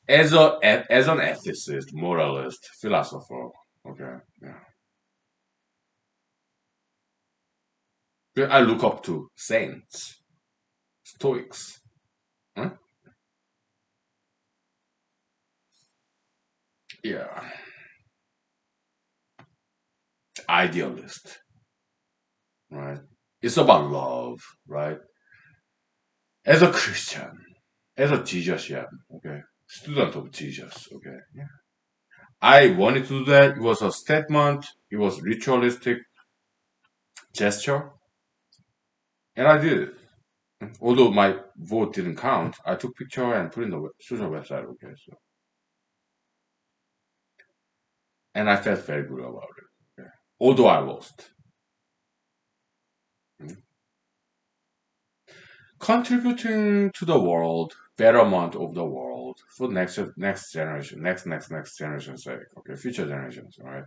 As an ethicist, moralist, philosopher, okay, yeah. I look up to saints, stoics, huh? Yeah, idealist, right? It's about love, right? As a Christian, as a Jesusian, okay, student of Jesus, okay. Yeah. I wanted to do that. It was a statement. It was ritualistic gesture, and I did it. Although my vote didn't count, I took picture and put in the social website. Okay, so and I felt very good about it. Okay. Although I lost. Mm. Contributing to the world, betterment of the world for next generation, next generation's sake. Okay, future generations. All right.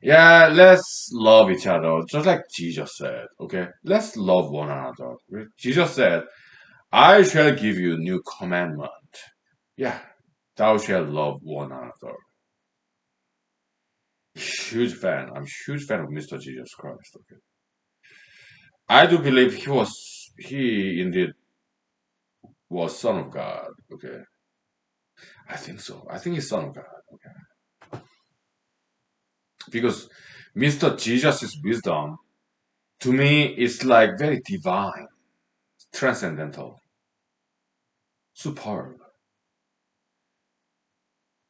Yeah, let's love each other, just like Jesus said. Okay, let's love one another. Jesus said, "I shall give you new commandment." Yeah, thou shalt love one another. Huge fan. I'm huge fan of Mr. Jesus Christ. Okay, I do believe he indeed was Son of God. Okay, I think so. I think he's Son of God. Okay, because Mr. Jesus' wisdom to me is like very divine, transcendental, superb.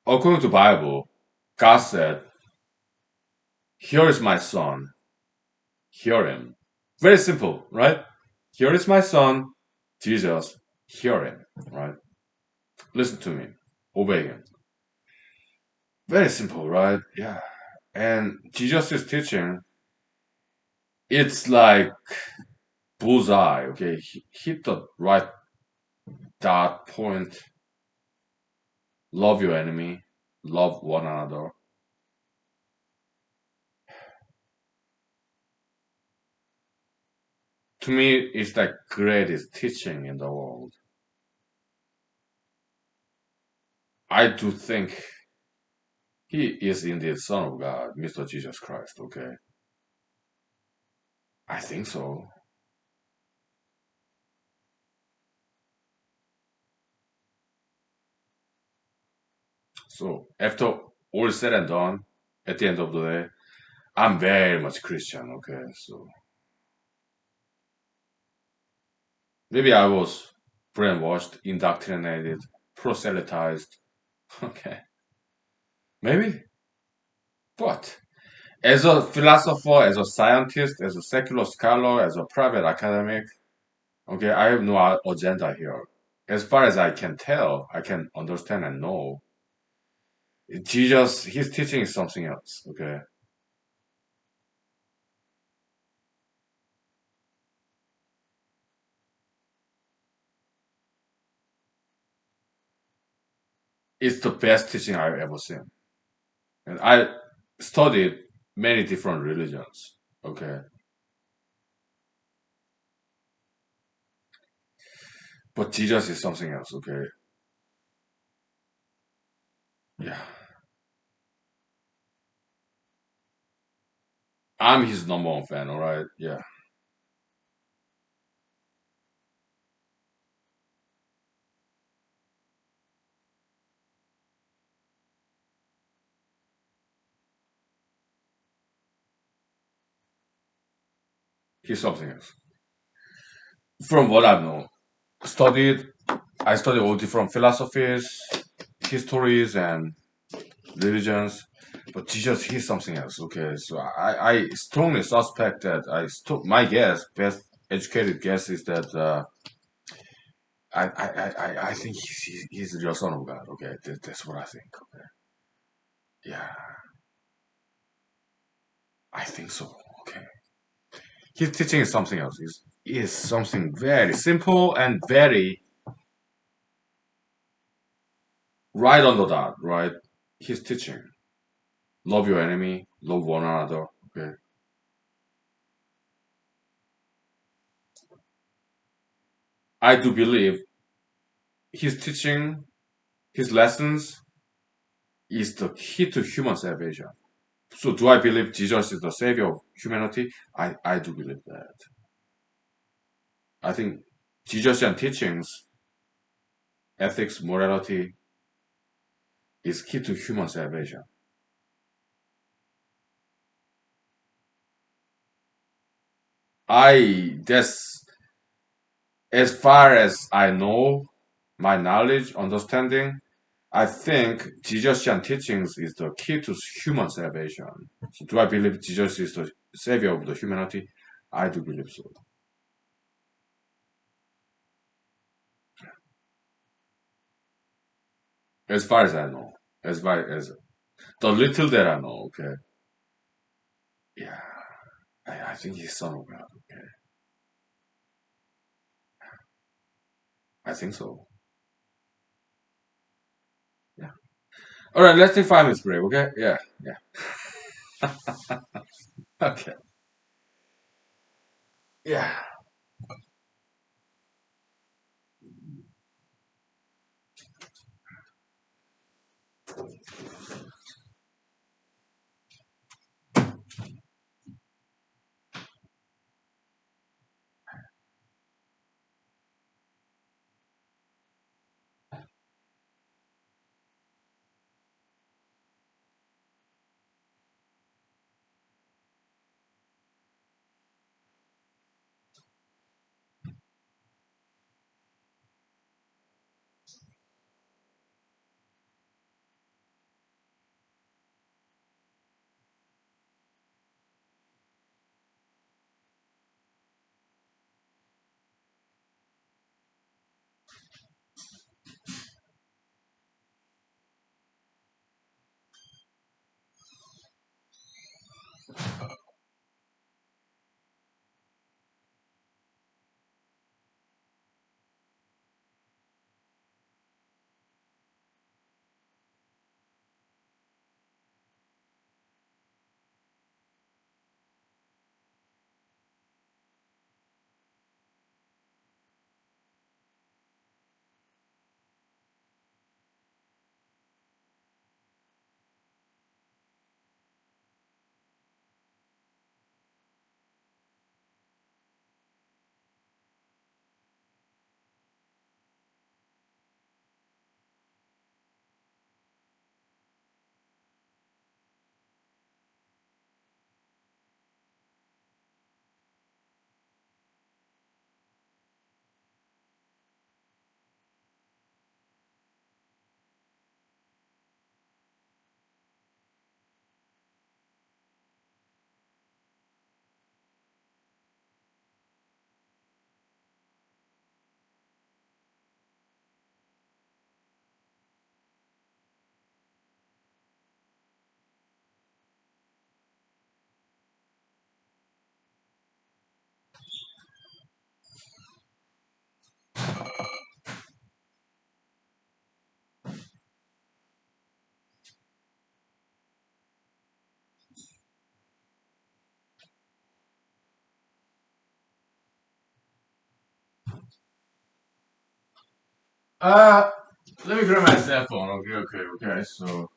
According to Bible, God said, "Here is my son, hear him." Very simple, right? Here is my son, Jesus, hear him, right? Listen to me, obey him. Very simple, right? Yeah. And Jesus' teaching, it's like bullseye, okay? Hit the right dot point, love your enemy, love one another. To me, it's the greatest teaching in the world. I do think he is indeed Son of God, Mr. Jesus Christ, okay? I think so. So, after all said and done, at the end of the day, I'm very much Christian, okay? So, maybe I was brainwashed, indoctrinated, proselytized, okay? Maybe. But, as a philosopher, as a scientist, as a secular scholar, as a private academic, okay, I have no agenda here. As far as I can tell, I can understand and know, Jesus, his teaching is something else, okay? It's the best teaching I've ever seen. And I studied many different religions, okay? But Jesus is something else, okay? Yeah. I'm his number one fan, all right? Yeah. He's something else. From what I know, studied, I studied all different philosophies, histories, and religions. But Jesus, he's something else, okay? So I strongly suspect that my guess, best educated guess is that I think he's the real son of God. Okay, that's what I think. Okay, yeah, I think so. Okay, his teaching is something else. Is something very simple and very right on the dot. Right, his teaching. Love your enemy. Love one another. Okay, I do believe his teaching, his lessons is the key to human salvation. So, do I believe Jesus is the savior of humanity? I do believe that. I think Jesus and teachings, ethics, morality is key to human salvation. that's as far as I know, my knowledge, understanding. I think Jesus' teachings is the key to human salvation. So do I believe Jesus is the savior of the humanity? I do believe so. As far as I know, as far as the little that I know, okay. Yeah, I think he's son of God. Okay, I think so. Yeah. All right, let's take 5 minutes break. Okay. Yeah. Yeah. Okay. Yeah. Uh, Let me grab my cell phone. Okay. Okay. Okay. So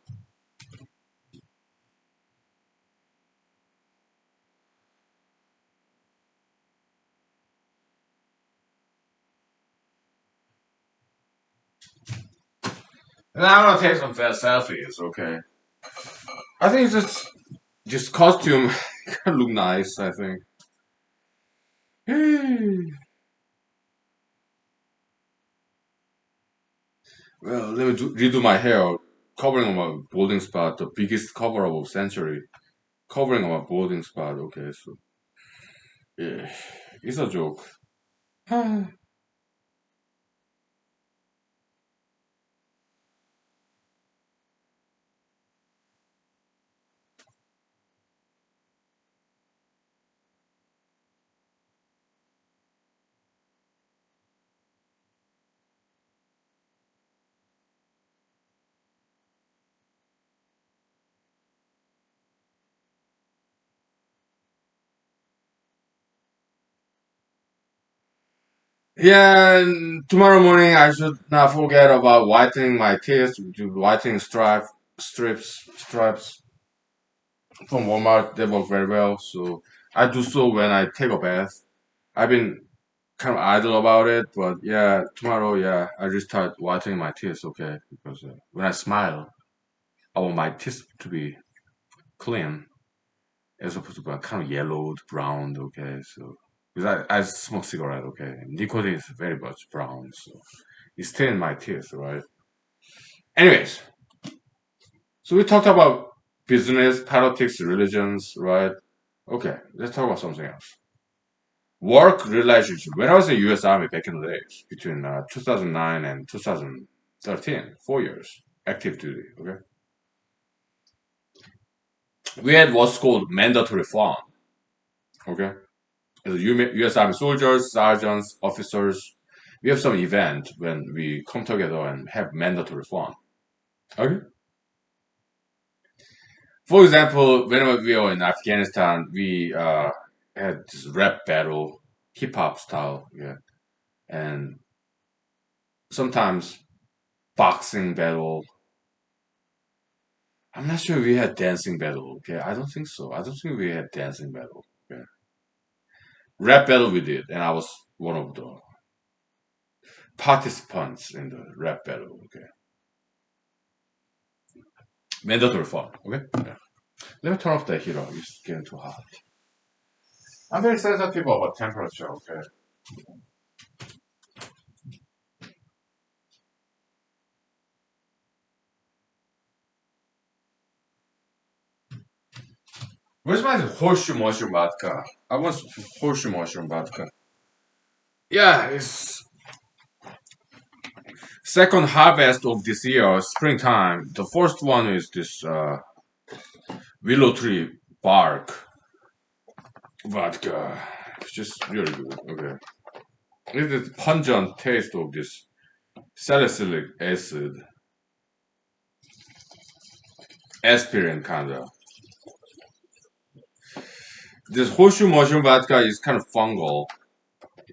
now I'm gonna take some fast selfies. Okay. I think it's just costume can look nice. I think. Well, let me redo my hair, covering my balding spot, the biggest cover up of century, covering my balding spot. Okay, so yeah, it's a joke. Yeah, and tomorrow morning I should not forget about whitening my teeth, do whitening stripes from Walmart. They work very well, so I do so when I take a bath. I've been kind of idle about it, but yeah, tomorrow, yeah, I just start whitening my teeth, okay? Because when I smile, I want my teeth to be clean as opposed to be kind of yellowed, brown, okay? So. because I smoke cigarette, okay? Nicotine is very much brown, so it's still in my teeth, right? Anyways, so we talked about business, politics, religions, right? Okay, let's talk about something else. Work relationship. When I was in the U.S. Army back in the days, between 2009 and 2013, 4 years, active duty, okay? We had what's called mandatory fund, okay? As a U.S. Army soldiers, sergeants, officers, we have some event when we come together and have mandatory fun. Okay. For example, whenever we were in Afghanistan, we had this rap battle, hip hop style, yeah, and sometimes boxing battle. I'm not sure we had dancing battle. Okay, I don't think so. I don't think we had dancing battle. Okay, rap battle we did, and I was one of the participants in the rap battle. Okay, mandatory fun. Okay, yeah. Let me turn off the heater. It's getting too hot. I'm very sensitive about temperature. Okay. Where's my horseshoe mushroom vodka? I want horseshoe mushroom vodka. Yeah, it's second harvest of this year, springtime. The first one is this willow tree bark vodka. It's just really good. Okay. It's the pungent taste of this salicylic acid, aspirin kind of. This horseshoe mushroom vodka is kind of fungal.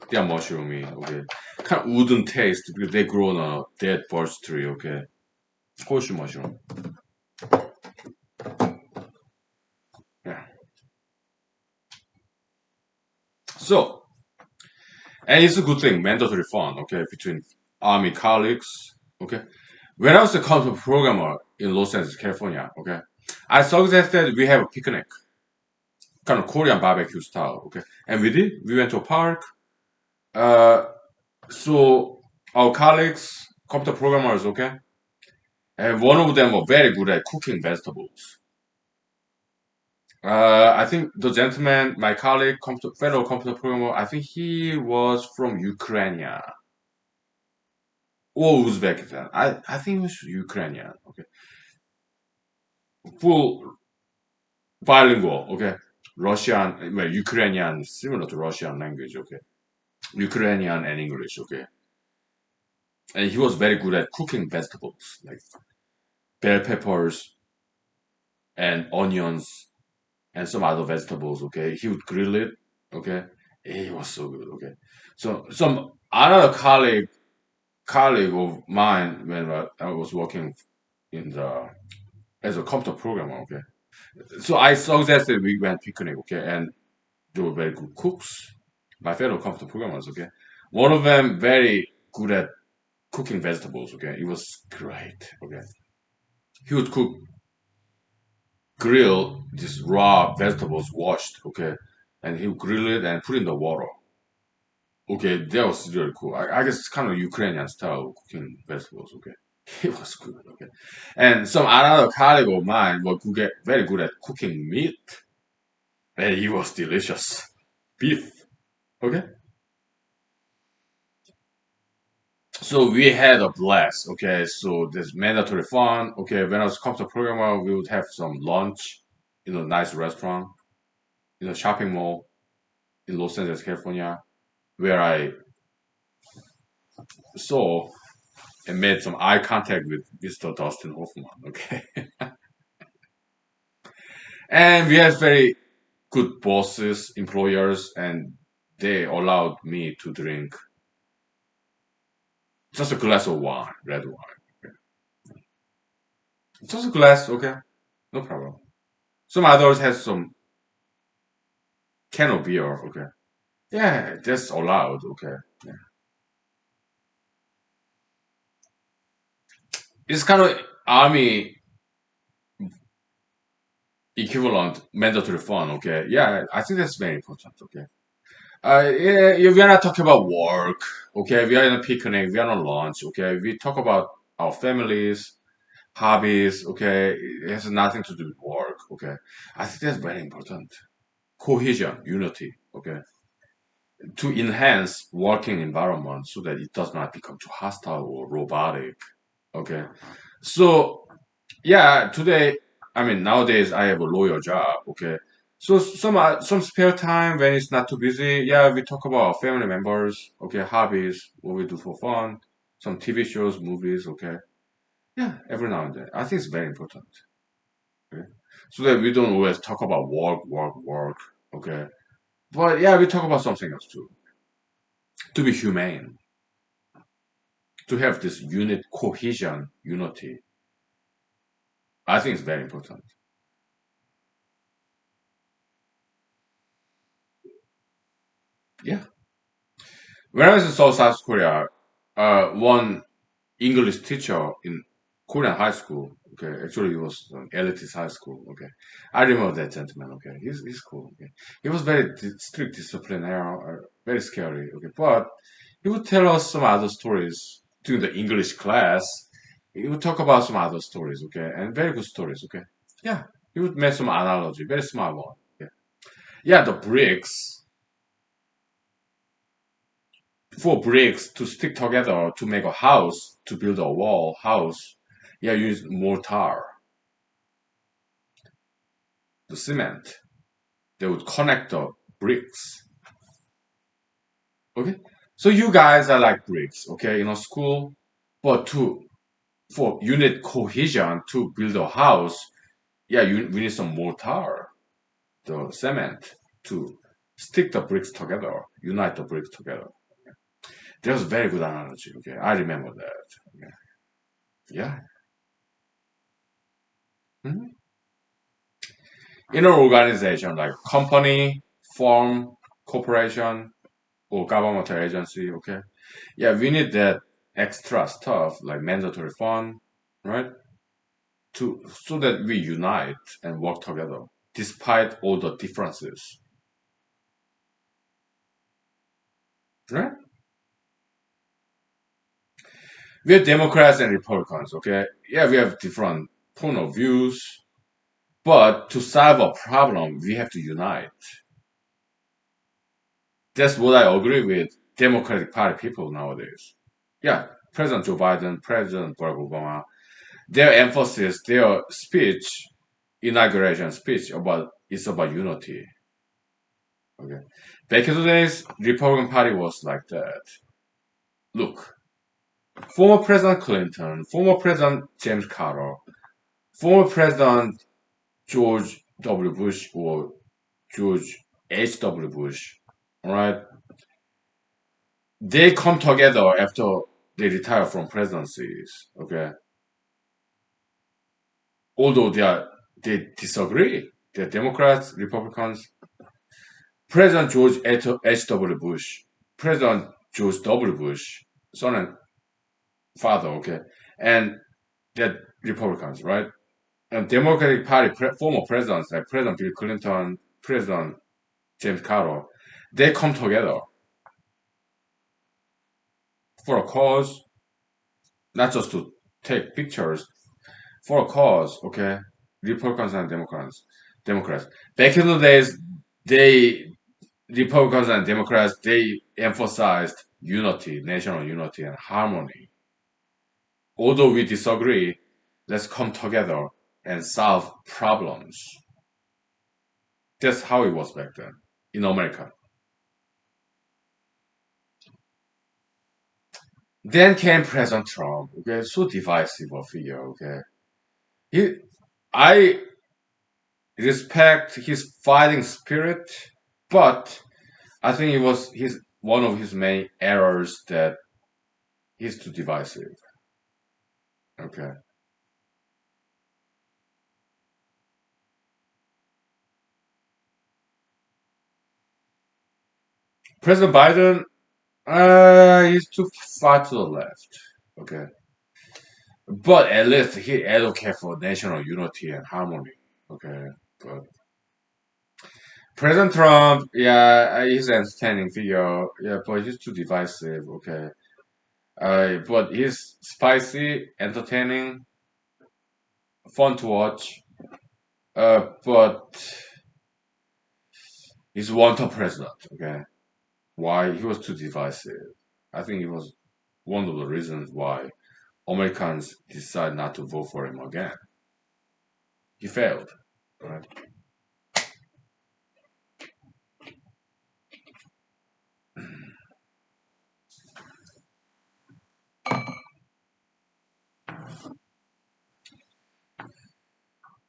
They are mushroomy, okay. Kind of wooden taste because they grow on a dead birch tree, okay. Horseshoe mushroom. Yeah. So, and it's a good thing, mandatory fun, okay, between army colleagues, okay. When I was a computer programmer in Los Angeles, California, okay, I suggested we have a picnic, kind of Korean barbecue style, okay. And we did. We went to a park. Uh, so our colleagues, computer programmers, okay, and one of them were very good at cooking vegetables. I think the gentleman, my colleague, fellow computer programmer, I think he was from Ukraine or Uzbekistan. I think it was Ukrainian. Okay, full bilingual. Okay, Russian, well, Ukrainian, similar to Russian language. Okay, Ukrainian and English. Okay, and he was very good at cooking vegetables like bell peppers and onions and some other vegetables. Okay, he would grill it. Okay, it was so good. Okay, so some another colleague of mine when I was working in the as a computer programmer. Okay, so I suggested we went picnic. Okay, and they were very good cooks. My fellow computer programmers. Okay, one of them very good at cooking vegetables. Okay, it was great. Okay, he would grill these raw vegetables washed. Okay, and he would grill it and put in the water. Okay, that was really cool. I guess it's kind of Ukrainian style of cooking vegetables. Okay. It was good, okay. And some another colleague of mine was very good at cooking meat, and it was delicious. Beef, okay. So we had a blast, okay. So this mandatory fun, okay. When I was computer programmer, we would have some lunch in a nice restaurant in a shopping mall in Los Angeles, California, where I saw and made some eye contact with Mr. Dustin Hoffman, okay. And we had very good bosses, employers, and they allowed me to drink just a glass of wine, red wine. Okay. Just a glass, okay, no problem. Some others had some can of beer, okay. Yeah, that's allowed, okay. Yeah. It's kind of army equivalent mandatory fun, okay. Yeah, I think that's very important, okay. Yeah, we are not talking about work. Okay, we are in a picnic. We are on lunch. Okay, we talk about our families, hobbies. Okay, it has nothing to do with work. Okay, I think that's very important. Cohesion, unity. Okay, to enhance working environment so that it does not become too hostile or robotic. Okay, so yeah, today, I mean, nowadays I have a lawyer job. Okay, so some spare time when it's not too busy. Yeah, we talk about our family members. Okay, hobbies, what we do for fun, some TV shows, movies. Okay, yeah, every now and then. I think it's very important. Okay, so that we don't always talk about work, work, work. Okay, but yeah, we talk about something else too. To be humane, to have this unit, cohesion, unity. I think it's very important. Yeah. When I was in South Korea, one English teacher in Korean high school. Okay, actually it was an elitist high school. Okay, I remember that gentleman. Okay, he's cool. Okay, he was very strict disciplinarian, very scary. Okay, but he would tell us some other stories during the English class. He would talk about some other stories. Okay, and very good stories. Okay, yeah, he would make some analogy, very smart one. Yeah, yeah, the bricks. For bricks to stick together to make a house, to build a wall house, yeah, you use mortar, the cement. They would connect the bricks. Okay, so you guys are like bricks. Okay, in a school, but to for unit cohesion to build a house, yeah, we need some mortar, the cement to stick the bricks together, unite the bricks together. That was a very good analogy. Okay, I remember that. Okay. Yeah. Mhm. In an organization like company, firm, corporation, or governmental agency, okay? Yeah, we need that extra stuff like mandatory fund, right? To so that we unite and work together despite all the differences, right? We have Democrats and Republicans, okay? Yeah, we have different point of views, but to solve a problem, we have to unite. That's what I agree with Democratic Party people nowadays. Yeah, President Joe Biden, President Barack Obama, their emphasis, their speech, inauguration speech about it's about unity. Okay, back in the days, Republican Party was like that. Look, former President Clinton, former President James Carter, former President George W. Bush or George H. W. Bush, all right, they come together after they retire from presidencies. Okay, although they disagree, they're Democrats, Republicans. President George H.W. Bush, President George W. Bush, son and father, okay, and they're Republicans, right? And Democratic Party former presidents like President Bill Clinton, President James Carter, they come together for a cause, not just to take pictures, for a cause, okay? Republicans and Democrats. Back in the days, they Republicans and Democrats they emphasized unity, national unity and harmony. Although we disagree, let's come together and solve problems. That's how it was back then in America. Then came President Trump. Okay, so divisive a figure. Okay, he, I respect his fighting spirit, but I think it was his one of his main errors that he's too divisive. Okay, President Biden, he's too far to the left. Okay, but at least he advocate for national unity and harmony. Okay, but President Trump, yeah, he's an entertaining figure, yeah, but he's too divisive, okay. But he's spicy, entertaining, fun to watch. But he's one top president, okay. Why he was too divisive? I think it was one of the reasons why Americans decide not to vote for him again. He failed, right?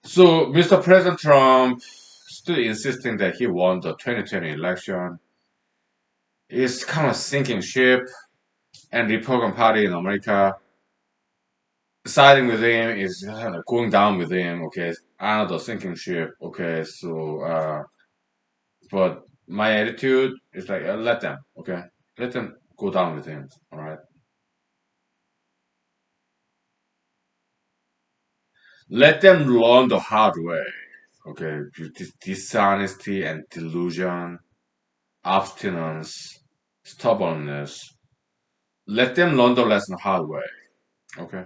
So Mr. President Trump still insisting that he won the 2020 election is kind of sinking ship, and Republican Party in America siding with him is going down with him. Okay, another sinking ship. Okay, so but my attitude is like let them. Okay, let them go down with him. All right, let them learn the hard way. Okay, dishonesty and delusion, abstinence, stubbornness. Let them learn the lesson the hard way. Okay,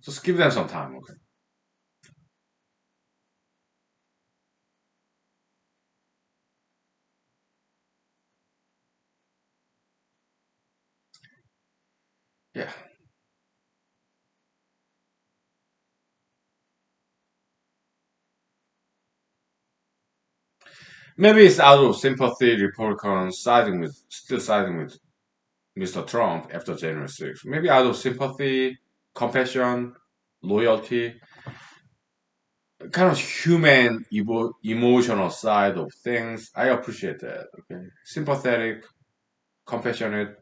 just give them some time. Okay. Yeah. Maybe it's out of sympathy, Republicans still siding with Mr. Trump after January 6th. Maybe out of sympathy, compassion, loyalty, kind of human, emotional side of things. I appreciate that. Okay, sympathetic, compassionate,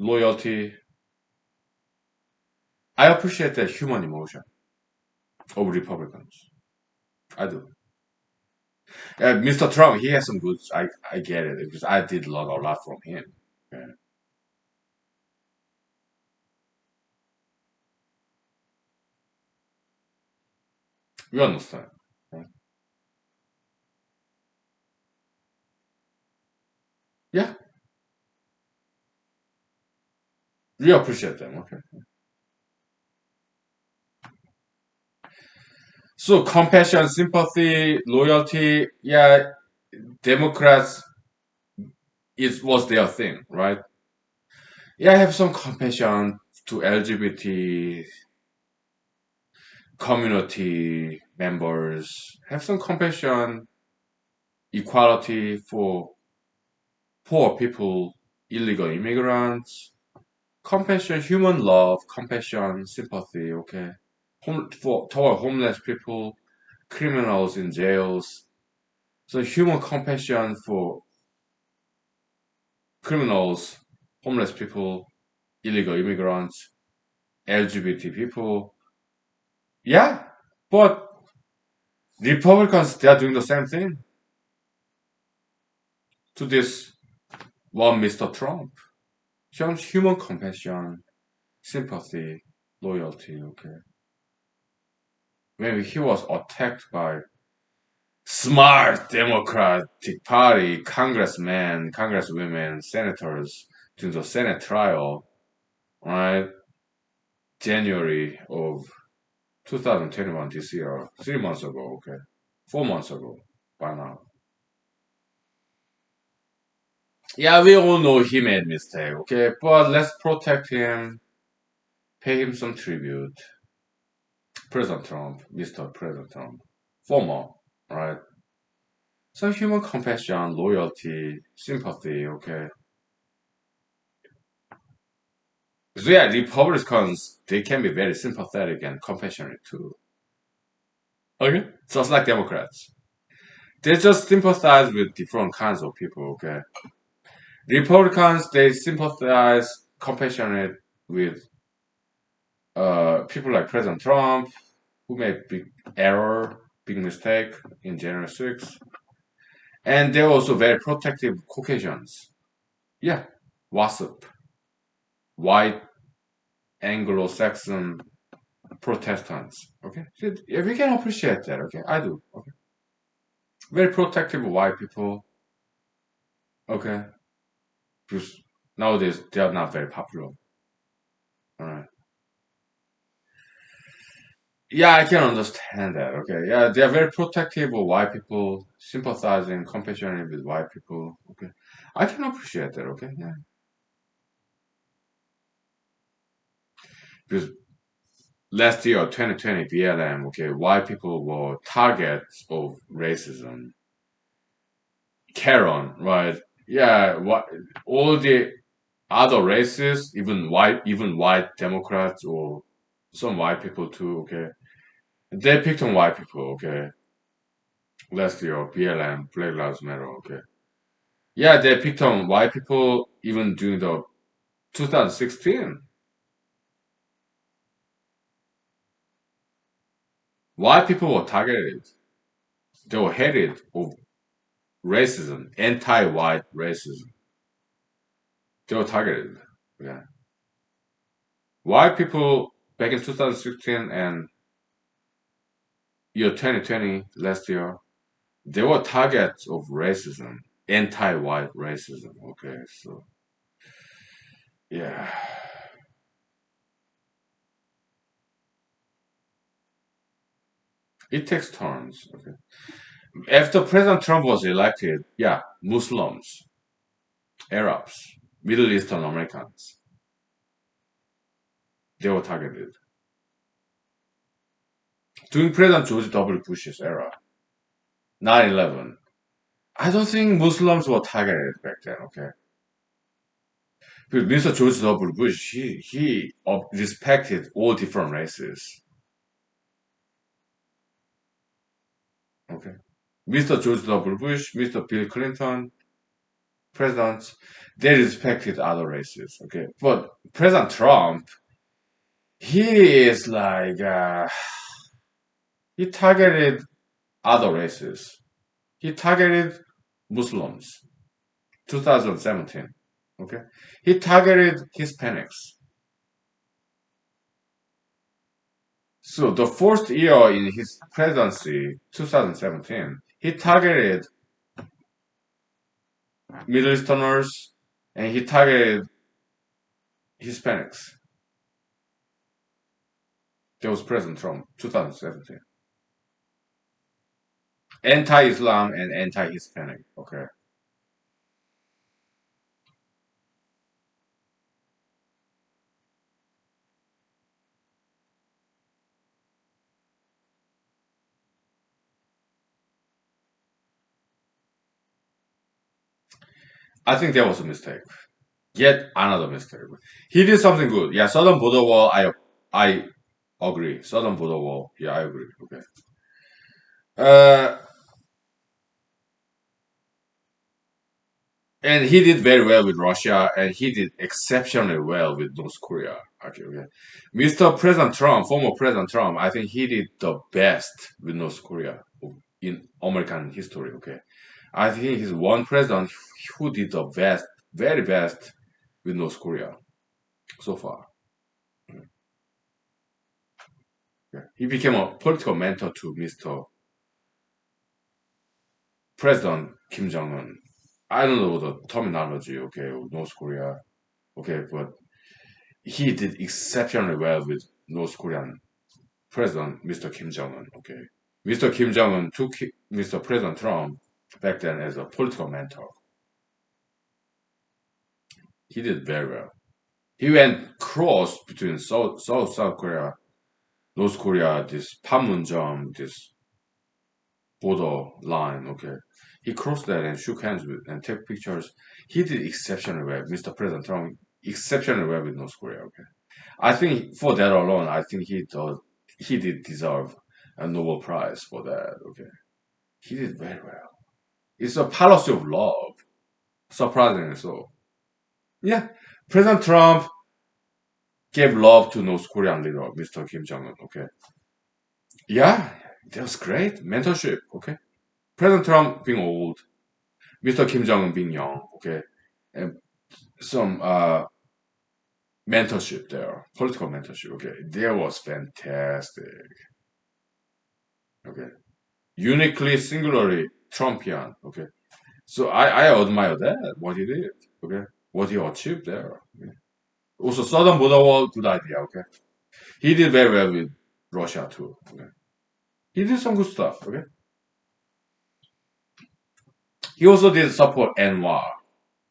loyalty. I appreciate that human emotion of Republicans. I do. Mr. Trump, he has some good. I get it because I did learn a lot from him. Yeah. We understand. Yeah. Yeah, we appreciate them. Okay. So compassion, sympathy, loyalty. Yeah, Democrats it was their thing, right? Yeah, I have some compassion to LGBT community members. Have some compassion, equality for poor people, illegal immigrants. Compassion, human love, compassion, sympathy. Okay, for toward homeless people, criminals in jails. So human compassion for criminals, homeless people, illegal immigrants, LGBT people. Yeah, but Republicans they are doing the same thing to this one Mr. Trump. Shows human compassion, sympathy, loyalty. Okay, when he was attacked by smart Democratic Party congressmen, congresswomen, senators during the Senate trial, right? January of 2021 this year, 3 months ago, okay, 4 months ago by now. Yeah, we all know he made mistake, okay, but let's protect him, pay him some tribute. President Trump, Mr. President Trump, former, right? Some human compassion, loyalty, sympathy, okay. So yeah, Republicans they can be very sympathetic and compassionate too. Okay, just like Democrats, they just sympathize with different kinds of people. Okay, Republicans they sympathize compassionate with people like President Trump who made big error, big mistake in January 6th, and they're also very protective Caucasians. Yeah, WASP, white Anglo-Saxon Protestants. Okay, yeah, we can appreciate that. Okay, I do. Okay, very protective of white people. Okay, because nowadays they are not very popular. All right. Yeah, I can understand that. Okay, yeah, they are very protective of white people, sympathizing, compassionate with white people. Okay, I can appreciate that. Okay, yeah, because last year, 2020 BLM, okay, white people were targets of racism. Karen, right? Yeah, what all the other races, even white Democrats or some white people too, okay, they picked on white people, okay. Last year, BLM, Black Lives Matter, okay. Yeah, they picked on white people even during the 2016. White people were targeted. They were hated of racism, anti-white racism. They were targeted. Yeah. White people back in 2016 and year 2020, last year, they were targets of racism, anti-white racism. Okay, so yeah, it takes turns. Okay, after President Trump was elected, yeah, Muslims, Arabs, Middle Eastern Americans, they were targeted. During President George W. Bush's era, 9/11, I don't think Muslims were targeted back then. Okay, because Mr. George W. Bush, he respected all different races. Okay. Mr. George W. Bush, Mr. Bill Clinton, presidents, they respected other races. Okay. But President Trump, he is like, he targeted other races. He targeted Muslims, 2017. Okay. He targeted Hispanics. So the first year in his presidency, 2017, he targeted Middle Easterners and he targeted Hispanics. That was President Trump, 2017. Anti-Islam and anti-Hispanic. Okay, I think that was a mistake. Yet another mistake. He did something good. Yeah, Southern border wall. I agree. Southern border wall. Yeah, I agree. Okay. Uh, and he did very well with Russia, and he did exceptionally well with North Korea. Okay, okay. Mr. President Trump, former President Trump, I think he did the best with North Korea in American history. Okay, I think he's one president who did the best, very best with North Korea so far. Yeah. He became a political mentor to Mr. President Kim Jong Un. I don't know the terminology, okay, of North Korea, okay, but he did exceptionally well with North Korean President Mr. Kim Jong Un, okay. Mr. Kim Jong Un took Mr. President Trump back then as a political mentor. He did very well. He went cross between South Korea, North Korea, this Panmunjom, this border line, okay. He crossed that and shook hands with and took pictures. He did exceptionally well. Mr. President Trump exceptionally well with North Korea, okay. I think for that alone, I think he did deserve a Nobel Prize for that, okay. He did very well. It's a policy of love, surprisingly so. Yeah. President Trump gave love to North Korean leader, Mr. Kim Jong Un, okay. Yeah, that was great. Mentorship, okay. President Trump being old, Mr. Kim Jong Un being young, okay, and some mentorship there, political mentorship. Okay, that was fantastic. Okay, uniquely, singularly Trumpian. Okay, so I admire that what he did. Okay, what he achieved there. Okay. Also, southern border wall, good idea. Okay, he did very well with Russia too. Okay, he did some good stuff. Okay, he also did support NWAR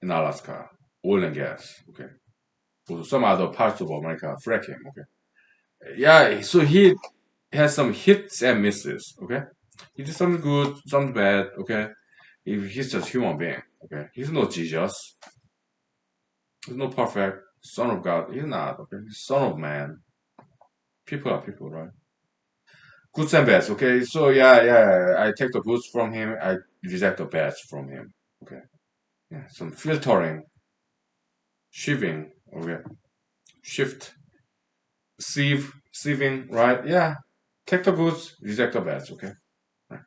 in Alaska, oil and gas. Okay, also some other parts of America, fracking. Okay, yeah. So he has some hits and misses. Okay, he did something good, something bad. Okay, he's just human being. Okay, he's no Jesus. He's no perfect son of God. He's not. Okay, he's son of man. People are people, right? Goods and bads. Okay, so yeah. I take the goods from him. I reject the bads from him. Okay, yeah. Some filtering, shifting. Okay, shift, sieving. Right? Yeah. Take the goods, reject the bads. Okay. Right.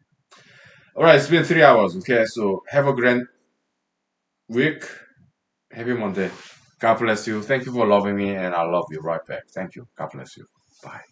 All right. It's been 3 hours. Okay, so have a grand week. Happy Monday. God bless you. Thank you for loving me, and I love you right back. Thank you. God bless you. Bye.